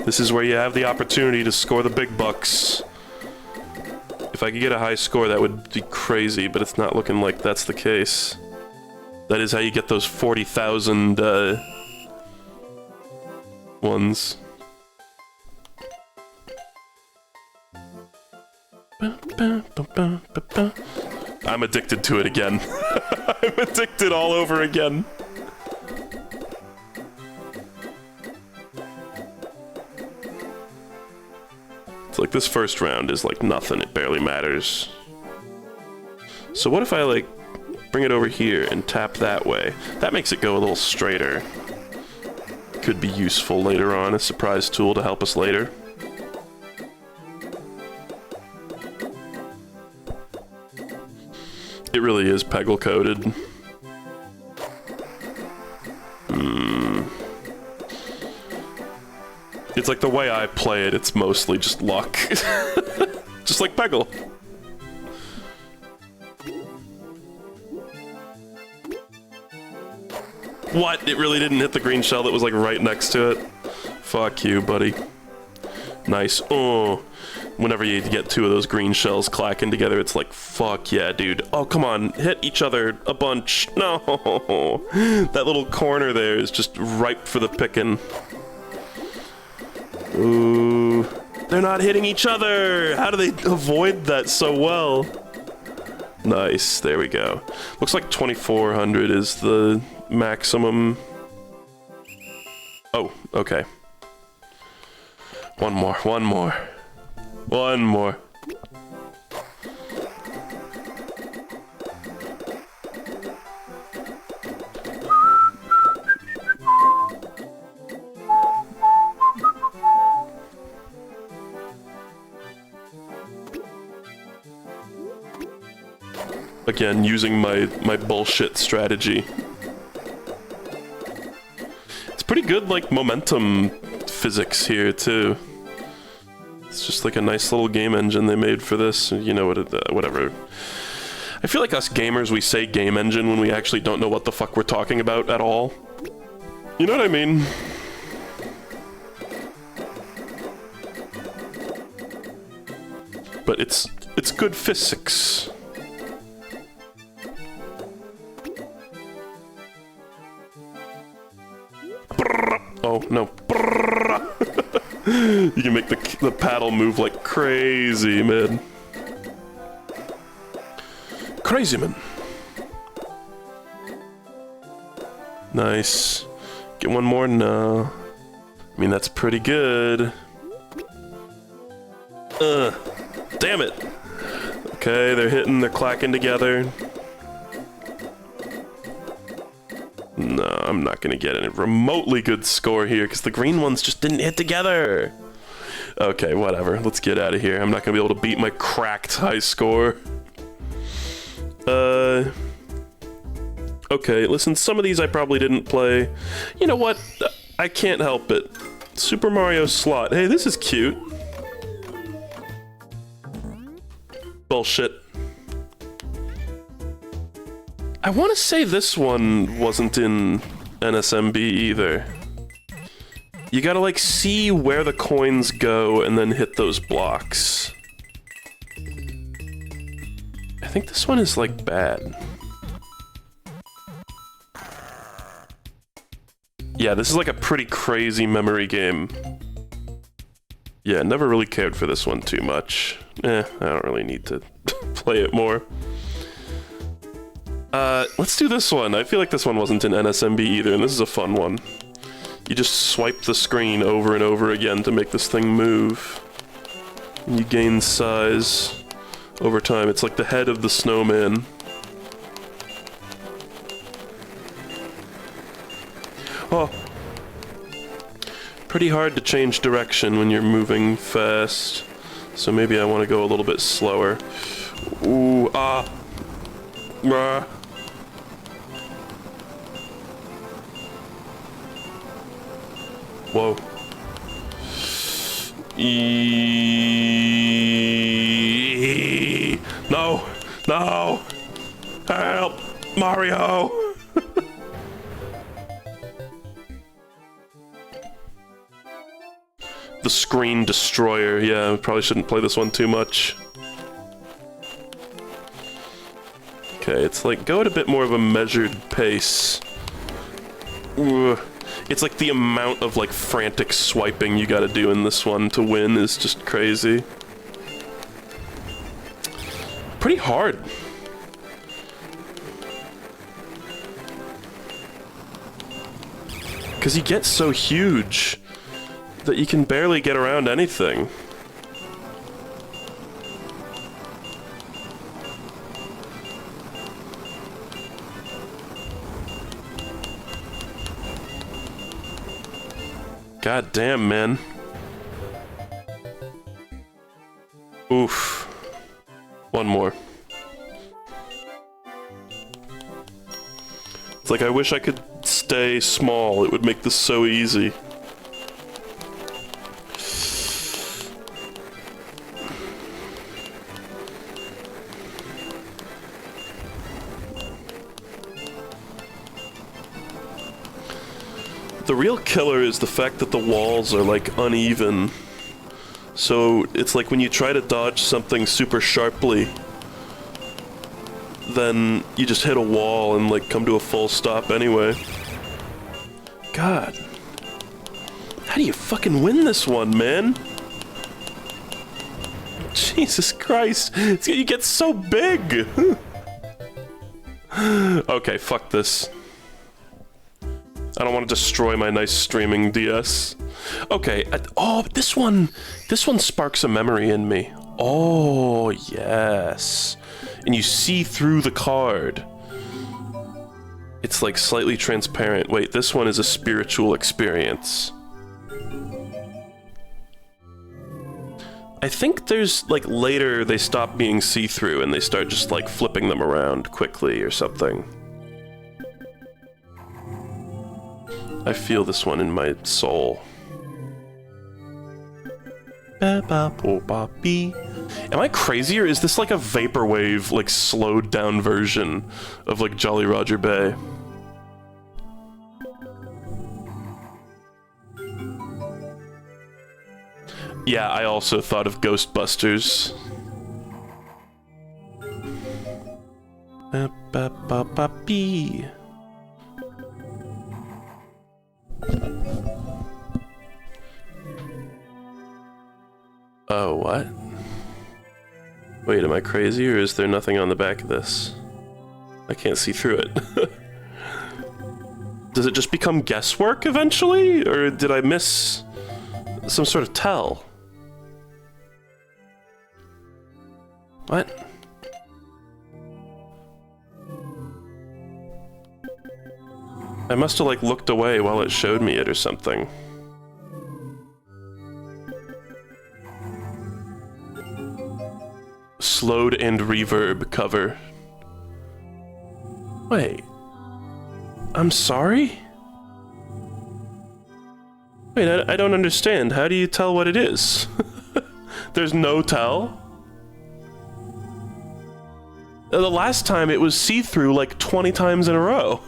This is where you have the opportunity to score the big bucks. If I could get a high score, that would be crazy, but it's not looking like that's the case. That is how you get those 40,000, ones. I'm addicted to it again. I'm addicted all over again. It's like this first round is like nothing, it barely matters. So what if I like bring it over here and tap that way? That makes it go a little straighter. Could be useful later on, a surprise tool to help us later. It really is Peggle coded. It's like the way I play it, it's mostly just luck. Just like Peggle. What? It really didn't hit the green shell that was like right next to it? Fuck you, buddy. Nice. Oh. Whenever you get 2 of those green shells clacking together, it's like, fuck yeah, dude. Oh, come on. Hit each other a bunch. No. That little corner there is just ripe for the picking. Ooh. They're not hitting each other! How do they avoid that so well? Nice. There we go. Looks like 2,400 is the maximum. Oh, okay. One more. One more. One more. Again, using my bullshit strategy. It's pretty good, like, momentum physics here, too. It's just like a nice little game engine they made for this. You know what? Whatever. I feel like us gamers, we say game engine when we actually don't know what the fuck we're talking about at all. You know what I mean? But it's good physics. Oh, no. You can make the paddle move like crazy, man. Crazy, man. Nice. Get one more? No. I mean, that's pretty good. Damn it. Okay, they're hitting, they're clacking together. No, I'm not gonna get a remotely good score here because the green ones just didn't hit together. Okay, whatever. Let's get out of here. I'm not gonna be able to beat my cracked high score. Okay, listen, some of these I probably didn't play. You know what? I can't help it. Super Mario Slot. Hey, this is cute. Bullshit. I want to say this one wasn't in NSMB either. You gotta, like, see where the coins go and then hit those blocks. I think this one is, like, bad. Yeah, this is like a pretty crazy memory game. Yeah, never really cared for this one too much. I don't really need to play it more. Let's do this one. I feel like this one wasn't in NSMB either, and this is a fun one. You just swipe the screen over and over again to make this thing move. And you gain size over time. It's like the head of the snowman. Oh. Pretty hard to change direction when you're moving fast. So maybe I want to go a little bit slower. Ooh, ah. Rah. Whoa. No! No! Help! Mario! The Screen Destroyer. Yeah, I probably shouldn't play this one too much. Okay, it's like, go at a bit more of a measured pace. Ugh. It's like the amount of, like, frantic swiping you gotta do in this one to win is just crazy. Pretty hard. Because you get so huge that you can barely get around anything. God damn, man. Oof. One more. It's like I wish I could stay small. It would make this so easy. The real killer is the fact that the walls are, like, uneven. So, it's like when you try to dodge something super sharply, then you just hit a wall and, like, come to a full stop anyway. God. How do you fucking win this one, man? Jesus Christ. You get so big! Okay, fuck this. I don't want to destroy my nice streaming DS. Okay, oh, but this one sparks a memory in me. Oh, yes. And you see through the card. It's like slightly transparent. Wait, this one is a spiritual experience. I think there's, like, later they stop being see-through and they start just, like, flipping them around quickly or something. I feel this one in my soul. Am I crazy, or is this like a vaporwave, like, slowed down version of, like, Jolly Roger Bay? Yeah, I also thought of Ghostbusters. Oh, what? Wait, am I crazy, or is there nothing on the back of this? I can't see through it. Does it just become guesswork eventually, or did I miss some sort of tell? What? I must have, like, looked away while it showed me it or something. Slowed and reverb cover. Wait. I'm sorry? Wait, I don't understand. How do you tell what it is? There's no tell? The last time it was see-through like 20 times in a row.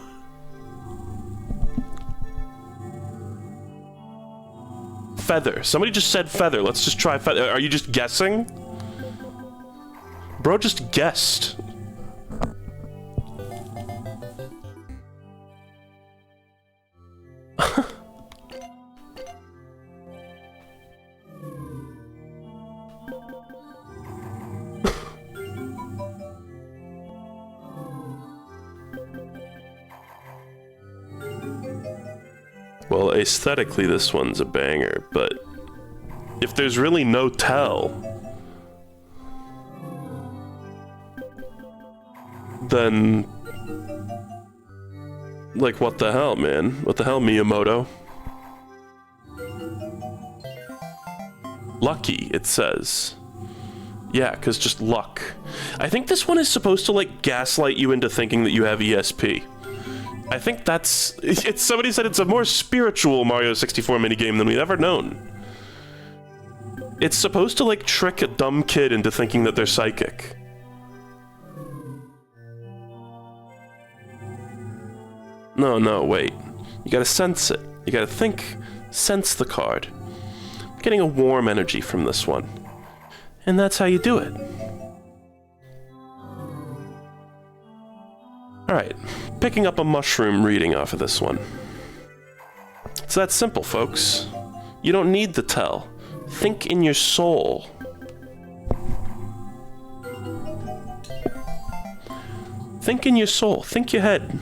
Feather. Somebody just said feather. Let's just try feather. Are you just guessing? Bro just guessed. Well, aesthetically, this one's a banger, but if there's really no tell, then, like, what the hell, man? What the hell, Miyamoto? Lucky, it says. Yeah, because just luck. I think this one is supposed to, like, gaslight you into thinking that you have ESP. I think that's... somebody said it's a more spiritual Mario 64 minigame than we've ever known. It's supposed to, like, trick a dumb kid into thinking that they're psychic. No, wait. You gotta sense it. You gotta sense the card. I'm getting a warm energy from this one. And that's how you do it. Alright, picking up a mushroom reading off of this one. It's that simple, folks. You don't need the tell. Think in your soul. Think in your soul. Think your head.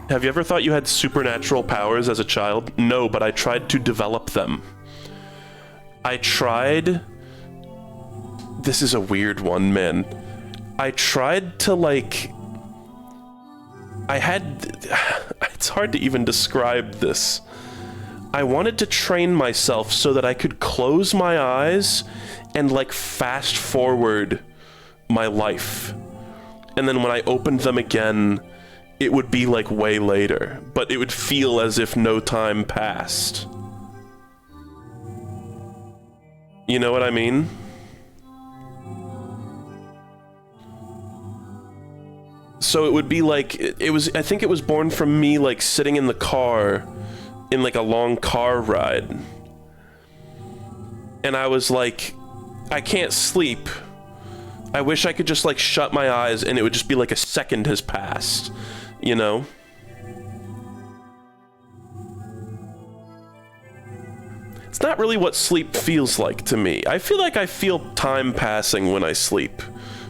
Have you ever thought you had supernatural powers as a child? No, but I tried to develop them. I tried... This is a weird one, man. I tried to, like... I had... It's hard to even describe this. I wanted to train myself so that I could close my eyes and, like, fast forward my life. And then when I opened them again... it would be, like, way later, but it would feel as if no time passed. You know what I mean? So it would be like, I think it was born from me, like, sitting in the car, in, like, a long car ride. And I was like, I can't sleep. I wish I could just, like, shut my eyes and it would just be like a second has passed. You know? It's not really what sleep feels like to me. I feel like I feel time passing when I sleep.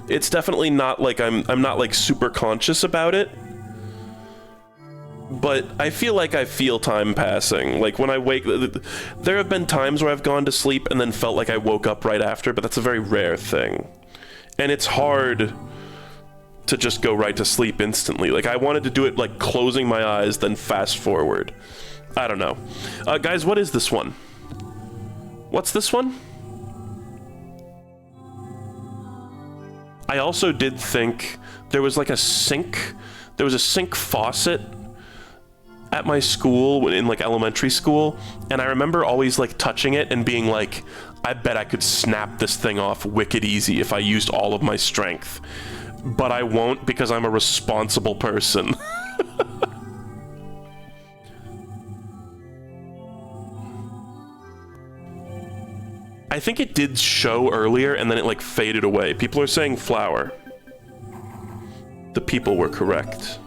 It's definitely not like I'm not, like, super conscious about it. But I feel like I feel time passing. Like, when I wake... There have been times where I've gone to sleep and then felt like I woke up right after, but that's a very rare thing. And it's hard... to just go right to sleep instantly. Like, I wanted to do it, like, closing my eyes, then fast forward. I don't know. Guys, what is this one? What's this one? I also did think there was, like, a sink. There was a sink faucet at my school, in, like, elementary school, and I remember always, like, touching it and being like, I bet I could snap this thing off wicked easy if I used all of my strength. But I won't because I'm a responsible person. I think it did show earlier and then it like faded away. People are saying flower. The people were correct.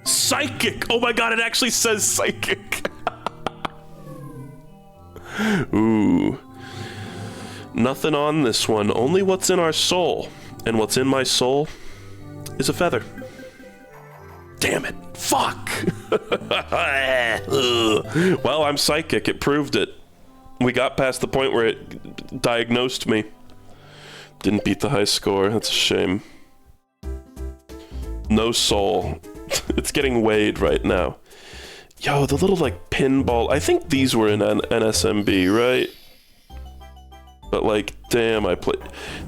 Psychic! Oh my god, it actually says psychic! Ooh. Nothing on this one, only what's in our soul. And what's in my soul is a feather. Damn it. Fuck! Well, I'm psychic, it proved it. We got past the point where it diagnosed me. Didn't beat the high score, that's a shame. No soul. It's getting weighed right now. Yo, the little, like, pinball... I think these were in NSMB, right? But, like, damn, I played...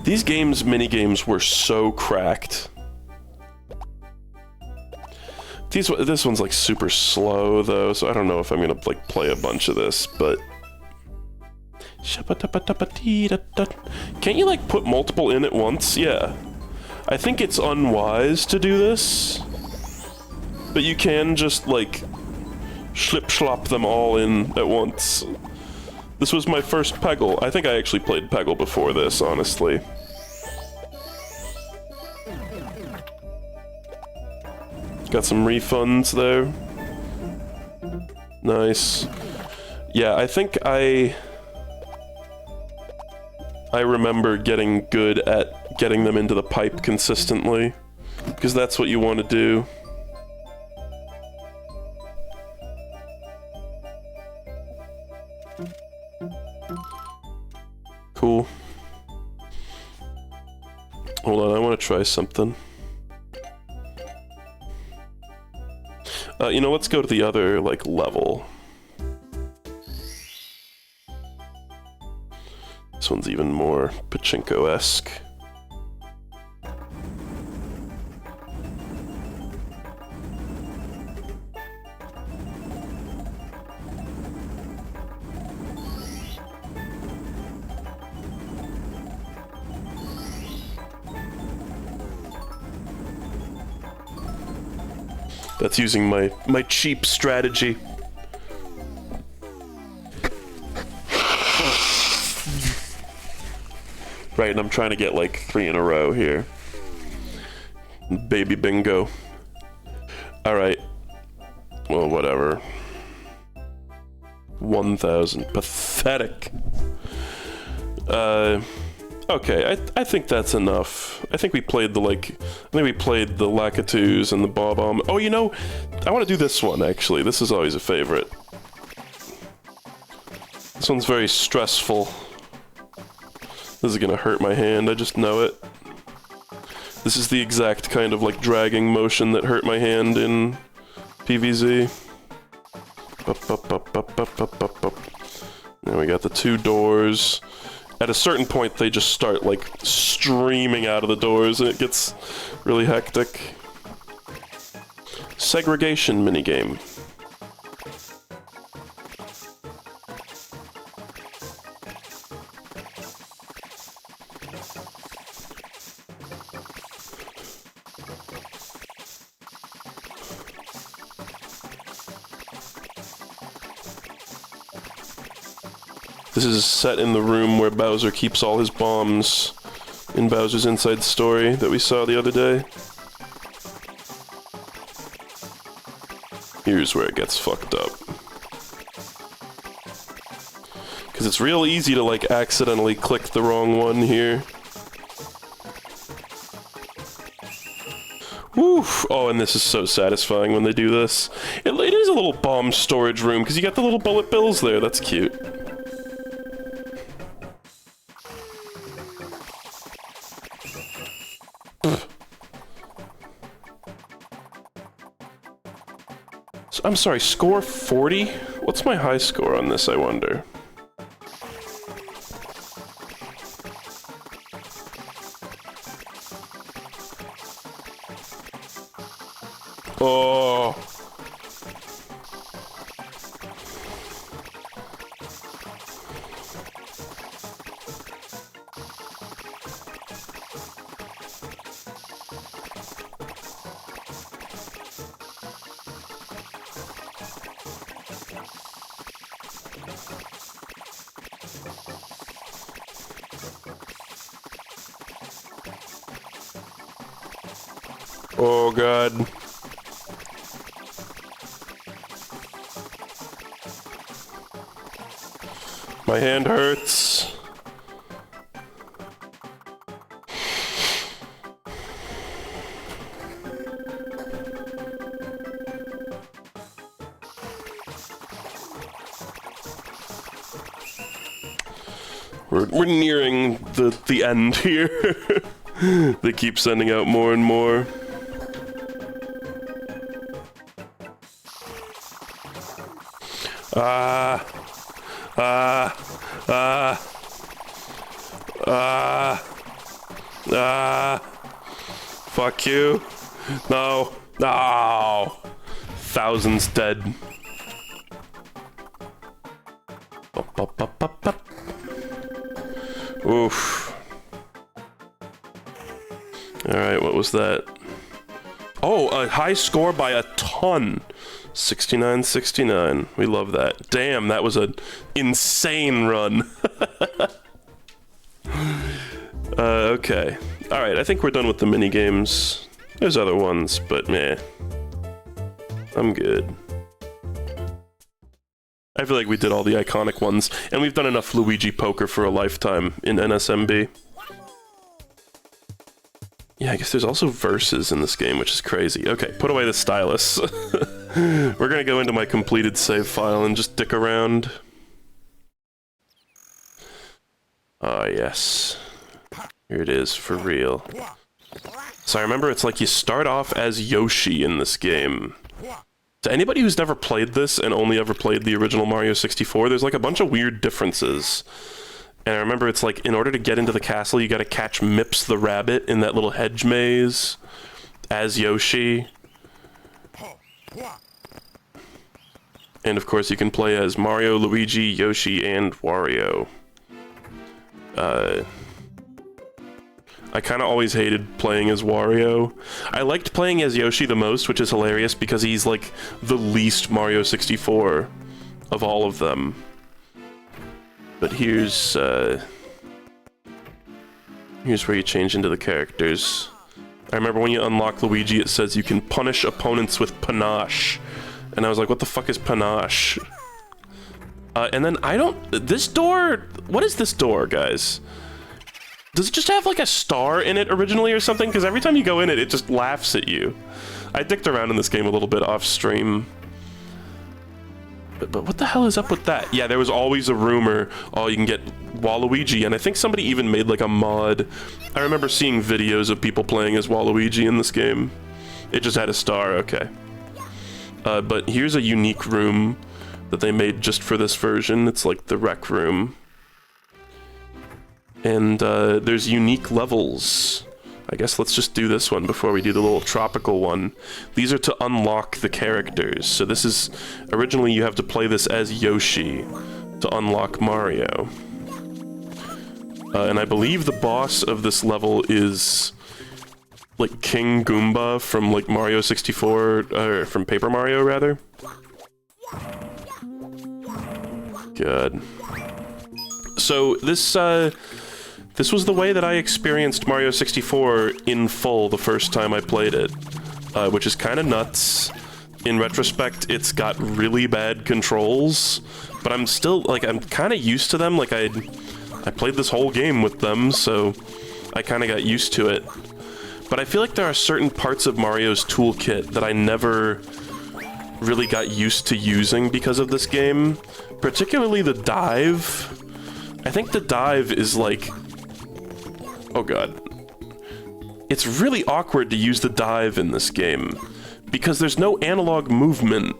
These games, mini-games, were so cracked. This one's, like, super slow, though, so I don't know if I'm gonna, like, play a bunch of this, but... Can't you, like, put multiple in at once? Yeah. I think it's unwise to do this. But you can just, like, schlip-schlop them all in at once. This was my first Peggle. I think I actually played Peggle before this, honestly. Got some refunds there. Nice. Yeah, I think I remember getting good at getting them into the pipe consistently. Because that's what you want to do. Cool. Hold on, I want to try something. You know, let's go to the other, like, level. This one's even more pachinko-esque. That's using my cheap strategy. Right, and I'm trying to get like 3 in a row here. Baby bingo. Alright. Well, whatever. 1,000. Pathetic. Okay, I think that's enough. I think we played the, like... I think we played the Lakitus and the Bob-omb. Oh, you know, I want to do this one, actually. This is always a favorite. This one's very stressful. This is gonna hurt my hand, I just know it. This is the exact kind of, like, dragging motion that hurt my hand in PvZ. Now we got the 2 doors. At a certain point, they just start, like, streaming out of the doors, and it gets really hectic. Segregation minigame. This is set in the room where Bowser keeps all his bombs in Bowser's Inside Story that we saw the other day. Here's where it gets fucked up. Because it's real easy to, like, accidentally click the wrong one here. Woof! Oh, and this is so satisfying when they do this. It is a little bomb storage room, because you got the little bullet bills there. That's cute. So, I'm sorry, score 40? What's my high score on this, I wonder? Oh. Oh, God. My hand hurts. We're nearing the end here. They keep sending out more and more. Fuck you. No. No. Thousands dead. Up, up, up, up, up. Oof. Alright, what was that? Oh, a high score by a ton. 69-69. We love that. Damn, that was an insane run. Okay. Alright, I think we're done with the mini-games. There's other ones, but meh. I'm good. I feel like we did all the iconic ones, and we've done enough Luigi poker for a lifetime in NSMB. Yeah, I guess there's also verses in this game, which is crazy. Okay, put away the stylus. We're gonna go into my completed save file and just dick around. Ah, yes. Here it is, for real. So I remember it's like you start off as Yoshi in this game. To anybody who's never played this and only ever played the original Mario 64, there's like a bunch of weird differences. And I remember it's like, in order to get into the castle, you gotta catch Mips the rabbit in that little hedge maze as Yoshi. And of course you can play as Mario, Luigi, Yoshi, and Wario. I kind of always hated playing as Wario. I liked playing as Yoshi the most, which is hilarious because he's like the least Mario 64 of all of them. But here's where you change into the characters. I remember when you unlock Luigi, it says you can punish opponents with panache. And I was like, what the fuck is panache? And then this door, what is this door, guys? Does it just have like a star in it originally or something? Because every time you go in it, it just laughs at you. I dicked around in this game a little bit off stream. But what the hell is up with that? Yeah, there was always a rumor, oh, you can get Waluigi, and I think somebody even made like a mod. I remember seeing videos of people playing as Waluigi in this game. It just had a star, okay. But here's a unique room that they made just for this version. It's like the rec room. And there's unique levels. I guess let's just do this one before we do the little tropical one. These are to unlock the characters. So this is... Originally you have to play this as Yoshi to unlock Mario. And I believe the boss of this level is... like King Goomba from like Mario 64, or from Paper Mario rather. God. So this was the way that I experienced Mario 64 in full the first time I played it, which is kind of nuts. In retrospect, it's got really bad controls, but I'm still, like, I'm kind of used to them. Like, I played this whole game with them, so I kind of got used to it. But I feel like there are certain parts of Mario's toolkit that I never really got used to using because of this game. Particularly the dive. I think the dive is like... Oh god. It's really awkward to use the dive in this game, because there's no analog movement.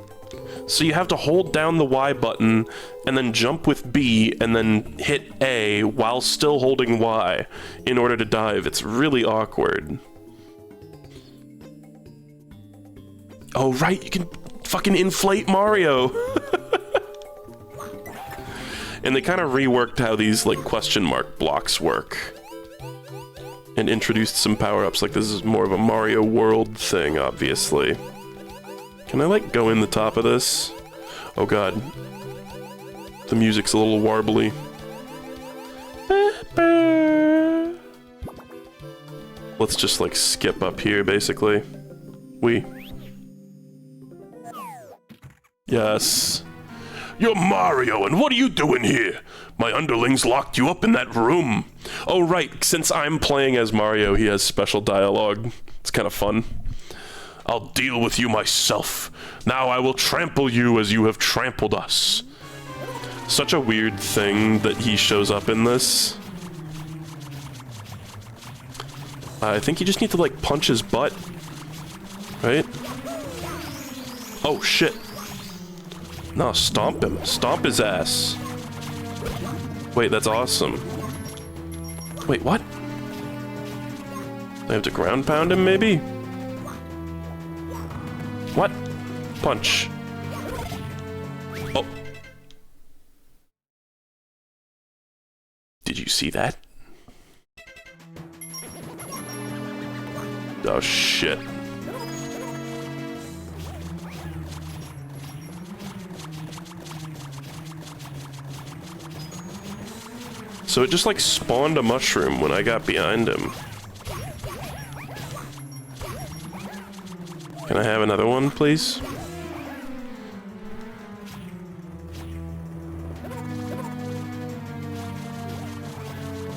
So you have to hold down the Y button, and then jump with B, and then hit A while still holding Y in order to dive. It's really awkward. Oh right, you can fucking inflate Mario! And they kind of reworked how these, like, question mark blocks work. And introduced some power-ups, like this is more of a Mario World thing, obviously. Can I, like, go in the top of this? Oh god. The music's a little warbly. Let's just, like, skip up here, basically. Yes. You're Mario, and what are you doing here? My underlings locked you up in that room. Oh right, since I'm playing as Mario, he has special dialogue. It's kind of fun. I'll deal with you myself. Now I will trample you as you have trampled us. Such a weird thing that he shows up in this. I think you just need to, like, punch his butt. Right? Oh shit. No, stomp him. Stomp his ass. Wait, that's awesome. Wait, what? I have to ground pound him, maybe? What? Punch. Oh. Did you see that? Oh, shit. So it just, like, spawned a mushroom when I got behind him. Can I have another one, please?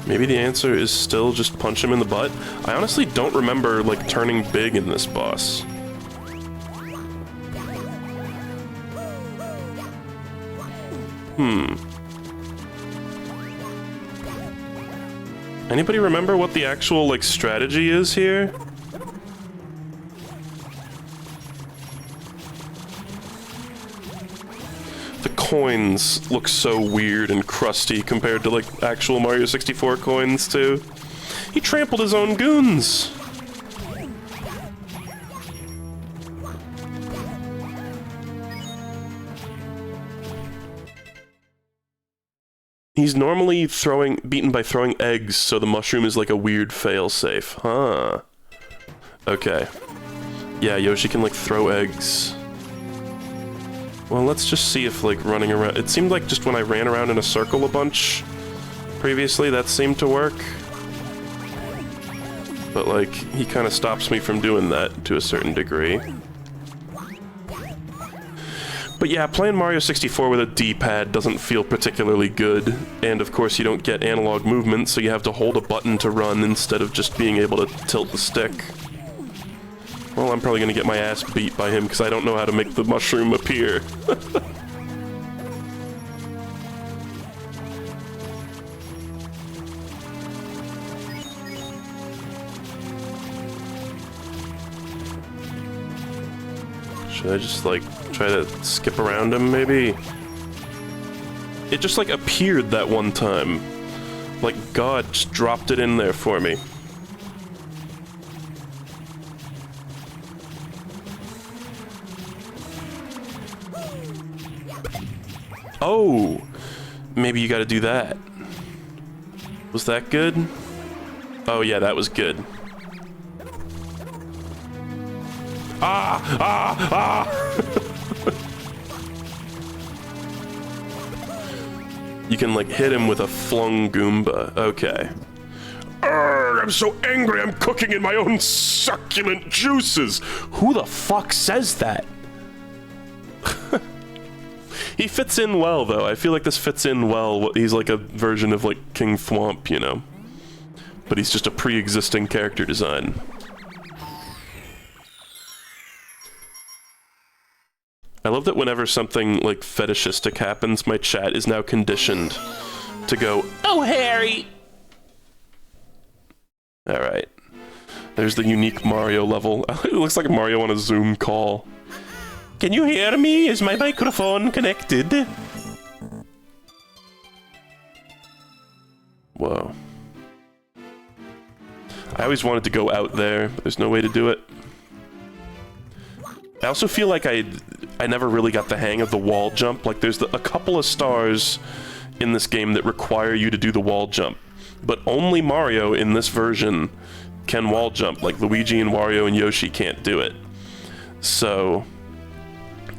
Maybe the answer is still just punch him in the butt? I honestly don't remember, like, turning big in this boss. Anybody remember what the actual, like, strategy is here? The coins look so weird and crusty compared to, like, actual Mario 64 coins, too. He trampled his own goons! He's normally beaten by throwing eggs, so the mushroom is like a weird failsafe. Huh. Okay. Yeah, Yoshi can, like, throw eggs. Well, let's just see if, like, running around... It seemed like just when I ran around in a circle a bunch previously, that seemed to work. But, like, he kind of stops me from doing that to a certain degree. But yeah, playing Mario 64 with a D-pad doesn't feel particularly good, and of course you don't get analog movement, so you have to hold a button to run instead of just being able to tilt the stick. Well, I'm probably gonna get my ass beat by him because I don't know how to make the mushroom appear. Should I just, like, try to skip around him, maybe? It just, like, appeared that one time. Like, God just dropped it in there for me. Oh! Maybe you gotta do that. Was that good? Oh yeah, that was good. Ah! Ah! Ah! You can, like, hit him with a flung Goomba. Okay. Arrgh, I'm so angry I'm cooking in my own succulent juices! Who the fuck says that? He fits in well, though. I feel like this fits in well. He's like a version of, like, King Thwomp, you know? But he's just a pre-existing character design. I love that whenever something, like, fetishistic happens, my chat is now conditioned to go, "Oh, Harry!" Alright. There's the unique Mario level. It looks like Mario on a Zoom call. Can you hear me? Is my microphone connected? Whoa. I always wanted to go out there, but there's no way to do it. I also feel like I never really got the hang of the wall jump. Like, there's a couple of stars in this game that require you to do the wall jump. But only Mario in this version can wall jump. Like, Luigi and Wario and Yoshi can't do it. So,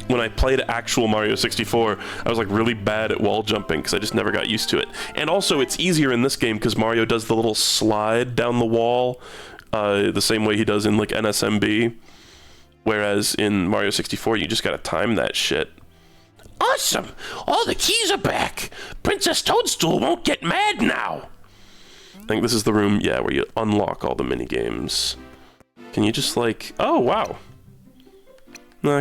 when I played actual Mario 64, I was, like, really bad at wall jumping because I just never got used to it. And also, it's easier in this game because Mario does the little slide down the wall the same way he does in, like, NSMB. Whereas in Mario 64, you just gotta time that shit. Awesome! All the keys are back! Princess Toadstool won't get mad now! I think this is the room, yeah, where you unlock all the minigames. Can you just, like... Oh, wow!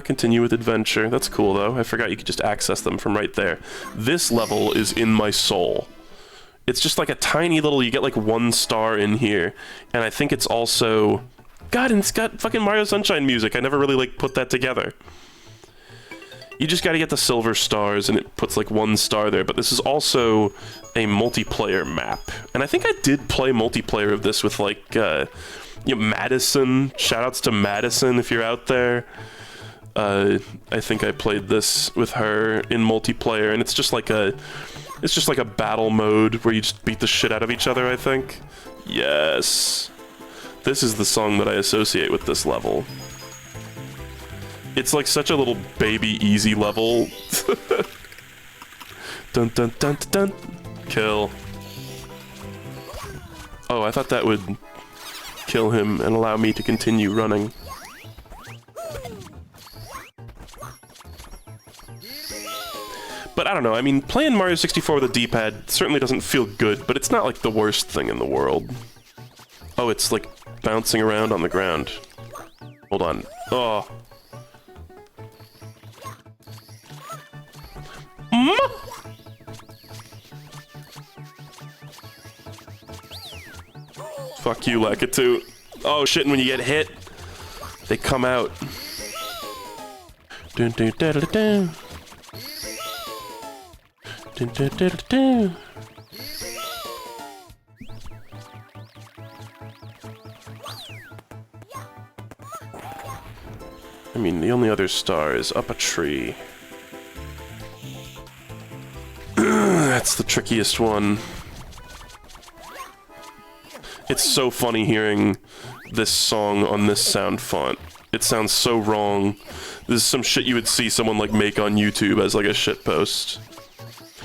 Continue with adventure. That's cool, though. I forgot you could just access them from right there. This level is in my soul. It's just like a tiny little... You get, like, 1 star in here. And I think it's also... God, and it's got fucking Mario Sunshine music. I never really, like, put that together. You just gotta get the silver stars, and it puts, like, 1 star there. But this is also a multiplayer map. And I think I did play multiplayer of this with, like, you know, Madison. Shoutouts to Madison, if you're out there. I think I played this with her in multiplayer, and it's just like a... It's just like a battle mode where you just beat the shit out of each other, I think. Yes. This is the song that I associate with this level. It's like such a little baby easy level. Dun dun dun dun dun. Kill. Oh, I thought that would kill him and allow me to continue running. But I don't know, I mean, playing Mario 64 with a D-pad certainly doesn't feel good, but it's not like the worst thing in the world. Oh, it's like bouncing around on the ground. Hold on. Oh. Fuck you, Lakitu. Oh shit, and when you get hit, they come out. Dun dun da da da. Dun dun da da da. I mean, the only other star is up a tree. That's the trickiest one. It's so funny hearing this song on this sound font. It sounds so wrong. This is some shit you would see someone, like, make on YouTube as, like, a shitpost.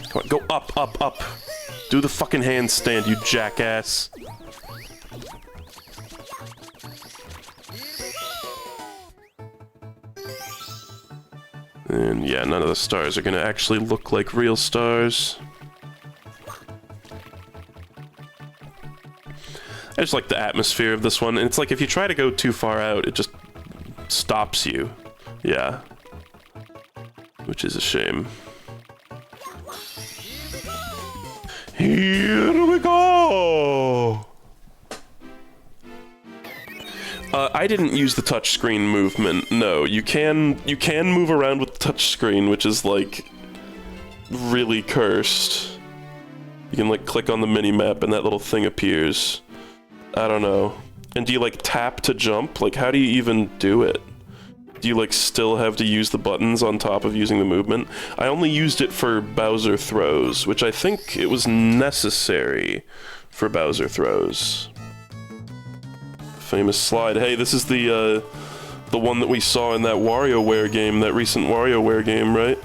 Come on, go up, up, up. Do the fucking handstand, you jackass. And yeah, none of the stars are gonna actually look like real stars. I just like the atmosphere of this one, and it's like if you try to go too far out, it just stops you. Yeah. Which is a shame. Here we go! I didn't use the touchscreen movement. No, you can move around with the touchscreen, which is like really cursed. You can like click on the mini-map and that little thing appears. I don't know. And do you like tap to jump? Like how do you even do it? Do you like still have to use the buttons on top of using the movement? I only used it for Bowser throws, which I think it was necessary for Bowser throws. Famous slide. Hey, this is the one that we saw in that WarioWare game, that recent WarioWare game, right?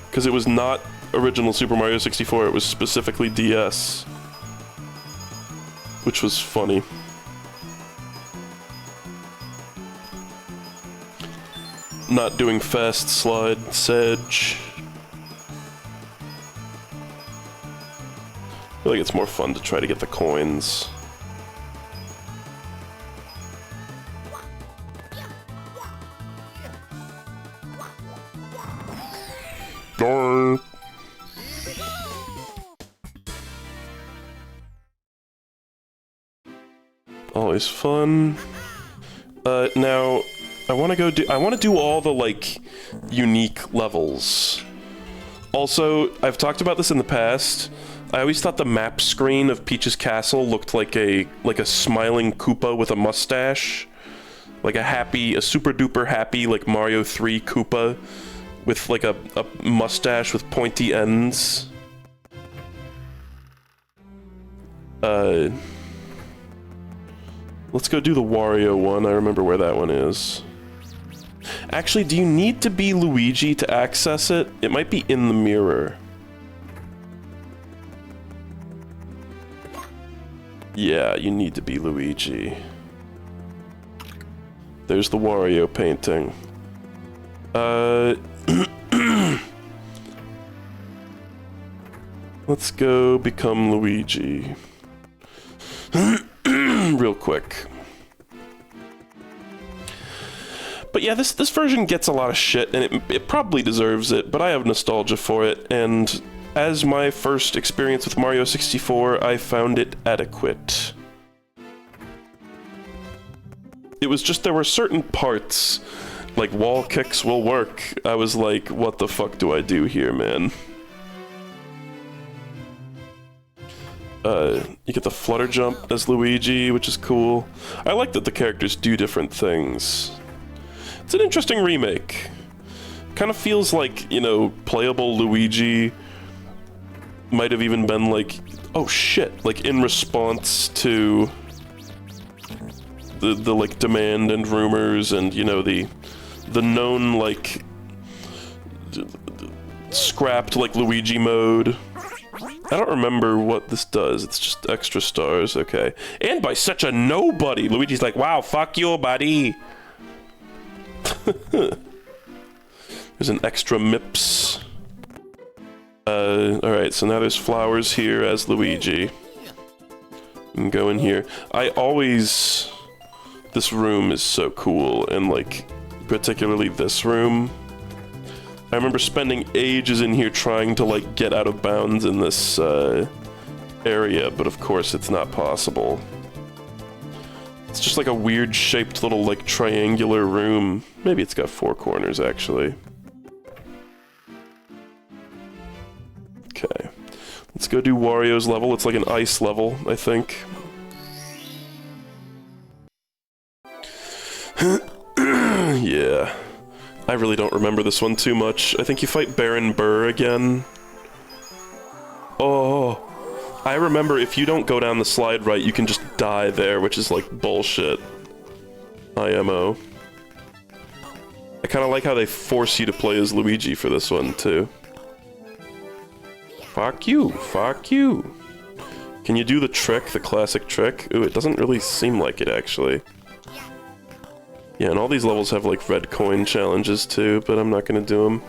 Because it was not original Super Mario 64, it was specifically DS. Which was funny. Not doing fast slide, Sedge. I feel like it's more fun to try to get the coins. dun. Always fun. Now, I want to do all the, like, unique levels. Also, I've talked about this in the past. I always thought the map screen of Peach's Castle looked like a smiling Koopa with a mustache. Like a super duper happy, like Mario 3 Koopa with like a mustache with pointy ends. Let's go do the Wario one. I remember where that one is. Actually, do you need to be Luigi to access it? It might be in the mirror. Yeah, you need to be Luigi. There's the Wario painting. Let's go become Luigi. Real quick. But yeah, this version gets a lot of shit, and it probably deserves it, but I have nostalgia for it, and as my first experience with Mario 64, I found it adequate. It was just there were certain parts, like wall kicks will work. I was like, what the fuck do I do here, man? You get the flutter jump as Luigi, which is cool. I like that the characters do different things. It's an interesting remake. Kind of feels like, you know, playable Luigi might have even been like, oh shit, like in response to the like demand and rumors and, you know, the known like scrapped like Luigi mode. I don't remember what this does. It's just extra stars, okay. And by such a nobody, Luigi's like, wow, fuck you, buddy. There's an extra MIPS. Alright, so now there's flowers here as Luigi. You can go in here. This room is so cool, and like, particularly this room. I remember spending ages in here trying to like get out of bounds in this area, but of course it's not possible. It's just like a weird shaped little like triangular room. Maybe it's got 4 corners actually. Okay. Let's go do Wario's level. It's like an ice level, I think. Yeah. I really don't remember this one too much. I think you fight Baron Burr again. Oh. I remember if you don't go down the slide right, you can just die there, which is like bullshit. IMO. I kind of like how they force you to play as Luigi for this one, too. Fuck you, fuck you. Can you do the trick, the classic trick? Ooh, it doesn't really seem like it, actually. Yeah, and all these levels have, like, red coin challenges, too, but I'm not gonna do them.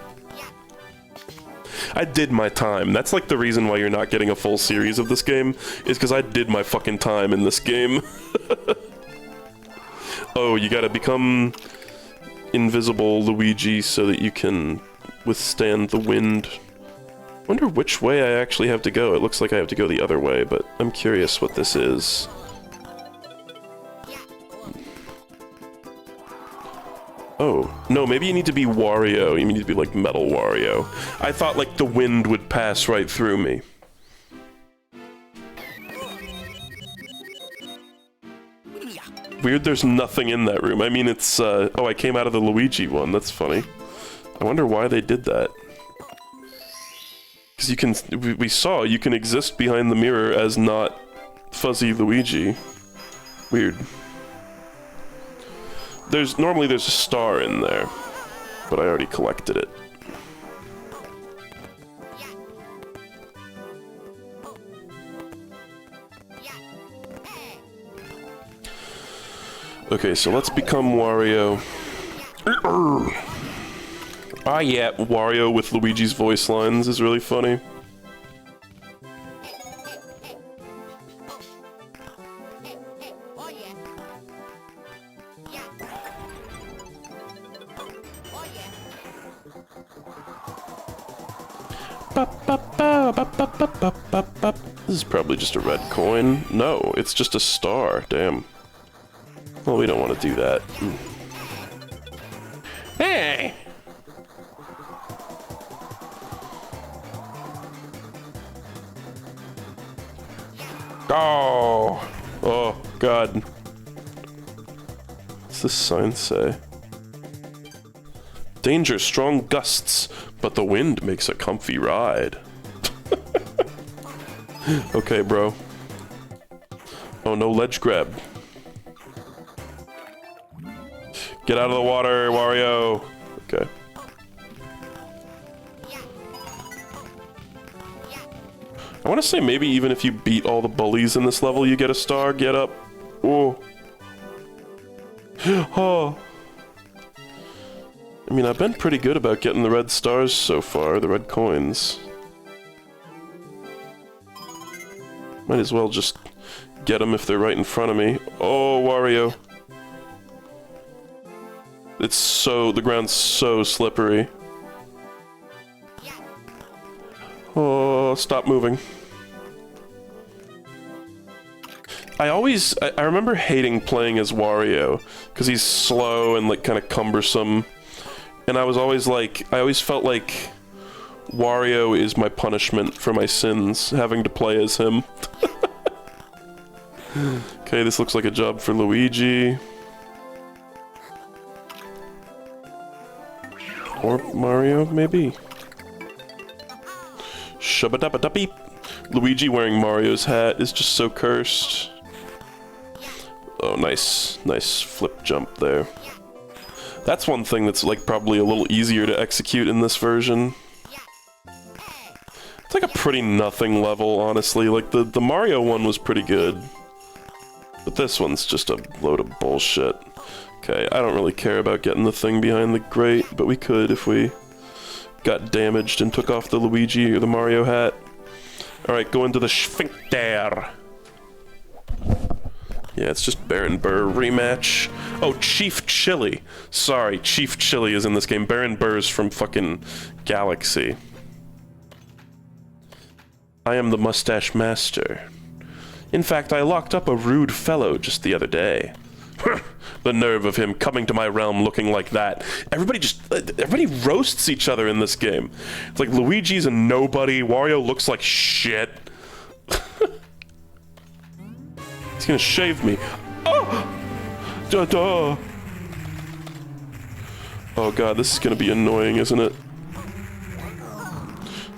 I did my time. That's, like, the reason why you're not getting a full series of this game, is because I did my fucking time in this game. Oh, you gotta become invisible Luigi so that you can withstand the wind. I wonder which way I actually have to go. It looks like I have to go the other way, but I'm curious what this is. Oh, no, maybe you need to be Wario. You need to be, like, Metal Wario. I thought, like, the wind would pass right through me. Weird there's nothing in that room. I mean, it's, oh, I came out of the Luigi one. That's funny. I wonder why they did that. Because you can, we saw, you can exist behind the mirror as not fuzzy Luigi. Weird. Normally there's a star in there, but I already collected it. Okay, so let's become Wario. Ah, yeah, Wario with Luigi's voice lines is really funny. This is probably just a red coin. No, it's just a star. Damn. Well, we don't want to do that. Hey! Oh! Oh, God. What's this sign say? Danger, strong gusts, but the wind makes a comfy ride. Okay, bro. Oh, no ledge grab. Get out of the water, Wario! Okay. I want to say maybe even if you beat all the bullies in this level, you get a star. Get up. Oh. Oh. I mean, I've been pretty good about getting the red stars so far, the red coins. Might as well just get them if they're right in front of me. Oh, Wario. It's so... the ground's so slippery. Oh, stop moving. I remember hating playing as Wario, because he's slow and, like, kind of cumbersome. And I was always like, I always felt like Wario is my punishment for my sins, having to play as him. Okay, this looks like a job for Luigi. Or Mario, maybe? Shabba-dabba-dabbeep! Luigi wearing Mario's hat is just so cursed. Oh, nice. Nice flip jump there. That's one thing that's, like, probably a little easier to execute in this version. It's like a pretty nothing level, honestly. Like, the Mario one was pretty good. But this one's just a load of bullshit. Okay, I don't really care about getting the thing behind the grate, but we could if we got damaged and took off the Luigi or the Mario hat. Alright, go into the Sphincter. Yeah, it's just Baron Burr rematch. Oh, Chief Chili. Sorry, Chief Chili is in this game. Baron Burr's from fucking Galaxy. I am the Mustache Master. In fact, I locked up a rude fellow just the other day. The nerve of him coming to my realm looking like that. Everybody roasts each other in this game. It's like Luigi's a nobody, Wario looks like shit. He's gonna shave me. Oh! Duh, duh. Oh god, this is gonna be annoying, isn't it?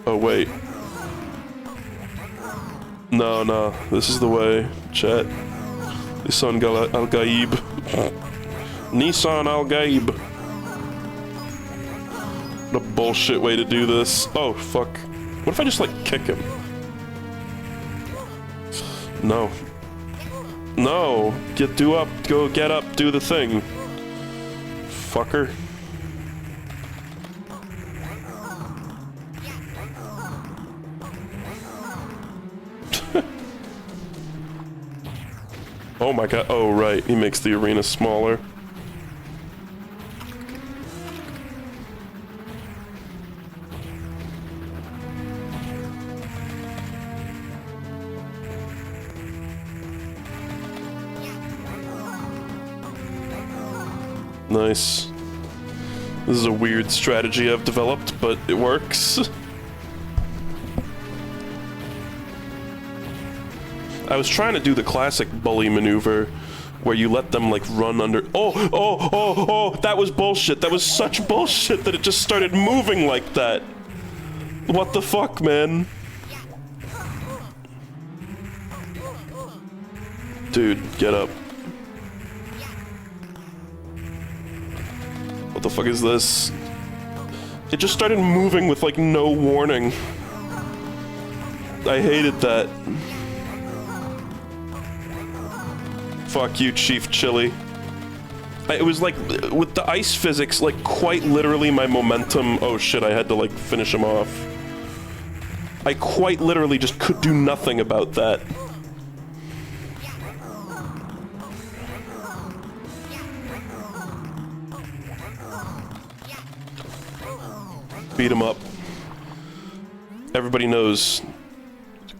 Oh wait. No, no, this is the way, chat. Nissan Al-Gaib. Nissan Al-Gaib. What a bullshit way to do this. Oh, fuck. What if I just, like, kick him? No. No! Get up, do the thing. Fucker. Oh my god, oh right, he makes the arena smaller. Nice. This is a weird strategy I've developed, but it works. I was trying to do the classic bully maneuver, where you let them, like, run under— Oh, that was bullshit. That was such bullshit that it just started moving like that. What the fuck, man? Dude, get up. What the fuck is this? It just started moving with, like, no warning. I hated that. Fuck you, Chief Chili. It was like, with the ice physics, like, quite literally my momentum— oh shit, I had to, like, finish him off. I quite literally just could do nothing about that. Beat him up. Everybody knows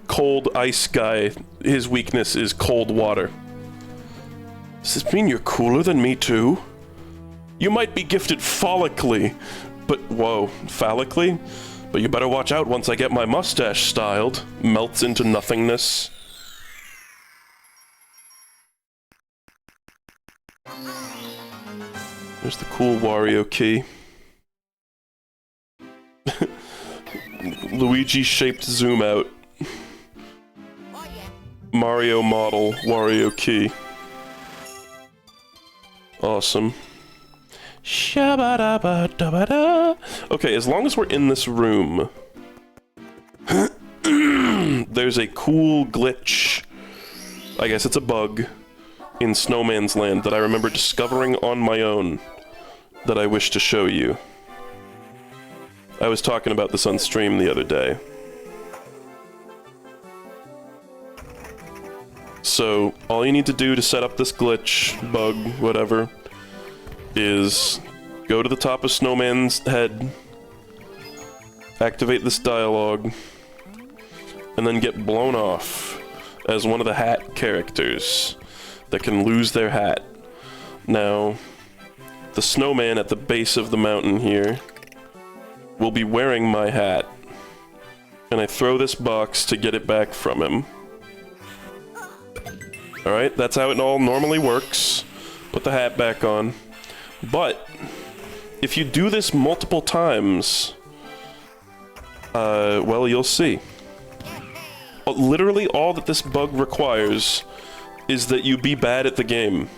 cold ice guy, his weakness is cold water. Does this mean you're cooler than me too? You might be gifted phallically, but whoa, phallically? But you better watch out once I get my mustache styled. Melts into nothingness. There's the cool Wario key. Luigi-shaped zoom out. Mario model Wario key. Awesome. Shabba-dabba-dabba-da. Okay, as long as we're in this room, there's a cool glitch. I guess it's a bug in Snowman's Land that I remember discovering on my own that I wish to show you. I was talking about this on stream the other day. So, all you need to do to set up this glitch, bug, whatever, is go to the top of Snowman's head, activate this dialogue, and then get blown off as one of the hat characters that can lose their hat. Now, the snowman at the base of the mountain here will be wearing my hat, and I throw this box to get it back from him. Alright, that's how it all normally works. Put the hat back on. But, if you do this multiple times, well, you'll see. Literally all that this bug requires is that you be bad at the game.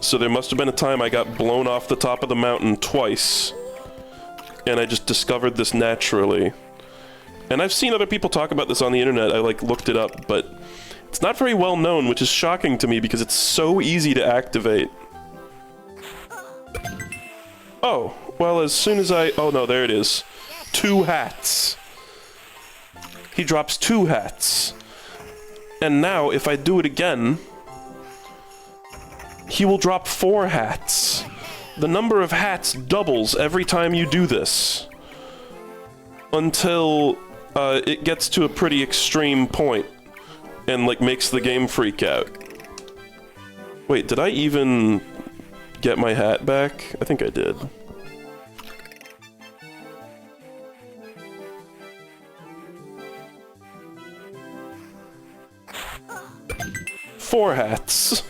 So there must have been a time I got blown off the top of the mountain twice, and I just discovered this naturally. And I've seen other people talk about this on the internet, I like looked it up, but it's not very well known, which is shocking to me because it's so easy to activate. Oh, well, as soon as oh no, there it is. 2 hats. He drops 2 hats. And now, if I do it again, he will drop 4 hats. The number of hats doubles every time you do this. Until, it gets to a pretty extreme point. And, like, makes the game freak out. Wait, did I even get my hat back? I think I did. Four hats.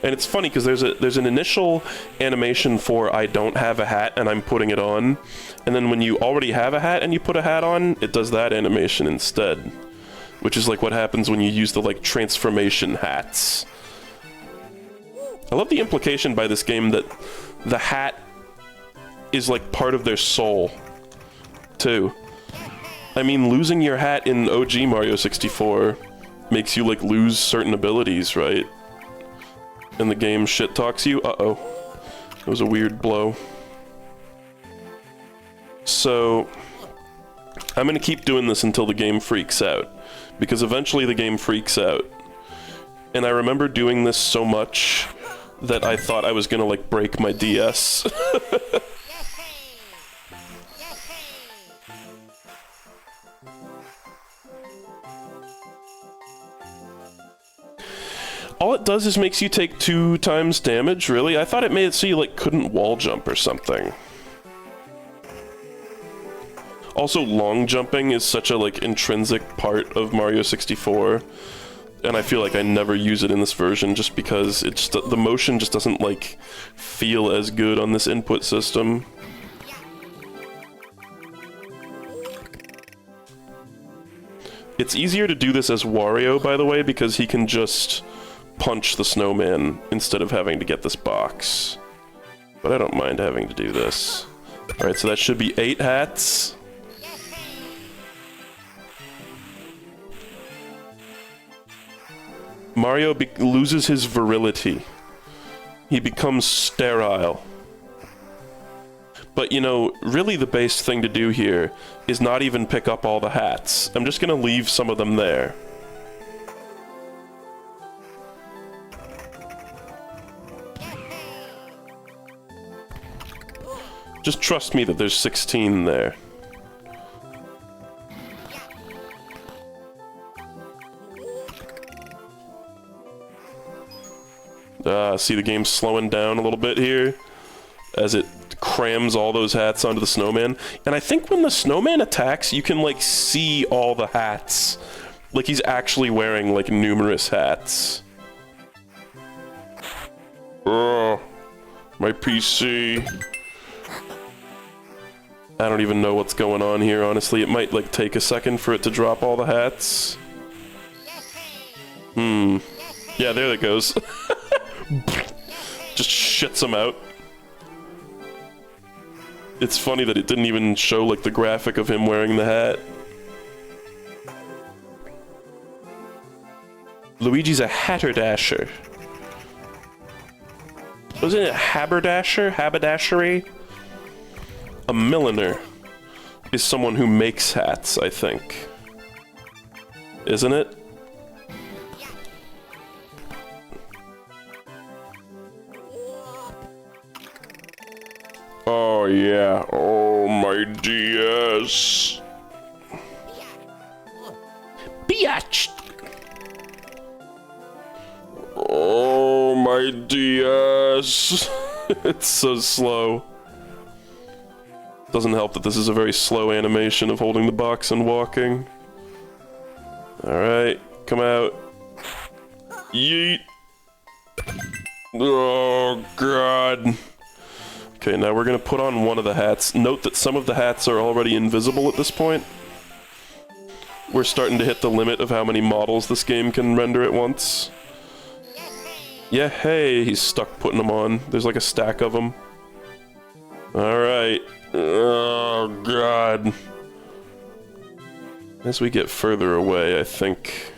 And it's funny because there's an initial animation for I don't have a hat and I'm putting it on, and then when you already have a hat and you put a hat on, it does that animation instead, which is like what happens when you use the like transformation hats. I love the implication by this game that the hat is like part of their soul too. I mean, losing your hat in OG Mario 64 makes you like lose certain abilities, right? And the game shit talks you. Uh-oh. That was a weird blow. So, I'm gonna keep doing this until the game freaks out. Because eventually the game freaks out. And I remember doing this so much that I thought I was gonna, like, break my DS. All it does is makes you take 2 times damage, really? I thought it made it so you, like, couldn't wall jump or something. Also, long jumping is such a, like, intrinsic part of Mario 64, and I feel like I never use it in this version just because it's the motion just doesn't, like, feel as good on this input system. It's easier to do this as Wario, by the way, because he can just punch the snowman instead of having to get this box. But I don't mind having to do this. Alright, so that should be 8 hats. Mario loses his virility. He becomes sterile. But, you know, really the base thing to do here is not even pick up all the hats. I'm just gonna leave some of them there. Just trust me that there's 16 there. See the game slowing down a little bit here as it crams all those hats onto the snowman. And I think when the snowman attacks, you can, like, see all the hats. Like, he's actually wearing, like, numerous hats. Oh, my PC. I don't even know what's going on here, honestly. It might, like, take a second for it to drop all the hats. Yeah, there it goes. Just shits them out. It's funny that it didn't even show, like, the graphic of him wearing the hat. Luigi's a hatterdasher. Wasn't it haberdasher? Haberdashery? A milliner is someone who makes hats, I think. Isn't it? Oh yeah, oh my DS. Biatch! Oh my DS. It's so slow. Doesn't help that this is a very slow animation of holding the box and walking. Alright, come out. Yeet! Oh god. Okay, now we're gonna put on one of the hats. Note that some of the hats are already invisible at this point. We're starting to hit the limit of how many models this game can render at once. Yeah, hey, he's stuck putting them on. There's like a stack of them. Alright. Oh, God. As we get further away, I think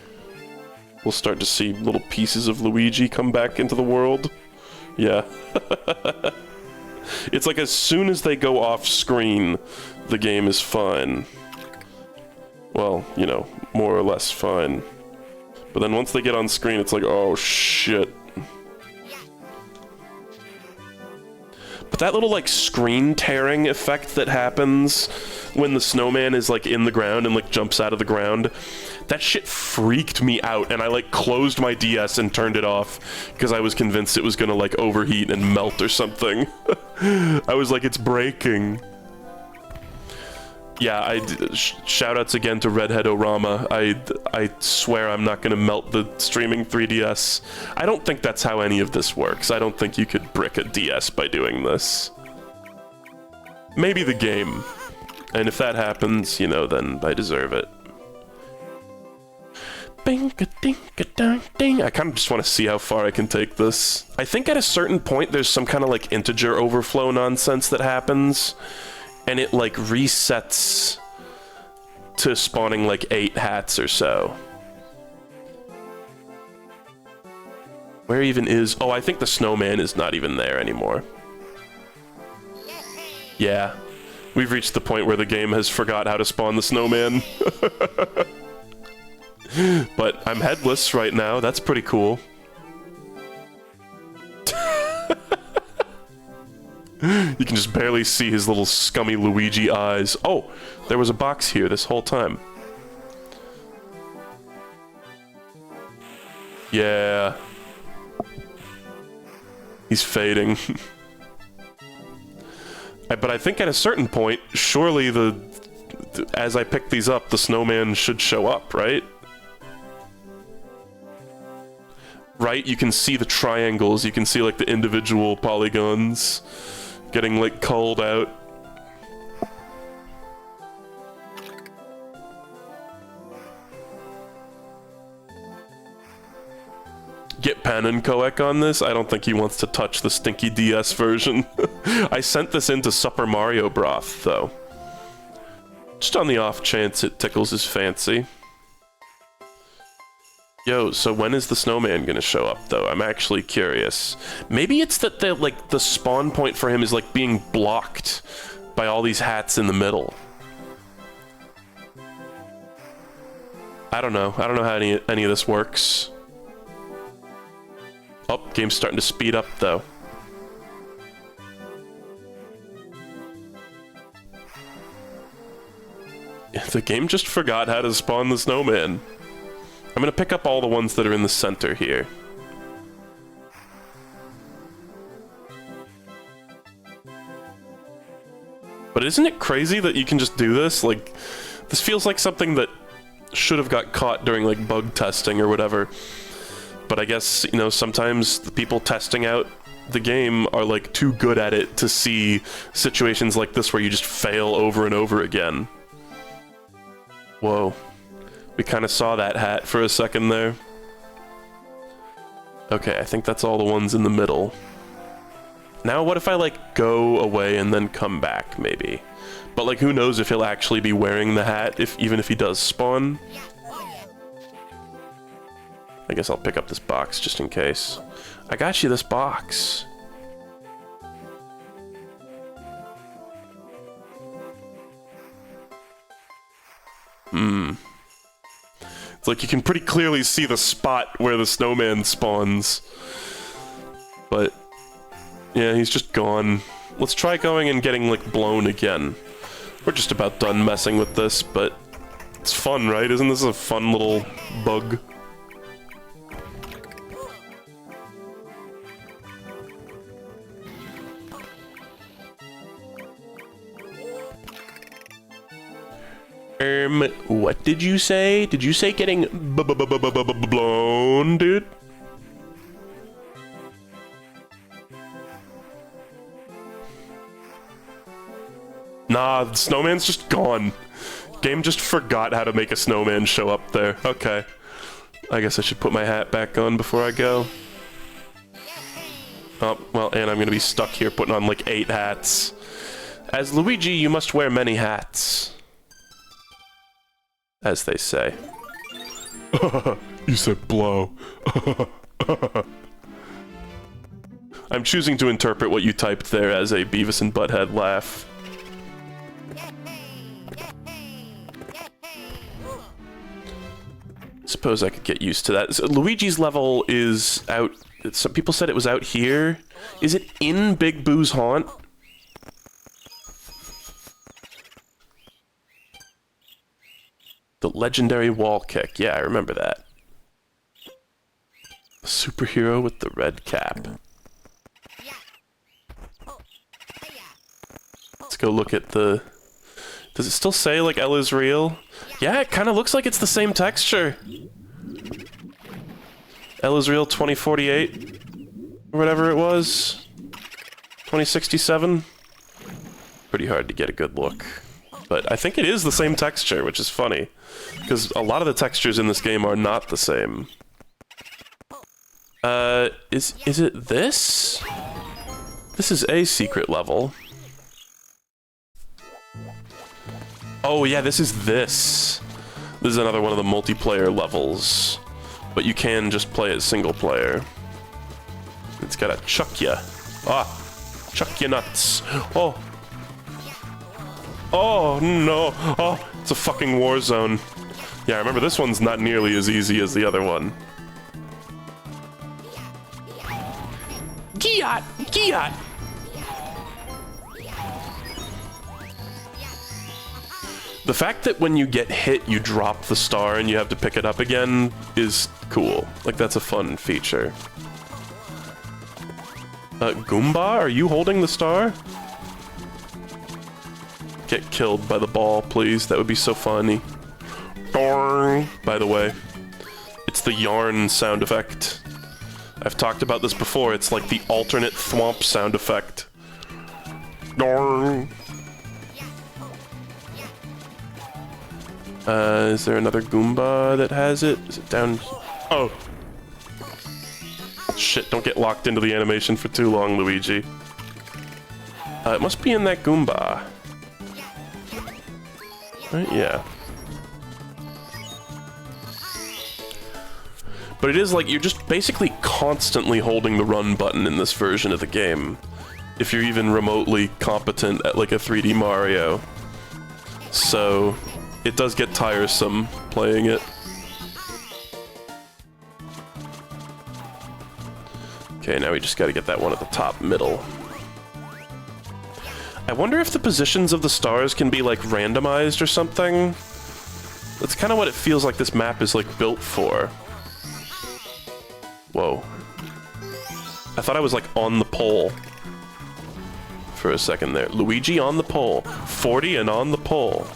we'll start to see little pieces of Luigi come back into the world. Yeah. It's like as soon as they go off screen, the game is fine. Well, you know, more or less fine. But then once they get on screen, it's like, oh shit. But that little, like, screen tearing effect that happens when the snowman is, like, in the ground and, like, jumps out of the ground, that shit freaked me out, and I, like, closed my DS and turned it off because I was convinced it was gonna, like, overheat and melt or something. I was like, it's breaking. Yeah, shoutouts again to Redhead-O-Rama. I swear I'm not gonna melt the streaming 3DS. I don't think that's how any of this works. I don't think you could brick a DS by doing this. Maybe the game. And if that happens, you know, then I deserve it. Bing-a-ding-a-ding-ding. I kind of just want to see how far I can take this. I think at a certain point there's some kind of, like, integer overflow nonsense that happens. And it, like, resets to spawning, like, 8 hats or so. Where even is... Oh, I think the snowman is not even there anymore. Yeah. We've reached the point where the game has forgot how to spawn the snowman. But I'm headless right now. That's pretty cool. You can just barely see his little scummy Luigi eyes. Oh, there was a box here this whole time. Yeah. He's fading. But I think at a certain point, surely as I pick these up, the snowman should show up, right? Right? You can see the triangles, you can see, like, the individual polygons getting, like, culled out. Get Pan and Koek on this? I don't think he wants to touch the stinky DS version. I sent this into Super Mario Broth, though. Just on the off chance it tickles his fancy. Yo, so when is the snowman gonna show up, though? I'm actually curious. Maybe it's that the spawn point for him is, like, being blocked by all these hats in the middle. I don't know. I don't know how any of this works. Oh, game's starting to speed up, though. The game just forgot how to spawn the snowman. I'm gonna pick up all the ones that are in the center here. But isn't it crazy that you can just do this? Like, this feels like something that should have got caught during, like, bug testing or whatever. But I guess, you know, sometimes the people testing out the game are, like, too good at it to see situations like this where you just fail over and over again. Whoa. We kind of saw that hat for a second there. Okay, I think that's all the ones in the middle. Now what if I, like, go away and then come back, maybe? But, like, who knows if he'll actually be wearing the hat, even if he does spawn? I guess I'll pick up this box just in case. I got you this box. It's like you can pretty clearly see the spot where the snowman spawns. But, yeah, he's just gone. Let's try going and getting, like, blown again. We're just about done messing with this, but it's fun, right? Isn't this a fun little bug? What did you say? Did you say getting blown, dude? Nah, the snowman's just gone. Game just forgot how to make a snowman show up there. Okay. I guess I should put my hat back on before I go. Oh, well, and I'm gonna be stuck here putting on like 8 hats. As Luigi, you must wear many hats. As they say. You said blow. I'm choosing to interpret what you typed there as a Beavis and Butthead laugh. Suppose I could get used to that. So Luigi's level is out... Some people said it was out here. Is it in Big Boo's haunt? The legendary wall kick. Yeah, I remember that. A superhero with the red cap. Let's go look at the... Does it still say, like, L is real? Yeah, it kind of looks like it's the same texture. L is real 2048? Or whatever it was. 2067? Pretty hard to get a good look. But I think it is the same texture, which is funny. Because a lot of the textures in this game are not the same. Is it this? This is a secret level. Oh yeah, this is this. This is another one of the multiplayer levels. But you can just play it single player. It's gotta chuck ya. Ah! Chuck ya nuts. Oh! Oh no! Oh! It's a fucking war zone. Yeah, remember this one's not nearly as easy as the other one. Giat! Giat! The fact that when you get hit, you drop the star and you have to pick it up again is cool. Like, that's a fun feature. Goomba, are you holding the star? Get killed by the ball, please. That would be so funny. Dorn. By the way, it's the yarn sound effect. I've talked about this before. It's like the alternate thwomp sound effect. Dorn. Is there another Goomba that has it? Is it down? Oh. Shit, don't get locked into the animation for too long, Luigi. It must be in that Goomba. Right, yeah. But it is like, you're just basically constantly holding the run button in this version of the game. If you're even remotely competent at like a 3D Mario. So... it does get tiresome playing it. Okay, now we just gotta get that one at the top middle. I wonder if the positions of the stars can be, like, randomized or something? That's kind of what it feels like this map is, like, built for. Whoa. I thought I was, like, on the pole. for a second there. Luigi on the pole. 40 and on the pole.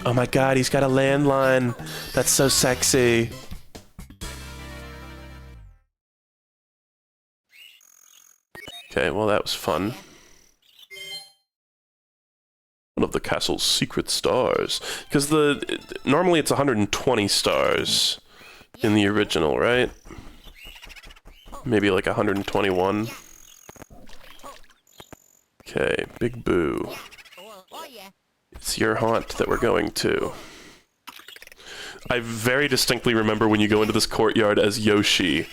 Oh my god, he's got a landline. That's so sexy. Okay, well that was fun. One of the castle's secret stars. Because normally it's 120 stars in the original, right? Maybe like 121. Okay, Big Boo. It's your haunt that we're going to. I very distinctly remember when you go into this courtyard as Yoshi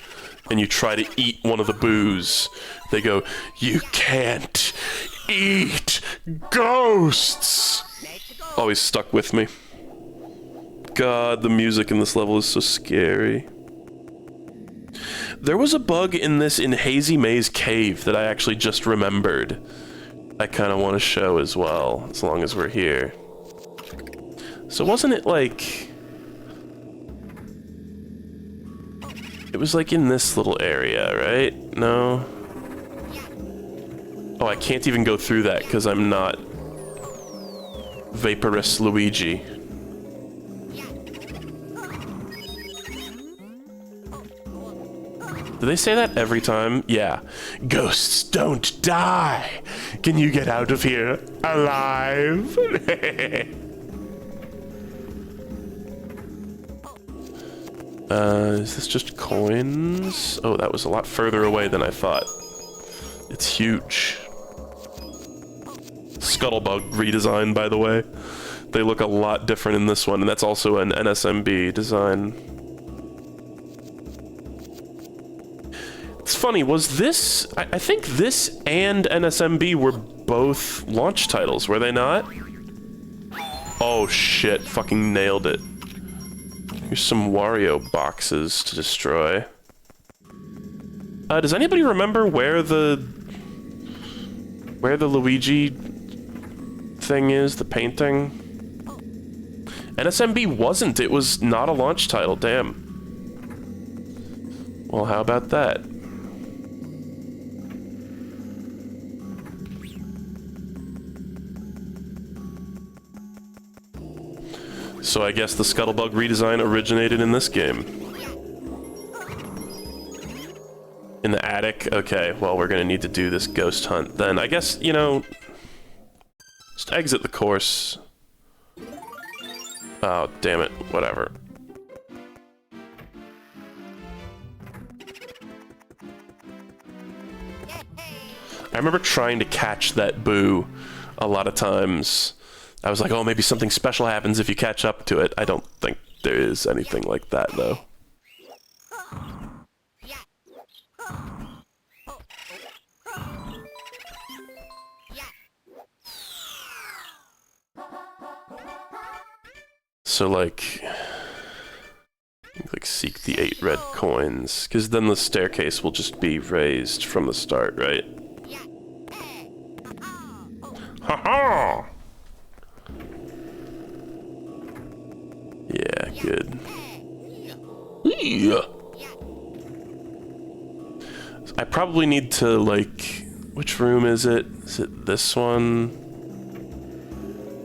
and you try to eat one of the boos. They go, "You can't eat ghosts!" Always stuck with me. God, the music in this level is so scary. There was a bug in this in Hazy Maze Cave that I actually just remembered. I kind of want to show as well, as long as we're here. So wasn't it like... It was like in this little area, right? No? Oh, I can't even go through that because I'm not Vaporous Luigi. Do they say that every time? Yeah. Ghosts don't die! Can you get out of here alive? Is this just coins? Oh, that was a lot further away than I thought. It's huge. Scuttlebug redesign, by the way. They look a lot different in this one, and that's also an NSMB design. It's funny, was this... I think this and NSMB were both launch titles, were they not? Oh shit, fucking nailed it. Here's some Wario boxes to destroy. Does anybody remember where the Luigi thing is, the painting? NSMB wasn't, it was not a launch title, damn. Well, how about that? So I guess the Scuttlebug redesign originated in this game. In the attic? Okay, well, we're gonna need to do this ghost hunt then. I guess, you know... Just exit the course. Oh, damn it. Whatever. I remember trying to catch that boo a lot of times. I was like, oh, maybe something special happens if you catch up to it. I don't think there is anything like that, though. So, like seek the 8 red coins, because then the staircase will just be raised from the start, right? Ha-ha! Yeah, good. Yeah. I probably need to, like... Which room is it? Is it this one?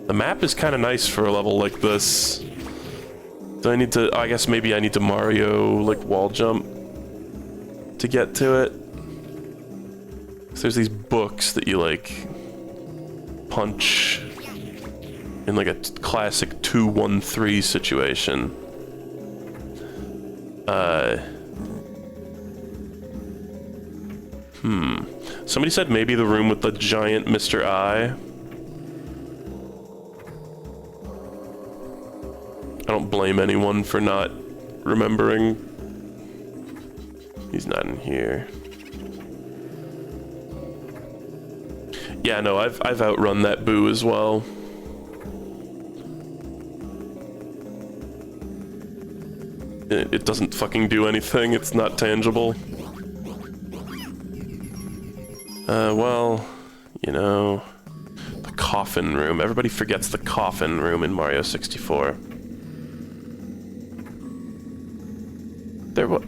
The map is kind of nice for a level like this. Do I need to... I guess maybe I need to Mario, like, wall jump to get to it. So there's these books that you, like, punch in, like, a classic 2-1-3 situation. Somebody said maybe the room with the giant Mr. I. I don't blame anyone for not remembering. He's not in here. Yeah, no, I've outrun that boo as well. It doesn't fucking do anything, it's not tangible. Well, you know... The coffin room. Everybody forgets the coffin room in Mario 64.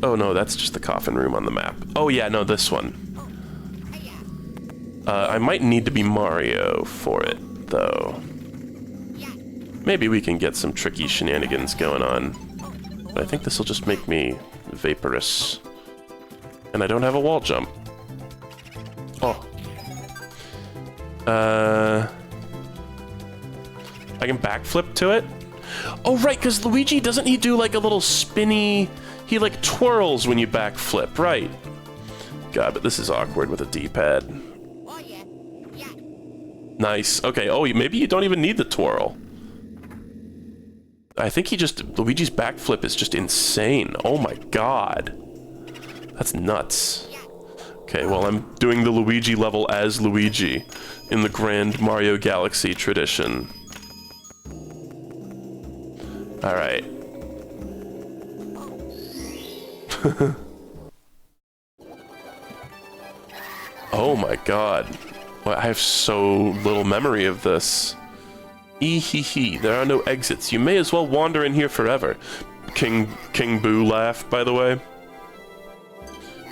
Oh no, that's just the coffin room on the map. Oh yeah, no, this one. I might need to be Mario for it, though. Maybe we can get some tricky shenanigans going on. But I think this will just make me vaporous. And I don't have a wall jump. Oh. I can backflip to it? Oh, right, because Luigi, doesn't he do like a little spinny... He like twirls when you backflip, right? God, but this is awkward with a D-pad. Nice. Okay, oh, maybe you don't even need the twirl. I think Luigi's backflip is just insane. Oh my god. That's nuts. Okay, well, I'm doing the Luigi level as Luigi in the grand Mario Galaxy tradition. Alright. Oh my god. Well, I have so little memory of this. Ehehe, there are no exits. You may as well wander in here forever. King Boo laugh, by the way.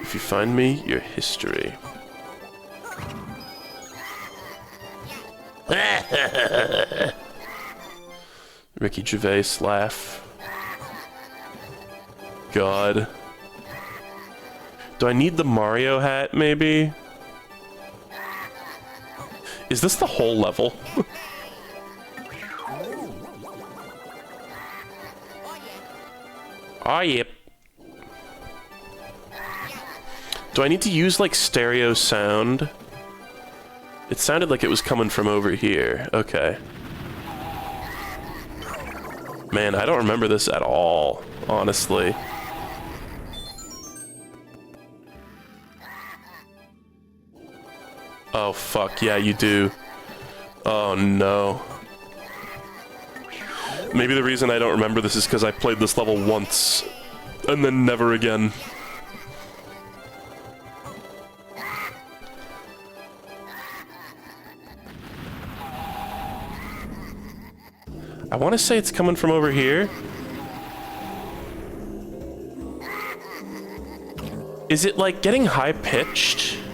If you find me, your history. Ricky Gervais laugh. God. Do I need the Mario hat, maybe? Is this the whole level? Oh, yep. Do I need to use, like, stereo sound? It sounded like it was coming from over here. Okay. Man, I don't remember this at all, honestly. Oh, fuck. Yeah, you do. Oh, no. Maybe the reason I don't remember this is because I played this level once, and then never again. I want to say it's coming from over here. Is it, like, getting high-pitched?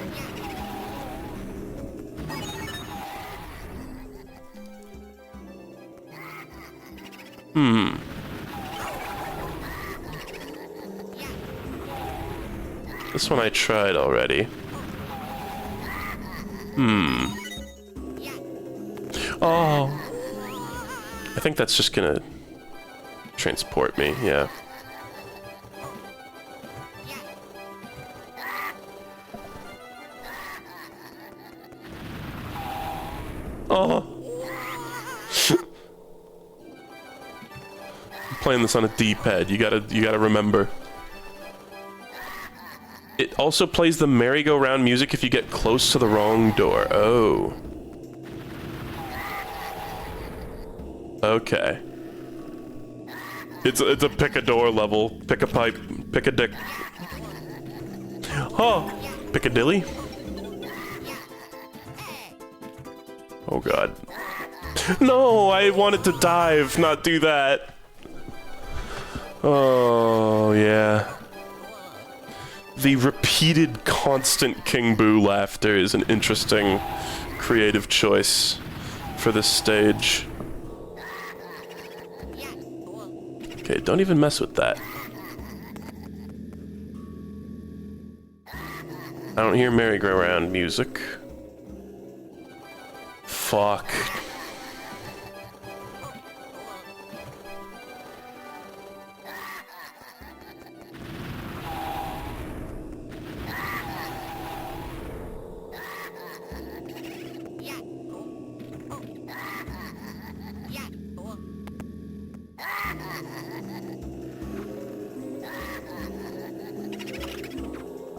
This one I tried already. Oh. I think that's just gonna transport me, yeah. Oh. I'm playing this on a D-pad. You gotta remember. It also plays the merry-go-round music if you get close to the wrong door. Oh. Okay. It's a pick a door level. Pick a pipe. Pick a dick. Oh! Piccadilly? Oh god. No! I wanted to dive, not do that. Oh, yeah. The repeated, constant King Boo laughter is an interesting, creative choice for this stage. Okay, don't even mess with that. I don't hear merry-go-round music. Fuck.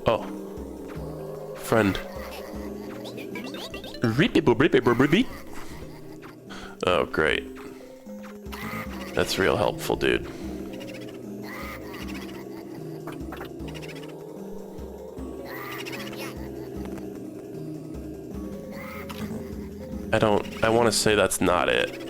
Oh. Friend. Oh, great. That's real helpful, dude. I want to say that's not it.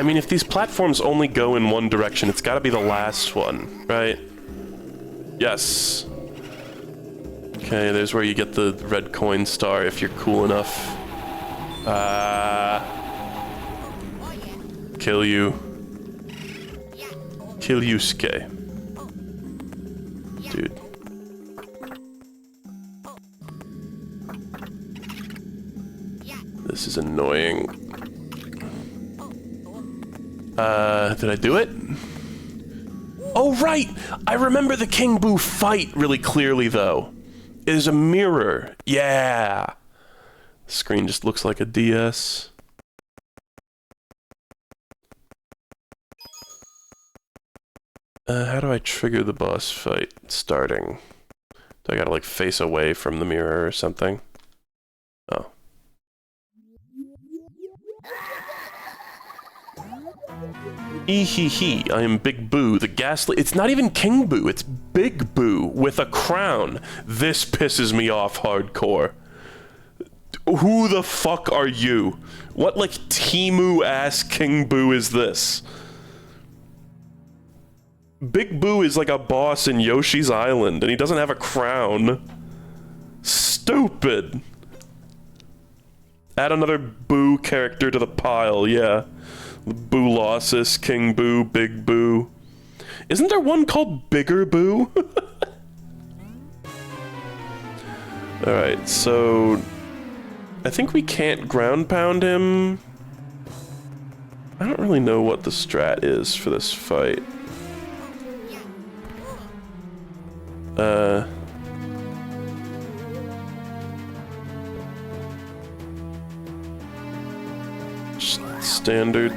I mean, if these platforms only go in one direction, it's gotta be the last one, right? Yes. Okay, there's where you get the red coin star if you're cool enough. Kill you. Kill you, Ske. Dude. This is annoying. Did I do it? Oh, right! I remember the King Boo fight really clearly, though. It is a mirror. Yeah! The screen just looks like a DS. How do I trigger the boss fight starting? Do I gotta, like, face away from the mirror or something? Oh. Ehehe, I am Big Boo, the ghastly— it's not even King Boo, it's Big Boo with a crown. This pisses me off hardcore. Who the fuck are you? What, like, Temu-ass King Boo is this? Big Boo is like a boss in Yoshi's Island, and he doesn't have a crown. Stupid! Add another Boo character to the pile, yeah. Boolossus, King Boo, Big Boo. Isn't there one called Bigger Boo? Alright, so... I think we can't ground pound him. I don't really know what the strat is for this fight. Standard.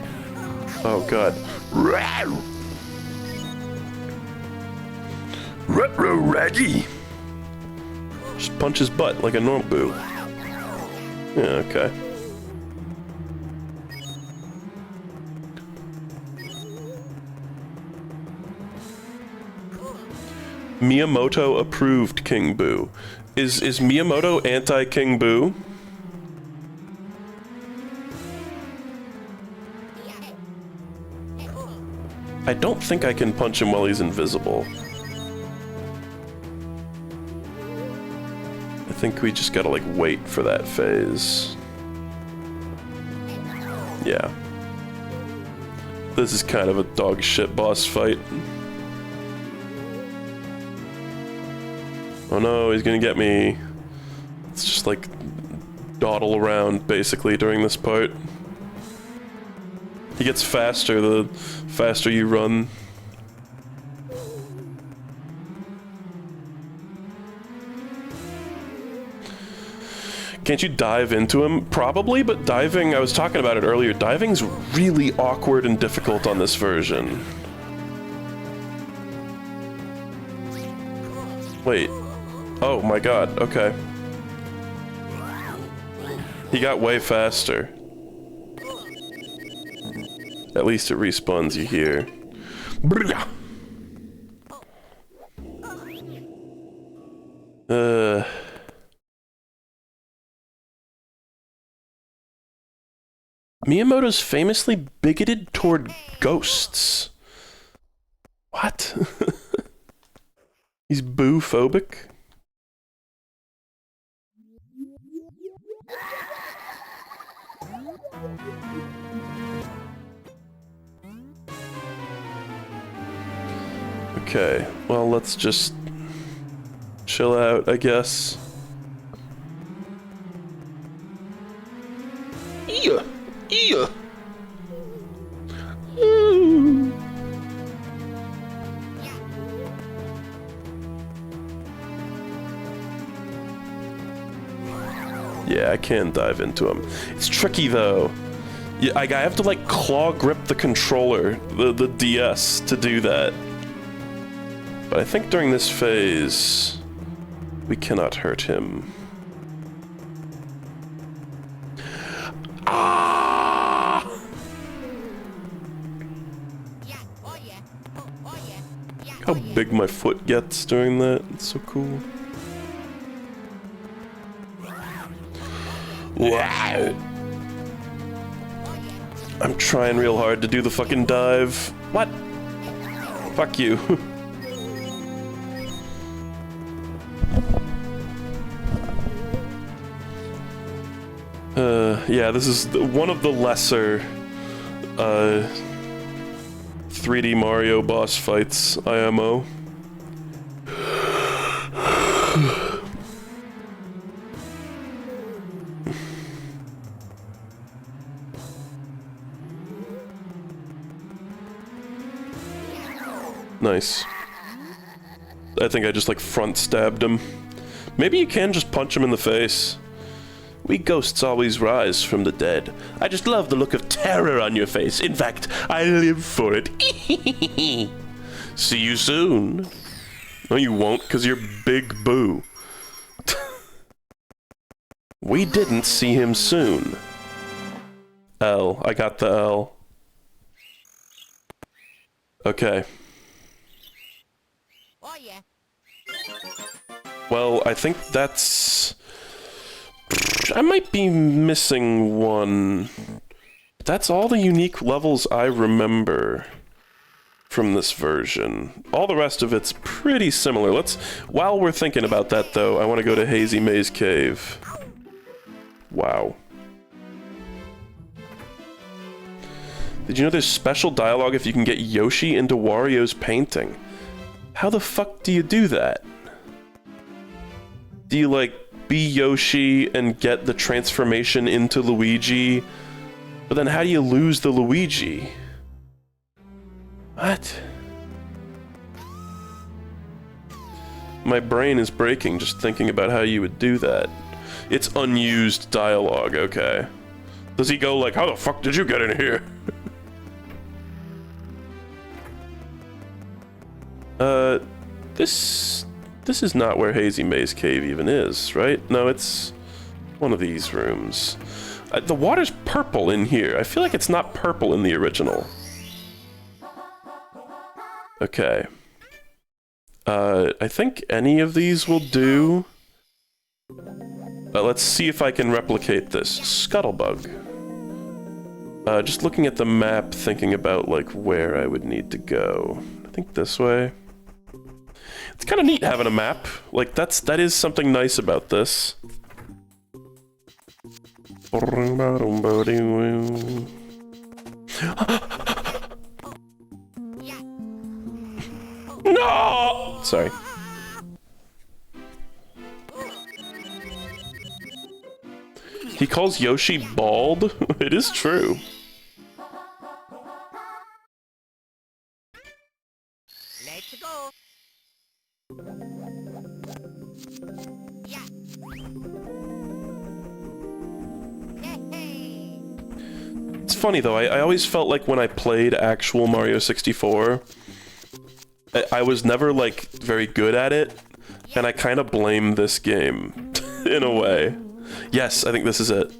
Oh god. Retro Raggy. Just punch his butt like a normal Boo. Yeah, okay. Miyamoto approved King Boo. Is Miyamoto anti-King Boo? I don't think I can punch him while he's invisible. I think we just gotta, like, wait for that phase. Yeah. This is kind of a dog shit boss fight. Oh no, he's gonna get me. It's just like dawdle around basically during this part. He gets faster the faster you run. Can't you dive into him? Probably, but diving, I was talking about it earlier, diving's really awkward and difficult on this version. Wait. Oh my god, okay. He got way faster. At least it respawns you here. Miyamoto's famously bigoted toward ghosts. What? He's boo-phobic? Okay, well, let's just chill out, I guess. Yeah, yeah. Yeah, I can dive into him. It's tricky though. Yeah, I have to like claw grip the controller, the DS, to do that. But I think during this phase, we cannot hurt him. Ah! How big my foot gets during that, it's so cool. Wow. I'm trying real hard to do the fucking dive. What? Fuck you. Yeah, this is one of the lesser 3D Mario boss fights, IMO. Nice. I think I just like front stabbed him. Maybe you can just punch him in the face. We ghosts always rise from the dead. I just love the look of terror on your face. In fact, I live for it. See you soon. No, you won't, because you're Big Boo. We didn't see him soon. L. I got the L. Okay. Oh, yeah. Well, I think that's... I might be missing one. That's all the unique levels I remember from this version. All the rest of it's pretty similar. While we're thinking about that though, I want to go to Hazy Maze Cave. Wow. Did you know there's special dialogue if you can get Yoshi into Wario's painting? How the fuck do you do that? Do you like be Yoshi and get the transformation into Luigi, but then how do you lose the Luigi? What? My brain is breaking just thinking about how you would do that. It's unused dialogue, okay. Does he go like, how the fuck did you get in here? This is not where Hazy Maze Cave even is, right? No, it's one of these rooms. The water's purple in here. I feel like it's not purple in the original. Okay. I think any of these will do. Let's see if I can replicate this. Scuttlebug. Just looking at the map, thinking about, like, where I would need to go. I think this way. It's kind of neat having a map. Like, that is something nice about this. No! Sorry. He calls Yoshi bald? It is true. Let's go. Yeah. Hey. It's funny though, I always felt like when I played actual Mario 64, I was never like very good at it, and I kind of blame this game in a way. Yes, I think this is it.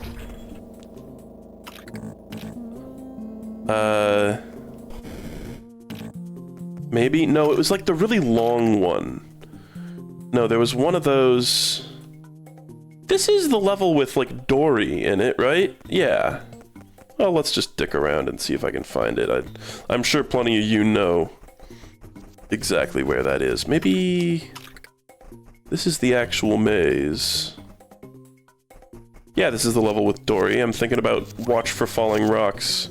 Maybe? No, it was like the really long one. No, there was one of those... This is the level with, like, Dory in it, right? Yeah. Well, let's just dick around and see if I can find it. I'm sure plenty of you know exactly where that is. Maybe... This is the actual maze. Yeah, this is the level with Dory. I'm thinking about watch for falling rocks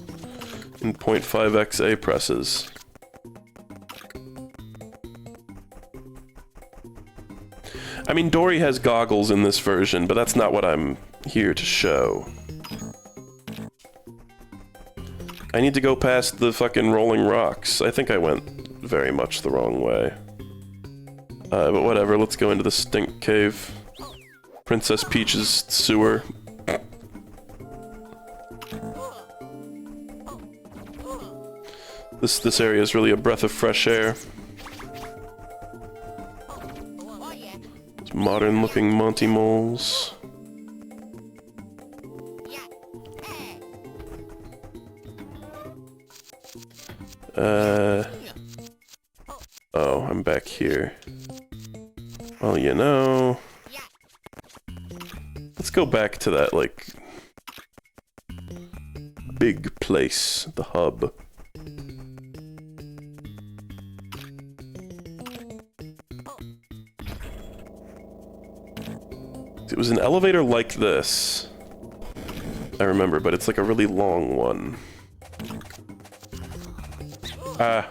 in 0.5xa presses. I mean, Dory has goggles in this version, but that's not what I'm here to show. I need to go past the fucking rolling rocks. I think I went very much the wrong way. But whatever, let's go into the stink cave. Princess Peach's sewer. This area is really a breath of fresh air. Modern looking Monty moles. Oh, I'm back here. Well, you know... Let's go back to that, like... big place, the hub. It was an elevator like this, I remember, but it's like a really long one. Ah,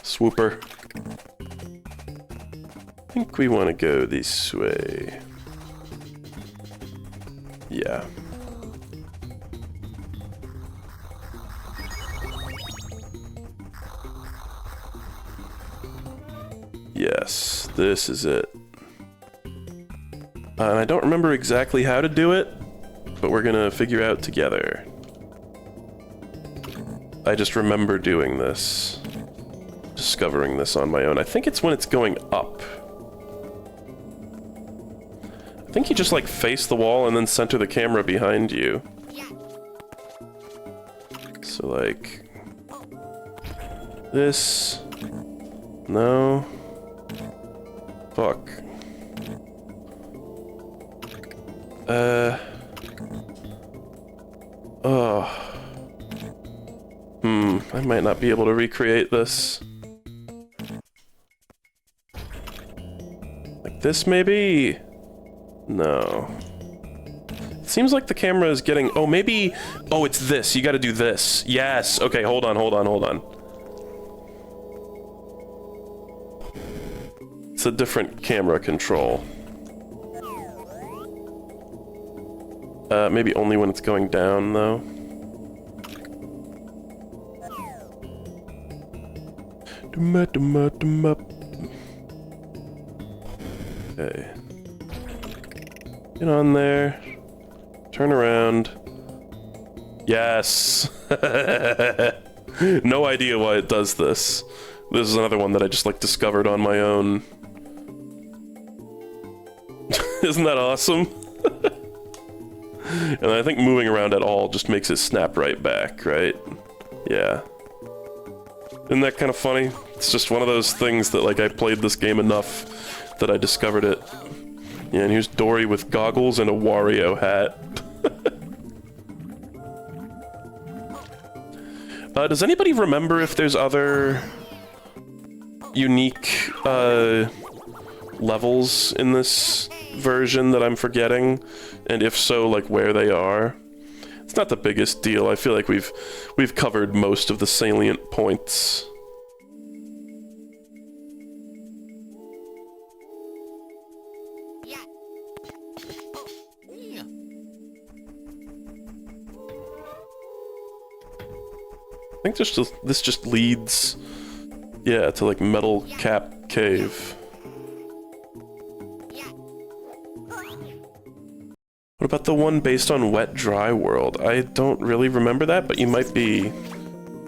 swooper. I think we want to go this way. Yeah. Yes, this is it. And I don't remember exactly how to do it, but we're gonna figure out together. I just remember doing this. Discovering this on my own. I think it's when it's going up. I think you just like face the wall and then center the camera behind you. So like... this... no... fuck. I might not be able to recreate this. Like this, maybe? No. It seems like the camera is getting... oh, maybe... oh, it's this. You gotta do this. Yes! Okay, hold on, hold on, hold on. It's a different camera control. Maybe only when it's going down, though. Okay. Get on there. Turn around. Yes! No idea why it does this. This is another one that I just, like, discovered on my own. Isn't that awesome? And I think moving around at all just makes it snap right back, right? Yeah. Isn't that kind of funny? It's just one of those things that, like, I played this game enough that I discovered it. Yeah, and here's Dory with goggles and a Wario hat. Does anybody remember if there's other unique, levels in this version that I'm forgetting? And if so, like, where they are? It's not the biggest deal. I feel like we've covered most of the salient points. I think this just leads, yeah, to like Metal Cap Cave. What about the one based on Wet Dry World? I don't really remember that, but you might be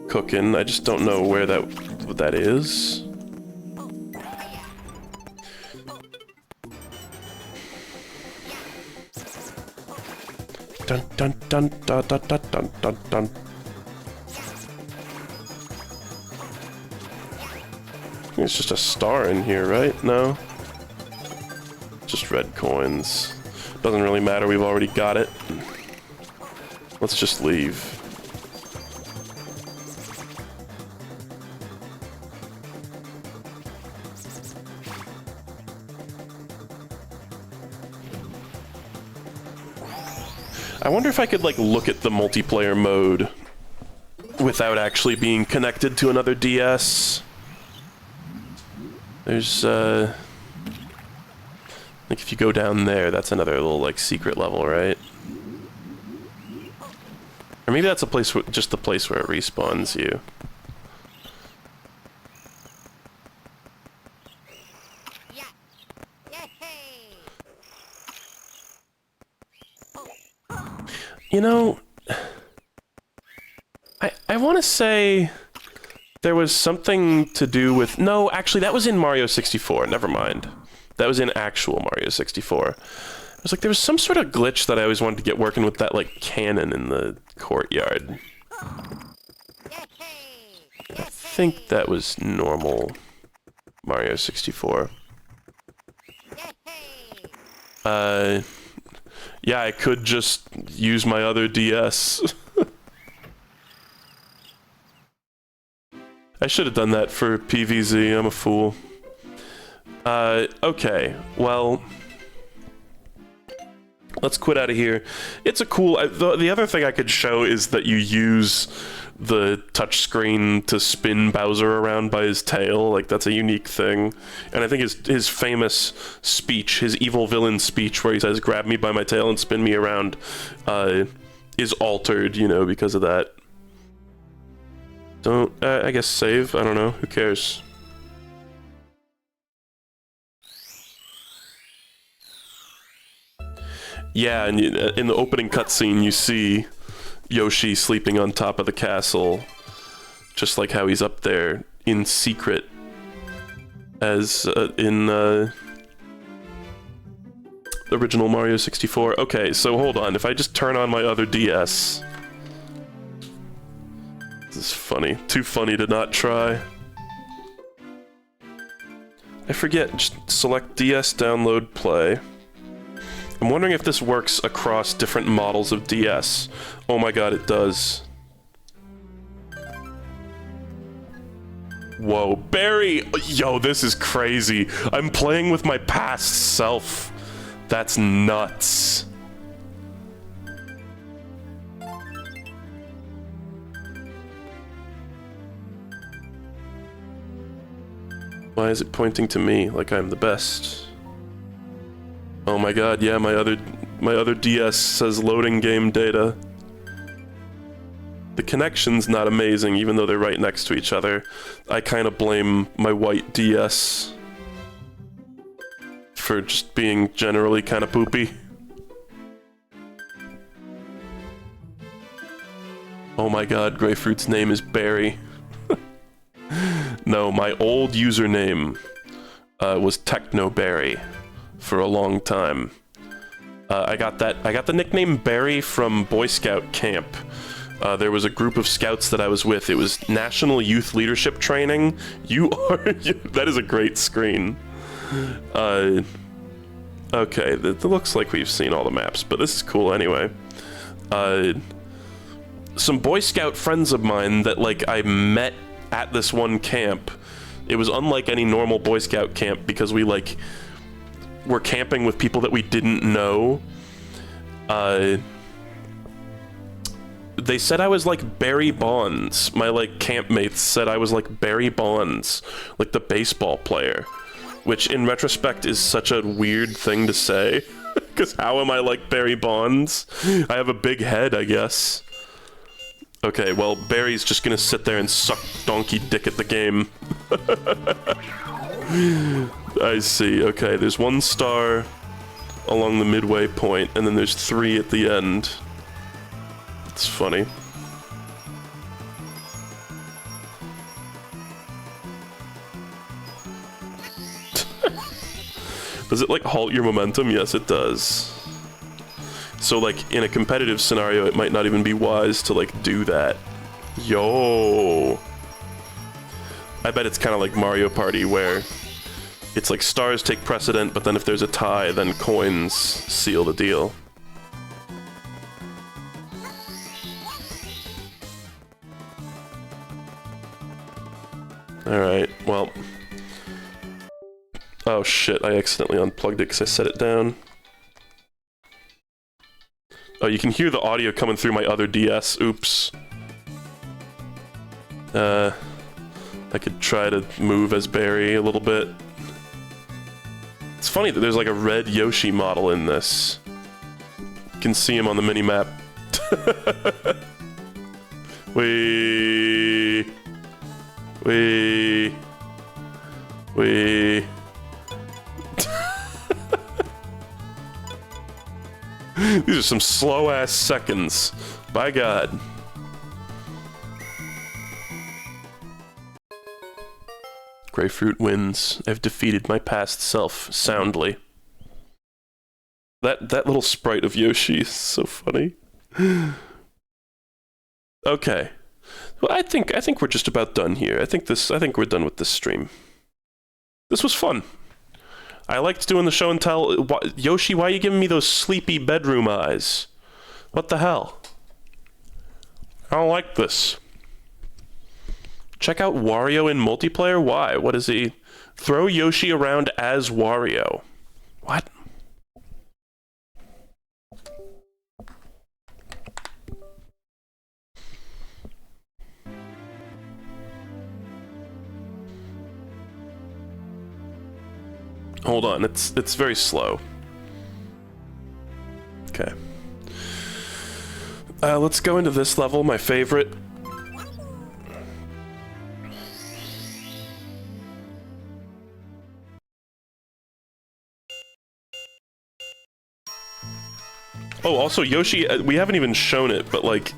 cooking. I just don't know where what that is. Dun dun dun dun dun dun dun dun dun. It's just a star in here, right? No? Just red coins. Doesn't really matter, we've already got it. Let's just leave. I wonder if I could, like, look at the multiplayer mode without actually being connected to another DS. There's, like, if you go down there, that's another little, like, secret level, right? Or maybe that's a place where, just the place where it respawns you. You know, I want to say there was something to do with... No, actually, that was in Mario 64. Never mind. That was in actual Mario 64. It was like there was some sort of glitch that I always wanted to get working with that, like, cannon in the courtyard. I think that was normal Mario 64. Yeah, I could just use my other DS. I should have done that for PVZ. I'm a fool. Okay. Well, let's quit out of here. It's a cool... the other thing I could show is that you use the touchscreen to spin Bowser around by his tail. Like, that's a unique thing. And I think his famous speech, his evil villain speech, where he says, "Grab me by my tail and spin me around," is altered, you know, because of that. Don't... I guess save? I don't know. Who cares? Yeah, and in the opening cutscene, you see Yoshi sleeping on top of the castle, just like how he's up there in secret, as in the original Mario 64. Okay, so hold on. If I just turn on my other DS, this is funny. Too funny to not try. I forget. Just select DS, download, play. I'm wondering if this works across different models of DS. Oh my god, it does. Whoa, Barry! Yo, this is crazy. I'm playing with my past self. That's nuts. Why is it pointing to me like I'm the best? Oh my god, yeah, my other DS says loading game data. The connection's not amazing, even though they're right next to each other. I kind of blame my white DS for just being generally kind of poopy. Oh my god, Grapefruit's name is Barry. No, my old username was Technoberry for a long time. I got the nickname Barry from Boy Scout camp. There was a group of scouts that I was with. It was National Youth Leadership Training. That is a great screen. Okay, it looks like we've seen all the maps, but this is cool anyway. Some Boy Scout friends of mine that, like, I met at this one camp. It was unlike any normal Boy Scout camp because we, like, were camping with people that we didn't know. They said I was like Barry Bonds. My, like, campmates said I was like Barry Bonds, like the baseball player, which in retrospect is such a weird thing to say, because how am I like Barry Bonds? I have a big head, I guess. Okay, well, Barry's just gonna sit there and suck donkey dick at the game. I see. Okay, there's 1 star along the midway point, and then there's 3 at the end. It's funny. Does it, like, halt your momentum? Yes, it does. So, like, in a competitive scenario, it might not even be wise to, like, do that. Yo! I bet it's kind of like Mario Party, where it's like stars take precedent, but then if there's a tie, then coins seal the deal. Alright, well... Oh shit, I accidentally unplugged it because I set it down. Oh, you can hear the audio coming through my other DS. Oops. I could try to move as Barry a little bit. It's funny that there's like a red Yoshi model in this. You can see him on the mini-map. Wee. These are some slow-ass seconds. By God. Grapefruit wins. I've defeated my past self soundly. That little sprite of Yoshi is so funny. Okay. Well, I think we're just about done here. I think we're done with this stream. This was fun. I liked doing the show and tell. Yoshi, why are you giving me those sleepy bedroom eyes? What the hell? I don't like this. Check out Wario in multiplayer? Why? What is he? Throw Yoshi around as Wario. What? Hold on, it's very slow. Okay. Let's go into this level, my favorite. Oh, also Yoshi, we haven't even shown it, but like,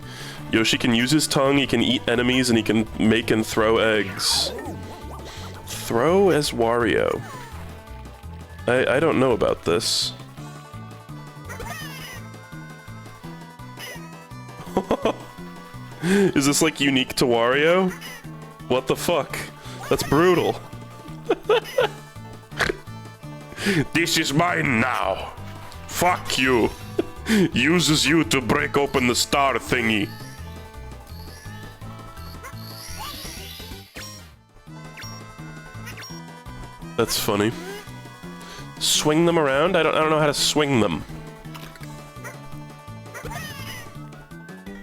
Yoshi can use his tongue, he can eat enemies, and he can make and throw eggs. Throw as Wario. I don't know about this. Is this like unique to Wario? What the fuck? That's brutal. This is mine now. Fuck you. Uses you to break open the star thingy. That's funny. Swing them around? I don't know how to swing them.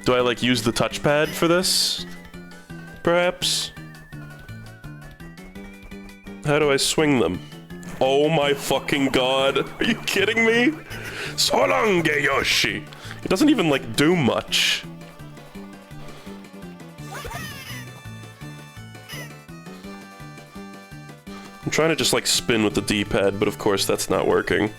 Do I like use the touchpad for this? Perhaps? How do I swing them? Oh my fucking god. Are you kidding me? So long, Yoshi! It doesn't even like do much. I'm trying to just like spin with the D-pad, but of course that's not working.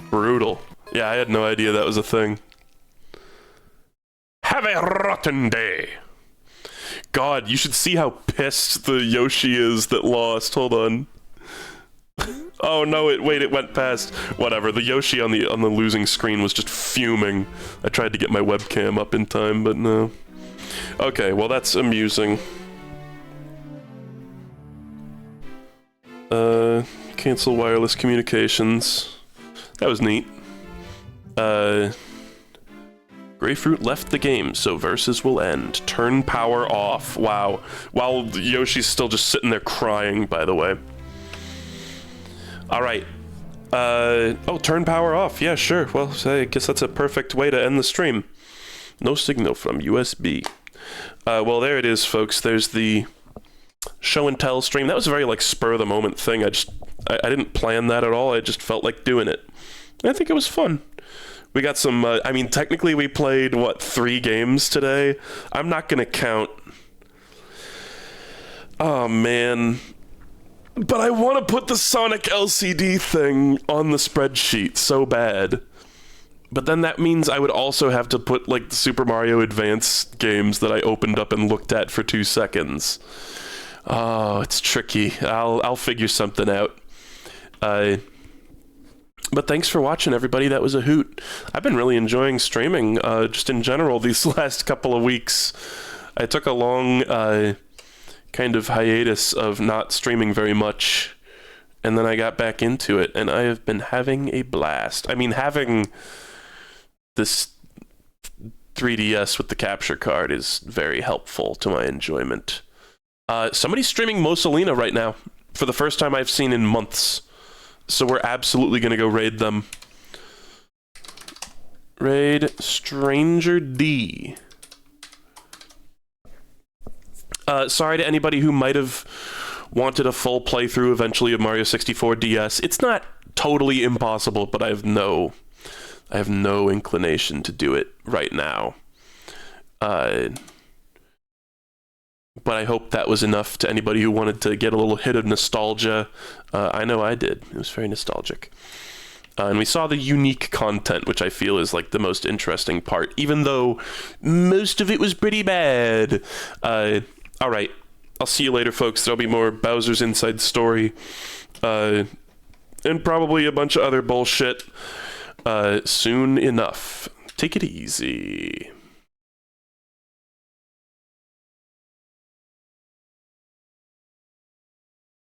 Brutal. Yeah, I had no idea that was a thing. Have a rotten day. God, you should see how pissed the Yoshi is that lost. Hold on. Oh no, it went past. Whatever, the Yoshi on the losing screen was just fuming. I tried to get my webcam up in time, but no. Okay, well that's amusing. Cancel wireless communications. That was neat. Grapefruit left the game, so verses will end. Turn power off. Wow. While Yoshi's still just sitting there crying, by the way. Alright. Oh, turn power off. Yeah, sure. Well, I guess that's a perfect way to end the stream. No signal from USB. Well, there it is, folks. There's the show and tell stream. That was a very, like, spur-of-the-moment thing. I didn't plan that at all. I just felt like doing it. I think it was fun. We got some, I mean, technically we played, what, 3 games today? I'm not gonna count. Oh, man. But I want to put the Sonic LCD thing on the spreadsheet so bad. But then that means I would also have to put, like, the Super Mario Advance games that I opened up and looked at for 2 seconds. Oh, it's tricky. I'll figure something out. But thanks for watching, everybody. That was a hoot. I've been really enjoying streaming, just in general, these last couple of weeks. I took a long, kind of hiatus of not streaming very much, and then I got back into it, and I have been having a blast. I mean, having this 3DS with the capture card is very helpful to my enjoyment. Somebody's streaming Mussolina right now, for the first time I've seen in months. So we're absolutely going to go raid them. Raid Stranger D. Sorry to anybody who might have wanted a full playthrough eventually of Mario 64 DS. It's not totally impossible, but I have no inclination to do it right now. But I hope that was enough to anybody who wanted to get a little hit of nostalgia. I know I did. It was very nostalgic. And we saw the unique content, which I feel is like the most interesting part, even though most of it was pretty bad. Alright, I'll see you later, folks. There'll be more Bowser's Inside Story, and probably a bunch of other bullshit soon enough. Take it easy.